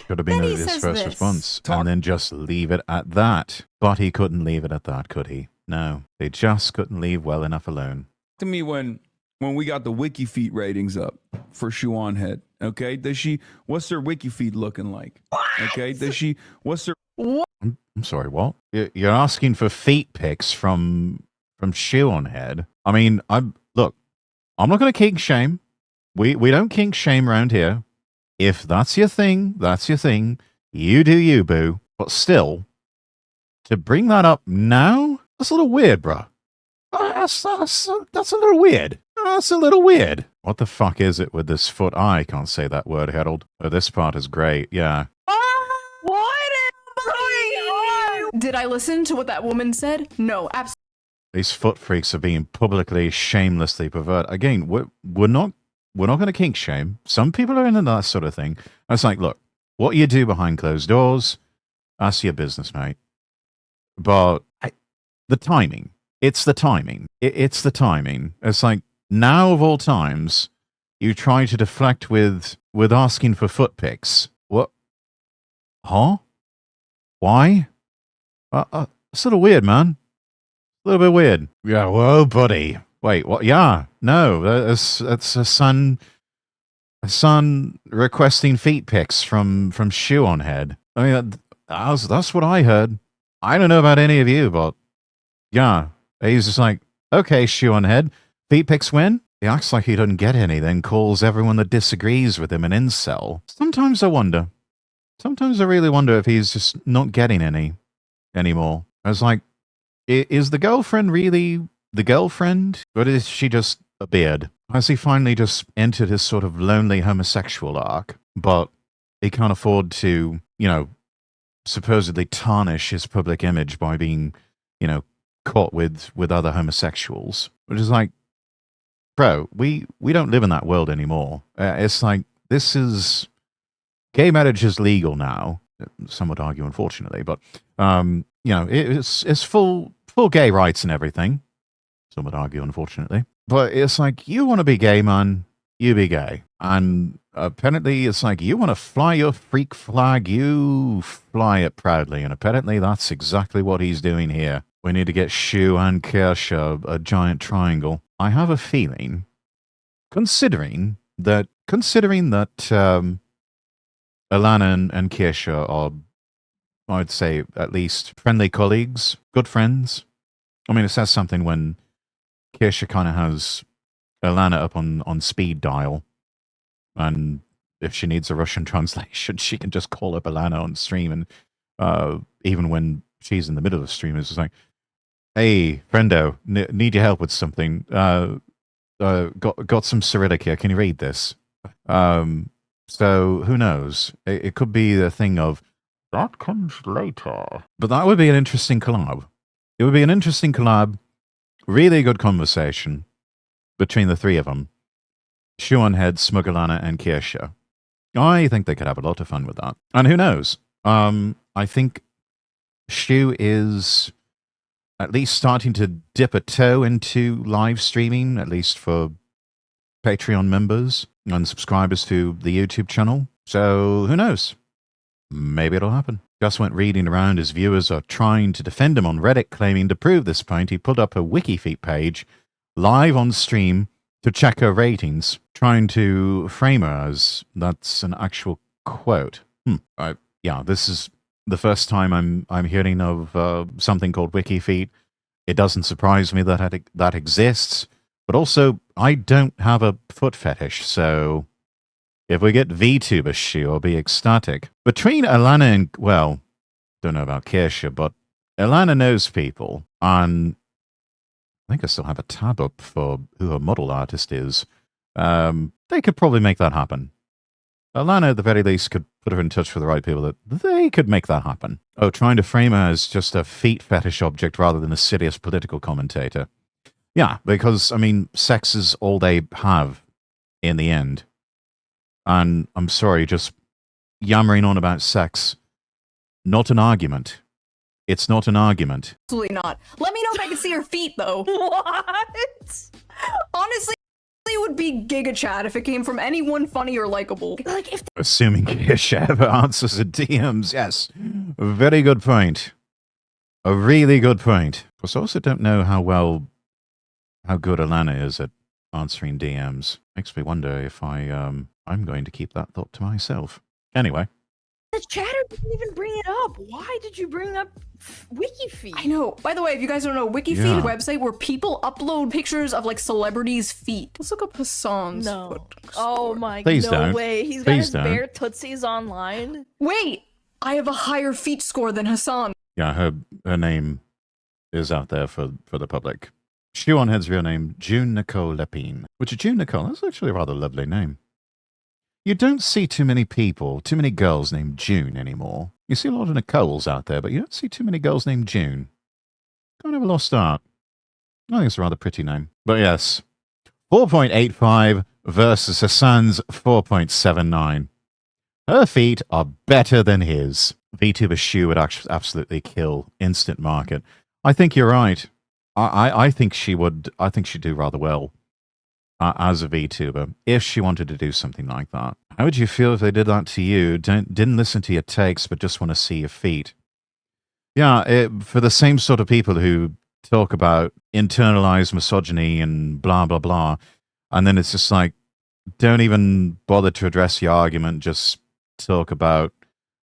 Speaker 1: should have been his first response, and then just leave it at that. But he couldn't leave it at that, could he? No, they just couldn't leave well enough alone.
Speaker 3: To me, when we got the wiki feed ratings up for Shoe on Head, okay, what's her wiki feed looking like? Okay, what's her?
Speaker 1: I'm sorry, what? You're asking for feet pics from Shoe on Head? I mean, I'm not going to kink shame. We don't kink shame around here. If that's your thing, that's your thing. You do you, boo. But still, to bring that up now, that's a little weird, bruh. That's a little weird. That's a little weird. What the fuck is it with this foot? I can't say that word, Harold. Oh, this part is great, yeah.
Speaker 2: What is going on? Did I listen to what that woman said? No, absolutely.
Speaker 1: These foot freaks are being publicly, shamelessly perverted. Again, we're not going to kink shame. Some people are into that sort of thing. It's like, look, what you do behind closed doors, that's your business, mate. But the timing. It's the timing. It's the timing. It's like, now of all times, you try to deflect with asking for foot pics. What? Huh? Why? It's a little weird, man. A little bit weird. Yeah, whoa, buddy. Wait, what? Yeah, no, it's a son requesting feet pics from Shoe on Head. I mean, that's what I heard. I don't know about any of you, but yeah, he's just like, okay, Shoe on Head, feet pics when? He acts like he doesn't get any, then calls everyone that disagrees with him an incel. Sometimes I wonder. Sometimes I really wonder if he's just not getting any anymore. I was like, is the girlfriend really the girlfriend? Or is she just a beard? Has he finally just entered his sort of lonely homosexual arc, but he can't afford to, supposedly tarnish his public image by being, caught with other homosexuals? Which is like, bro, we don't live in that world anymore. It's like, gay marriage is legal now. Some would argue, unfortunately, but it's full gay rights and everything. Some would argue, unfortunately. But it's like, you want to be gay, man, you be gay. And apparently it's like, you want to fly your freak flag, you fly it proudly. And apparently that's exactly what he's doing here. We need to get Shu and Kershaw a giant triangle. I have a feeling, considering that Alana and Kershaw are, I'd say, at least friendly colleagues, good friends. I mean, it says something when Kershaw kind of has Alana up on speed dial, and if she needs a Russian translation, she can just call up Alana on stream, and even when she's in the middle of the stream, it's just like, hey, friendo, need your help with something. Got some Cyrillic here. Can you read this? So who knows? It could be the thing of, that comes later. But that would be an interesting collab. It would be an interesting collab. Really good conversation between the three of them. Shoe on Head, Smugglana, and Kirsha. I think they could have a lot of fun with that. And who knows? I think Shu is at least starting to dip a toe into live streaming, at least for Patreon members and subscribers to the YouTube channel. So who knows? Maybe it'll happen. Just went reading around his viewers are trying to defend him on Reddit, claiming to prove this point. He pulled up a WikiFeet page live on stream to check her ratings, trying to frame her as that's an actual quote. Yeah, this is the first time I'm hearing of something called WikiFeet. It doesn't surprise me that that exists, but also I don't have a foot fetish, so if we get Vtuber shoe, I'll be ecstatic. Between Alana and, well, don't know about Kirsha, but Alana knows people, and I think I still have a tab up for who her model artist is. They could probably make that happen. Alana, at the very least, could put her in touch with the right people that they could make that happen. Oh, trying to frame her as just a feet fetish object rather than a serious political commentator. Yeah, because, I mean, sex is all they have in the end. And I'm sorry, just yammering on about sex, not an argument. It's not an argument.
Speaker 2: Absolutely not. Let me know if I can see her feet, though.
Speaker 5: What?
Speaker 2: Honestly, it would be Giga Chat if it came from anyone funny or likable.
Speaker 5: Like if
Speaker 1: Assuming Kirsha ever answers the DMs, yes. Very good point. A really good point. Of course, I also don't know how good Alana is at answering DMs. Makes me wonder if I'm going to keep that thought to myself. Anyway.
Speaker 5: the chatter didn't even bring it up. Why did you bring up WikiFeet?
Speaker 2: I know. By the way, if you guys don't know, WikiFeet is a website where people upload pictures of like celebrities' feet. Let's look up Hassan's foot.
Speaker 5: Oh my
Speaker 1: Please
Speaker 5: no
Speaker 1: don't.
Speaker 5: way. He's got
Speaker 1: Please
Speaker 5: his
Speaker 1: don't.
Speaker 5: bare tootsies online.
Speaker 2: Wait! I have a higher feet score than Hassan.
Speaker 1: Yeah, her name is out there for the public. Shoeonhead's real name, June Nicole Lepine. Which, June Nicole, that's actually a rather lovely name. You don't see too many girls named June anymore. You see a lot of Nicoles out there, but you don't see too many girls named June. Kind of a lost art. I think it's a rather pretty name. But yes, 4.85 versus Hassan's 4.79. Her feet are better than his. Vtuber shoe would actually absolutely kill instant market. I think you're right. I think she would. I think she'd do rather well as a VTuber if she wanted to do something like that. How would you feel if they did that to you? Didn't listen to your takes, but just want to see your feet? Yeah, for the same sort of people who talk about internalized misogyny and blah blah blah, and then it's just like, don't even bother to address your argument. Just talk about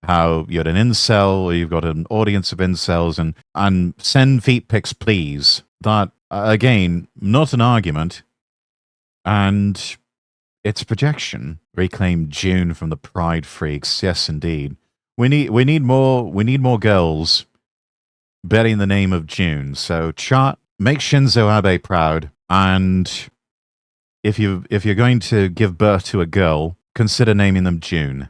Speaker 1: how you're an incel or you've got an audience of incels and send feet pics, please. That, again, not an argument. And it's projection. Reclaim June from the pride freaks. Yes, indeed. We need more girls bearing the name of June. So chat, make Shinzo Abe proud. And if you're going to give birth to a girl, consider naming them June.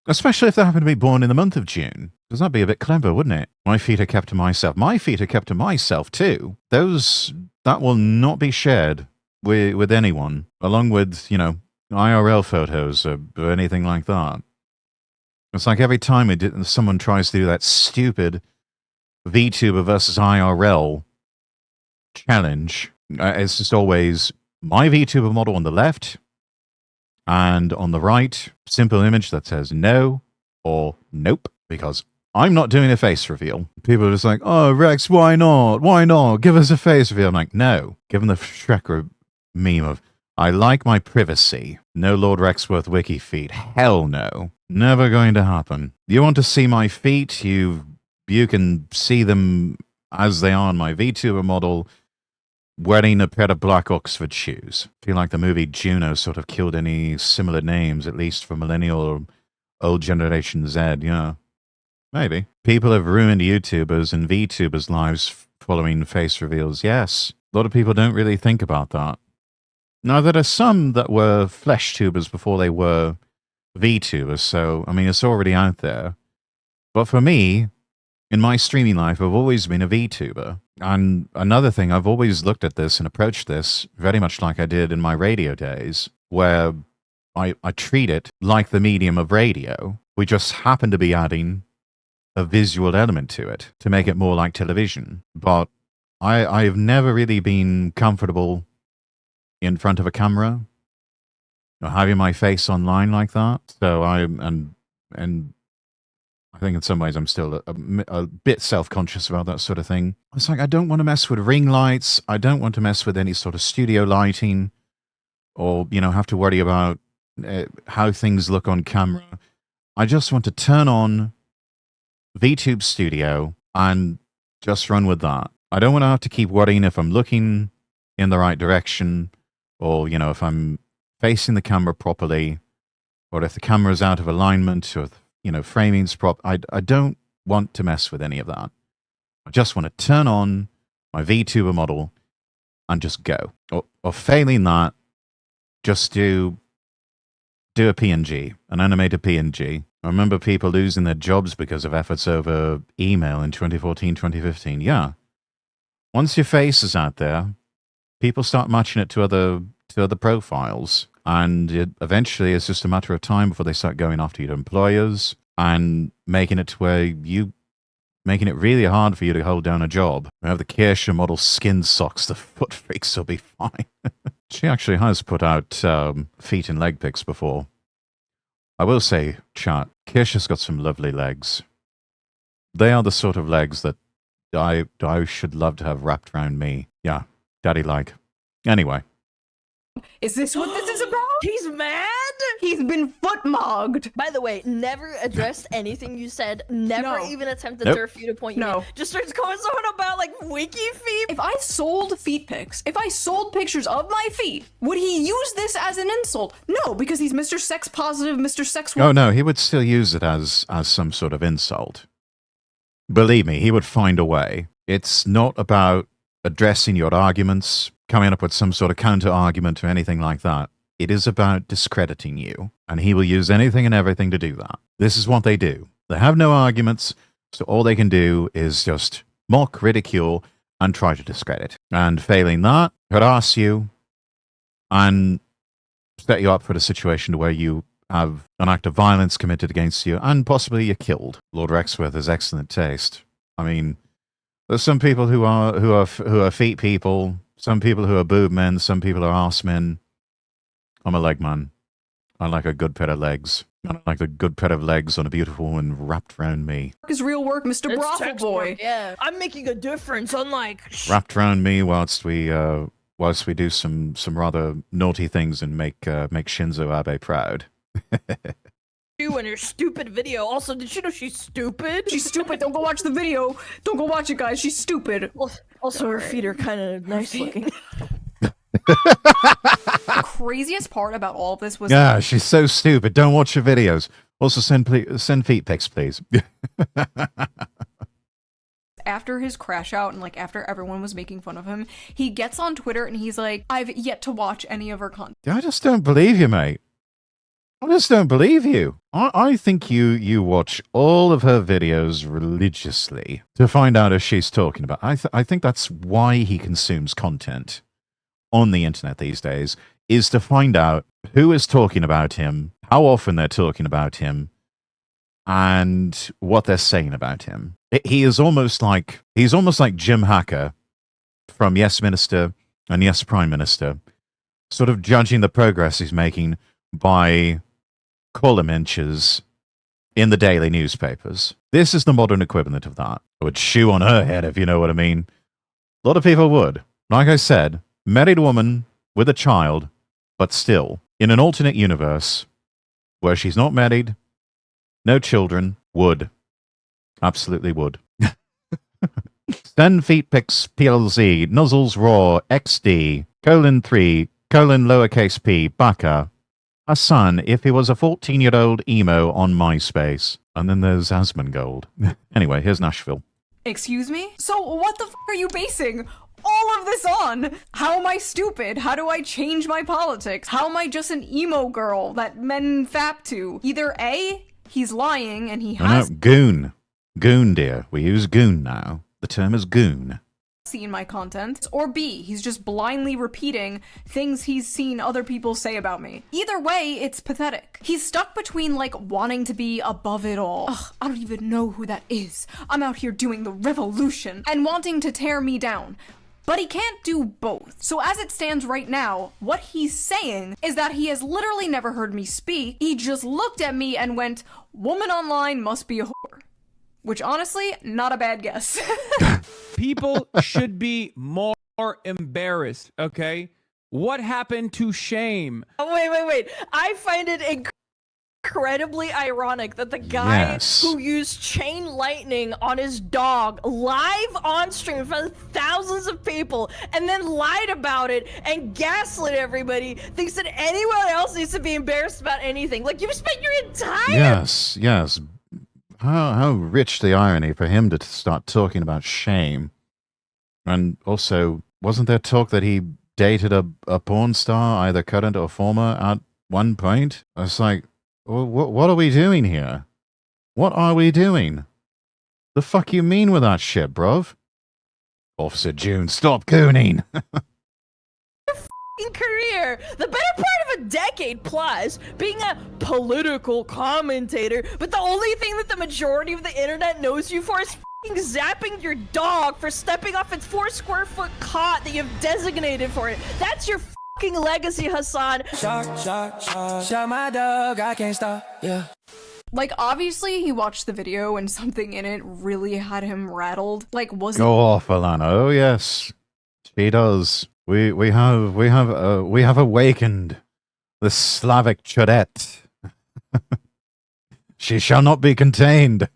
Speaker 1: Especially if they happen to be born in the month of June. Because that'd be a bit clever, wouldn't it? My feet are kept to myself. My feet are kept to myself, too. That will not be shared with anyone, along with, IRL photos or anything like that. It's like every time someone tries to do that stupid VTuber versus IRL challenge, it's just always my VTuber model on the left, and on the right, simple image that says no or nope, because I'm not doing a face reveal. People are just like, oh, Rex, why not? Why not? Give us a face reveal. I'm like, no. Give them the Shrek meme of, I like my privacy. No Lord Rexworth wiki feet. Hell no. Never going to happen. You want to see my feet? You can see them as they are on my VTuber model, wearing a pair of black Oxford shoes. I feel like the movie Juno sort of killed any similar names, at least for millennial or old generation Z, yeah. Maybe. People have ruined YouTubers and VTubers' lives following face reveals, yes. A lot of people don't really think about that. Now, there are some that were flesh tubers before they were VTubers, so, I mean, it's already out there. But for me, in my streaming life, I've always been a VTuber. And another thing, I've always looked at this and approached this very much like I did in my radio days, where I treat it like the medium of radio. We just happen to be adding a visual element to it to make it more like television. But I've never really been comfortable in front of a camera or having my face online like that. So and I think in some ways I'm still a bit self-conscious about that sort of thing. It's like, I don't want to mess with ring lights. I don't want to mess with any sort of studio lighting or, have to worry about how things look on camera. I just want to turn on VTube Studio and just run with that. I don't want to have to keep worrying if I'm looking in the right direction or, if I'm facing the camera properly or if the camera's out of alignment or framing's I don't want to mess with any of that. I just want to turn on my VTuber model and just go. Or failing that, just do a PNG, an animated PNG. I remember people losing their jobs because of efforts over email in 2014, 2015. Yeah. Once your face is out there, people start matching it to other profiles. And eventually it's just a matter of time before they start going after your employers and making it to where making it really hard for you to hold down a job. We have the Kirsche model skin socks, the foot freaks will be fine. She actually has put out feet and leg pics before. I will say, chat, Kirsche's got some lovely legs. They are the sort of legs that I should love to have wrapped around me. Yeah, daddy-like. Anyway.
Speaker 4: Is this what this is about?
Speaker 5: He's mad?
Speaker 4: He's been foot-mogged.
Speaker 5: By the way, never addressed anything you said. Never even attempted to refute a point you made. Just starts going on about, wiki feet.
Speaker 2: If I sold feet pics, if I sold pictures of my feet, would he use this as an insult? No, because he's Mr. Sex Positive, Mr. Sex...
Speaker 1: Oh, no, he would still use it as some sort of insult. Believe me, he would find a way. It's not about addressing your arguments, coming up with some sort of counter-argument or anything like that. It is about discrediting you, and he will use anything and everything to do that. This is what they do. They have no arguments, so all they can do is just mock, ridicule, and try to discredit. And failing that, harass you, and set you up for the situation where you have an act of violence committed against you, and possibly you're killed. Lord Rexworth has excellent taste. I mean, there's some people who are feet people, some people who are boob men, some people are arse men. I'm a leg man. I like a good pair of legs. I like a good pair of legs on a beautiful woman wrapped around me.
Speaker 2: Is real work, Mr. Brothel Boy.
Speaker 5: Yeah, I'm making a difference, unlike...
Speaker 1: Wrapped around me whilst we do some rather naughty things and make Shinzo Abe proud.
Speaker 5: You and your stupid video. Also, did you know she's stupid?
Speaker 2: She's stupid. Don't go watch the video. Don't go watch it, guys. She's stupid.
Speaker 5: Also, her feet are kind of nice looking.
Speaker 2: The craziest part about all of this was...
Speaker 1: Yeah, she's so stupid. Don't watch her videos. Also, send feet pics, please.
Speaker 2: After his crash out and after everyone was making fun of him, he gets on Twitter and he's like, I've yet to watch any of her content.
Speaker 1: I just don't believe you, mate. I just don't believe you. I think you watch all of her videos religiously to find out if she's talking about. I think that's why he consumes content on the internet these days, is to find out who is talking about him, how often they're talking about him, and what they're saying about him. He's almost like Jim Hacker from Yes Minister and Yes Prime Minister, sort of judging the progress he's making by column inches in the daily newspapers. This is the modern equivalent of that. I would shoe on her head, if you know what I mean. A lot of people would. Like I said, married woman with a child, but still, in an alternate universe where she's not married, no children, would. Absolutely would. Send feet pics PLZ, Nuzzles Raw, XD, :3, lowercase p, Baka, Hassan, if he was a 14-year-old emo on MySpace. And then there's Asmongold. Anyway, here's Nashville.
Speaker 2: Excuse me? So what the f*** are you basing all of this on? How am I stupid? How do I change my politics? How am I just an emo girl that men fap to? Either A, he's lying and he has...
Speaker 1: No, goon. Goon, dear. We use goon now. The term is goon.
Speaker 2: seen my content, or B, he's just blindly repeating things he's seen other people say about me. Either way, it's pathetic. He's stuck between, like, wanting to be above it all. Ugh, I don't even know who that is. I'm out here doing the revolution, and wanting to tear me down. But he can't do both. So as it stands right now, what he's saying is that he has literally never heard me speak. He just looked at me and went, "Woman online must be a whore." Which, honestly, not a bad guess.
Speaker 6: People should be more embarrassed, okay? What happened to shame?
Speaker 5: Oh, wait. I find it incredibly ironic that the guy who used chain lightning on his dog live on stream in front of thousands of people and then lied about it and gaslit everybody thinks that anyone else needs to be embarrassed about anything. Like, you've spent your entire...
Speaker 1: Yes. How rich the irony for him to start talking about shame. And also, wasn't there talk that he dated a porn star, either current or former, at one point? I was like, well, what are we doing here? What are we doing? The fuck you mean with that shit, bruv? Officer June, stop gooning!
Speaker 5: career, the better part of a decade plus, being a political commentator, but the only thing that the majority of the internet knows you for is zapping your dog for stepping off its 4 square foot cot that you've designated for it. That's your legacy, Hassan.
Speaker 11: Shock my dog, I can't stop, yeah.
Speaker 2: Like, obviously, he watched the video and something in it really had him rattled. Like, was
Speaker 1: Go off, Alana. Oh, yes. She does. We have awakened the Slavic Chudette. She shall not be contained.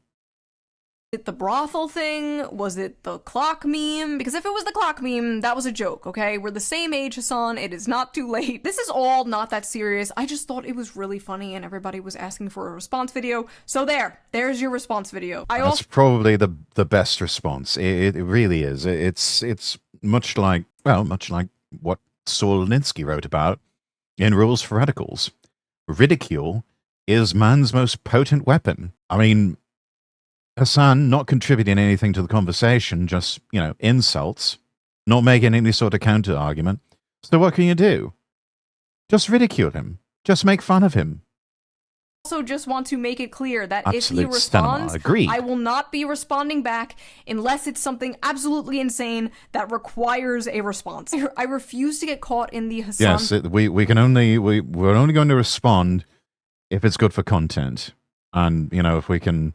Speaker 2: it the brothel thing? Was it the clock meme? Because if it was the clock meme, that was a joke, okay? We're the same age, Hassan. It is not too late. This is all not that serious. I just thought it was really funny and everybody was asking for a response video. So there's your response video.
Speaker 1: That's probably the best response. It really is. It's much like what Saul Alinsky wrote about in Rules for Radicals. Ridicule is man's most potent weapon. I mean, Hassan not contributing anything to the conversation, just, insults, not making any sort of counter argument. So what can you do? Just ridicule him. Just make fun of him.
Speaker 2: Also just want to make it clear that
Speaker 1: Absolute
Speaker 2: if he responds,
Speaker 1: Agreed.
Speaker 2: I will not be responding back unless it's something absolutely insane that requires a response. I refuse to get caught in the Hassan.
Speaker 1: Yes, we're only going to respond if it's good for content. And, if we can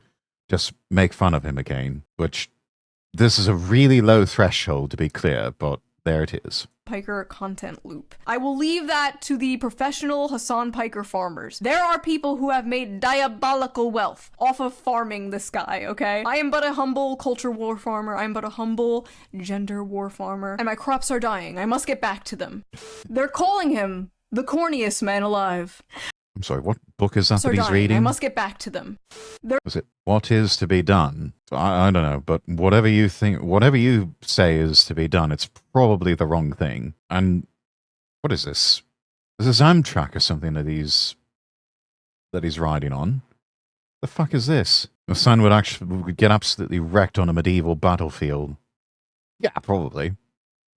Speaker 1: just make fun of him again, which this is a really low threshold to be clear, but there it is.
Speaker 2: Piker content loop. I will leave that to the professional Hassan Piker farmers. There are people who have made diabolical wealth off of farming this guy, okay? I am but a humble culture war farmer. I am but a humble gender war farmer. And my crops are dying. I must get back to them. They're calling him the corniest man alive.
Speaker 1: I'm sorry, what book is that he's
Speaker 2: dying.
Speaker 1: reading?
Speaker 2: I must get back to them.
Speaker 1: Was it What Is to Be Done? I don't know, but whatever you say is to be done, it's probably the wrong thing. And what is this? Is this Amtrak or something that he's riding on? The fuck is this? The son would get absolutely wrecked on a medieval battlefield. Yeah, probably.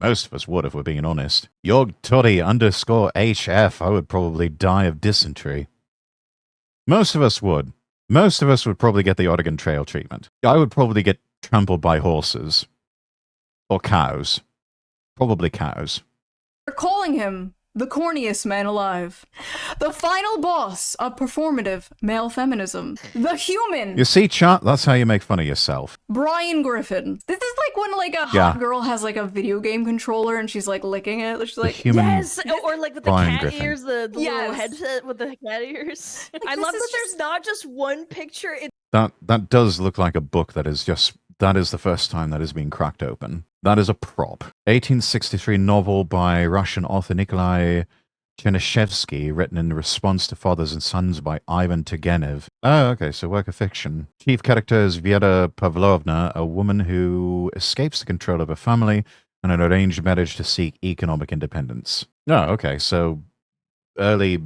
Speaker 1: Most of us would, if we're being honest. Yorg Toddy _HF, I would probably die of dysentery. Most of us would. Most of us would probably get the Oregon Trail treatment. I would probably get trampled by horses. Or cows. Probably cows.
Speaker 2: They're calling him the corniest man alive. The final boss of performative male feminism. The human.
Speaker 1: You see, chat? That's how you make fun of yourself.
Speaker 2: Brian Griffin. This is like when a hot girl has like a video game controller and she's like licking it. She's like,
Speaker 5: yes, or like with the
Speaker 1: Brian
Speaker 5: cat
Speaker 1: Griffin.
Speaker 5: ears, the little headset with the cat ears. I love that there's not just one picture.
Speaker 1: That does look like a book that is the first time that has been cracked open. That is a prop. 1863 novel by Russian author Nikolai Chernyshevsky, written in response to Fathers and Sons by Ivan Turgenev. Oh, okay, so work of fiction. Chief character is Vera Pavlovna, a woman who escapes the control of her family and an arranged marriage to seek economic independence. Oh, okay, so early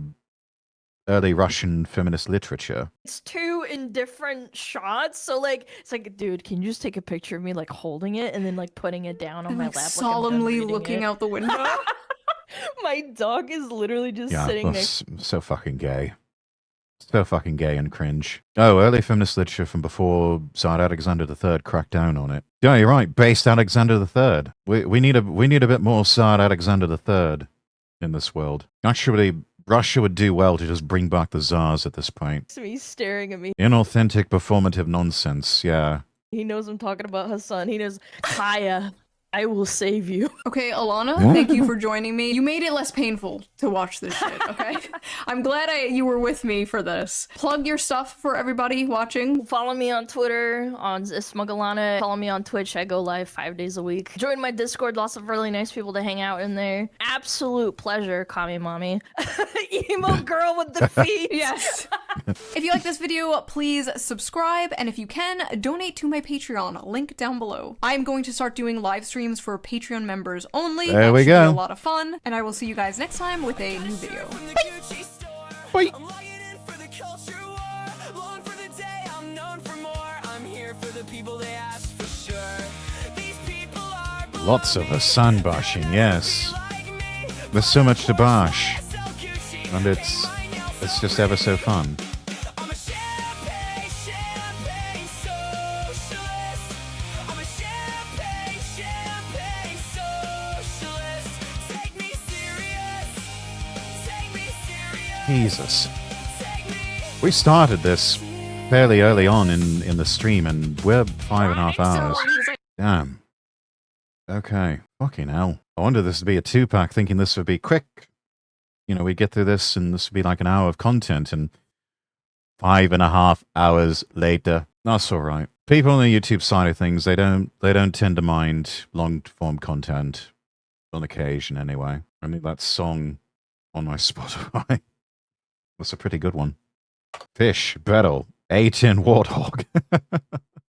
Speaker 1: early Russian feminist literature.
Speaker 5: It's two in different shots, so like it's like, dude, can you just take a picture of me like holding it and then like putting it down on
Speaker 2: and,
Speaker 5: my
Speaker 2: like,
Speaker 5: lap,
Speaker 2: solemnly
Speaker 5: like
Speaker 2: looking out the window?
Speaker 5: My dog is literally just sitting next.
Speaker 1: So fucking gay. So fucking gay and cringe. Oh, early feminist literature from before Tsar Alexander III cracked down on it. Yeah, you're right. Based Alexander III. We need a bit more Tsar Alexander III in this world. Actually, Russia would do well to just bring back the Tsars at this point.
Speaker 5: It's me staring at me.
Speaker 1: Inauthentic performative nonsense, yeah.
Speaker 5: He knows I'm talking about Hassan. He knows, Kaya, I will save you.
Speaker 2: Okay, Alana, thank you for joining me. You made it less painful to watch this shit, okay? I'm glad you were with me for this. Plug your stuff for everybody watching.
Speaker 5: Follow me on Twitter, on Smugalana. Follow me on Twitch. I go live 5 days a week. Join my Discord. Lots of really nice people to hang out in there. Absolute pleasure, Kami Mommy. Emo girl with the feet.
Speaker 2: Yes. If you like this video, please subscribe, and if you can, donate to my Patreon, link down below. I'm going to start doing live streams for Patreon members only.
Speaker 1: There we go.
Speaker 2: Be a lot of fun, and I will see you guys next time with a new video.
Speaker 1: Bye. Lots of Hassan bashing, yes. There's so much to bash, and it's just ever so fun. Jesus. We started this fairly early on in the stream, and we're 5.5 hours. Damn. Okay. Fucking hell. I wanted this to be a 2-pack, thinking this would be quick. You know, we'd get through this, and this would be like an hour of content, and 5.5 hours later. That's all right. People on the YouTube side of things, they don't tend to mind long-form content, on occasion anyway. I mean, that song on my Spotify. That's a pretty good one. Fish, battle, 8-in warthog.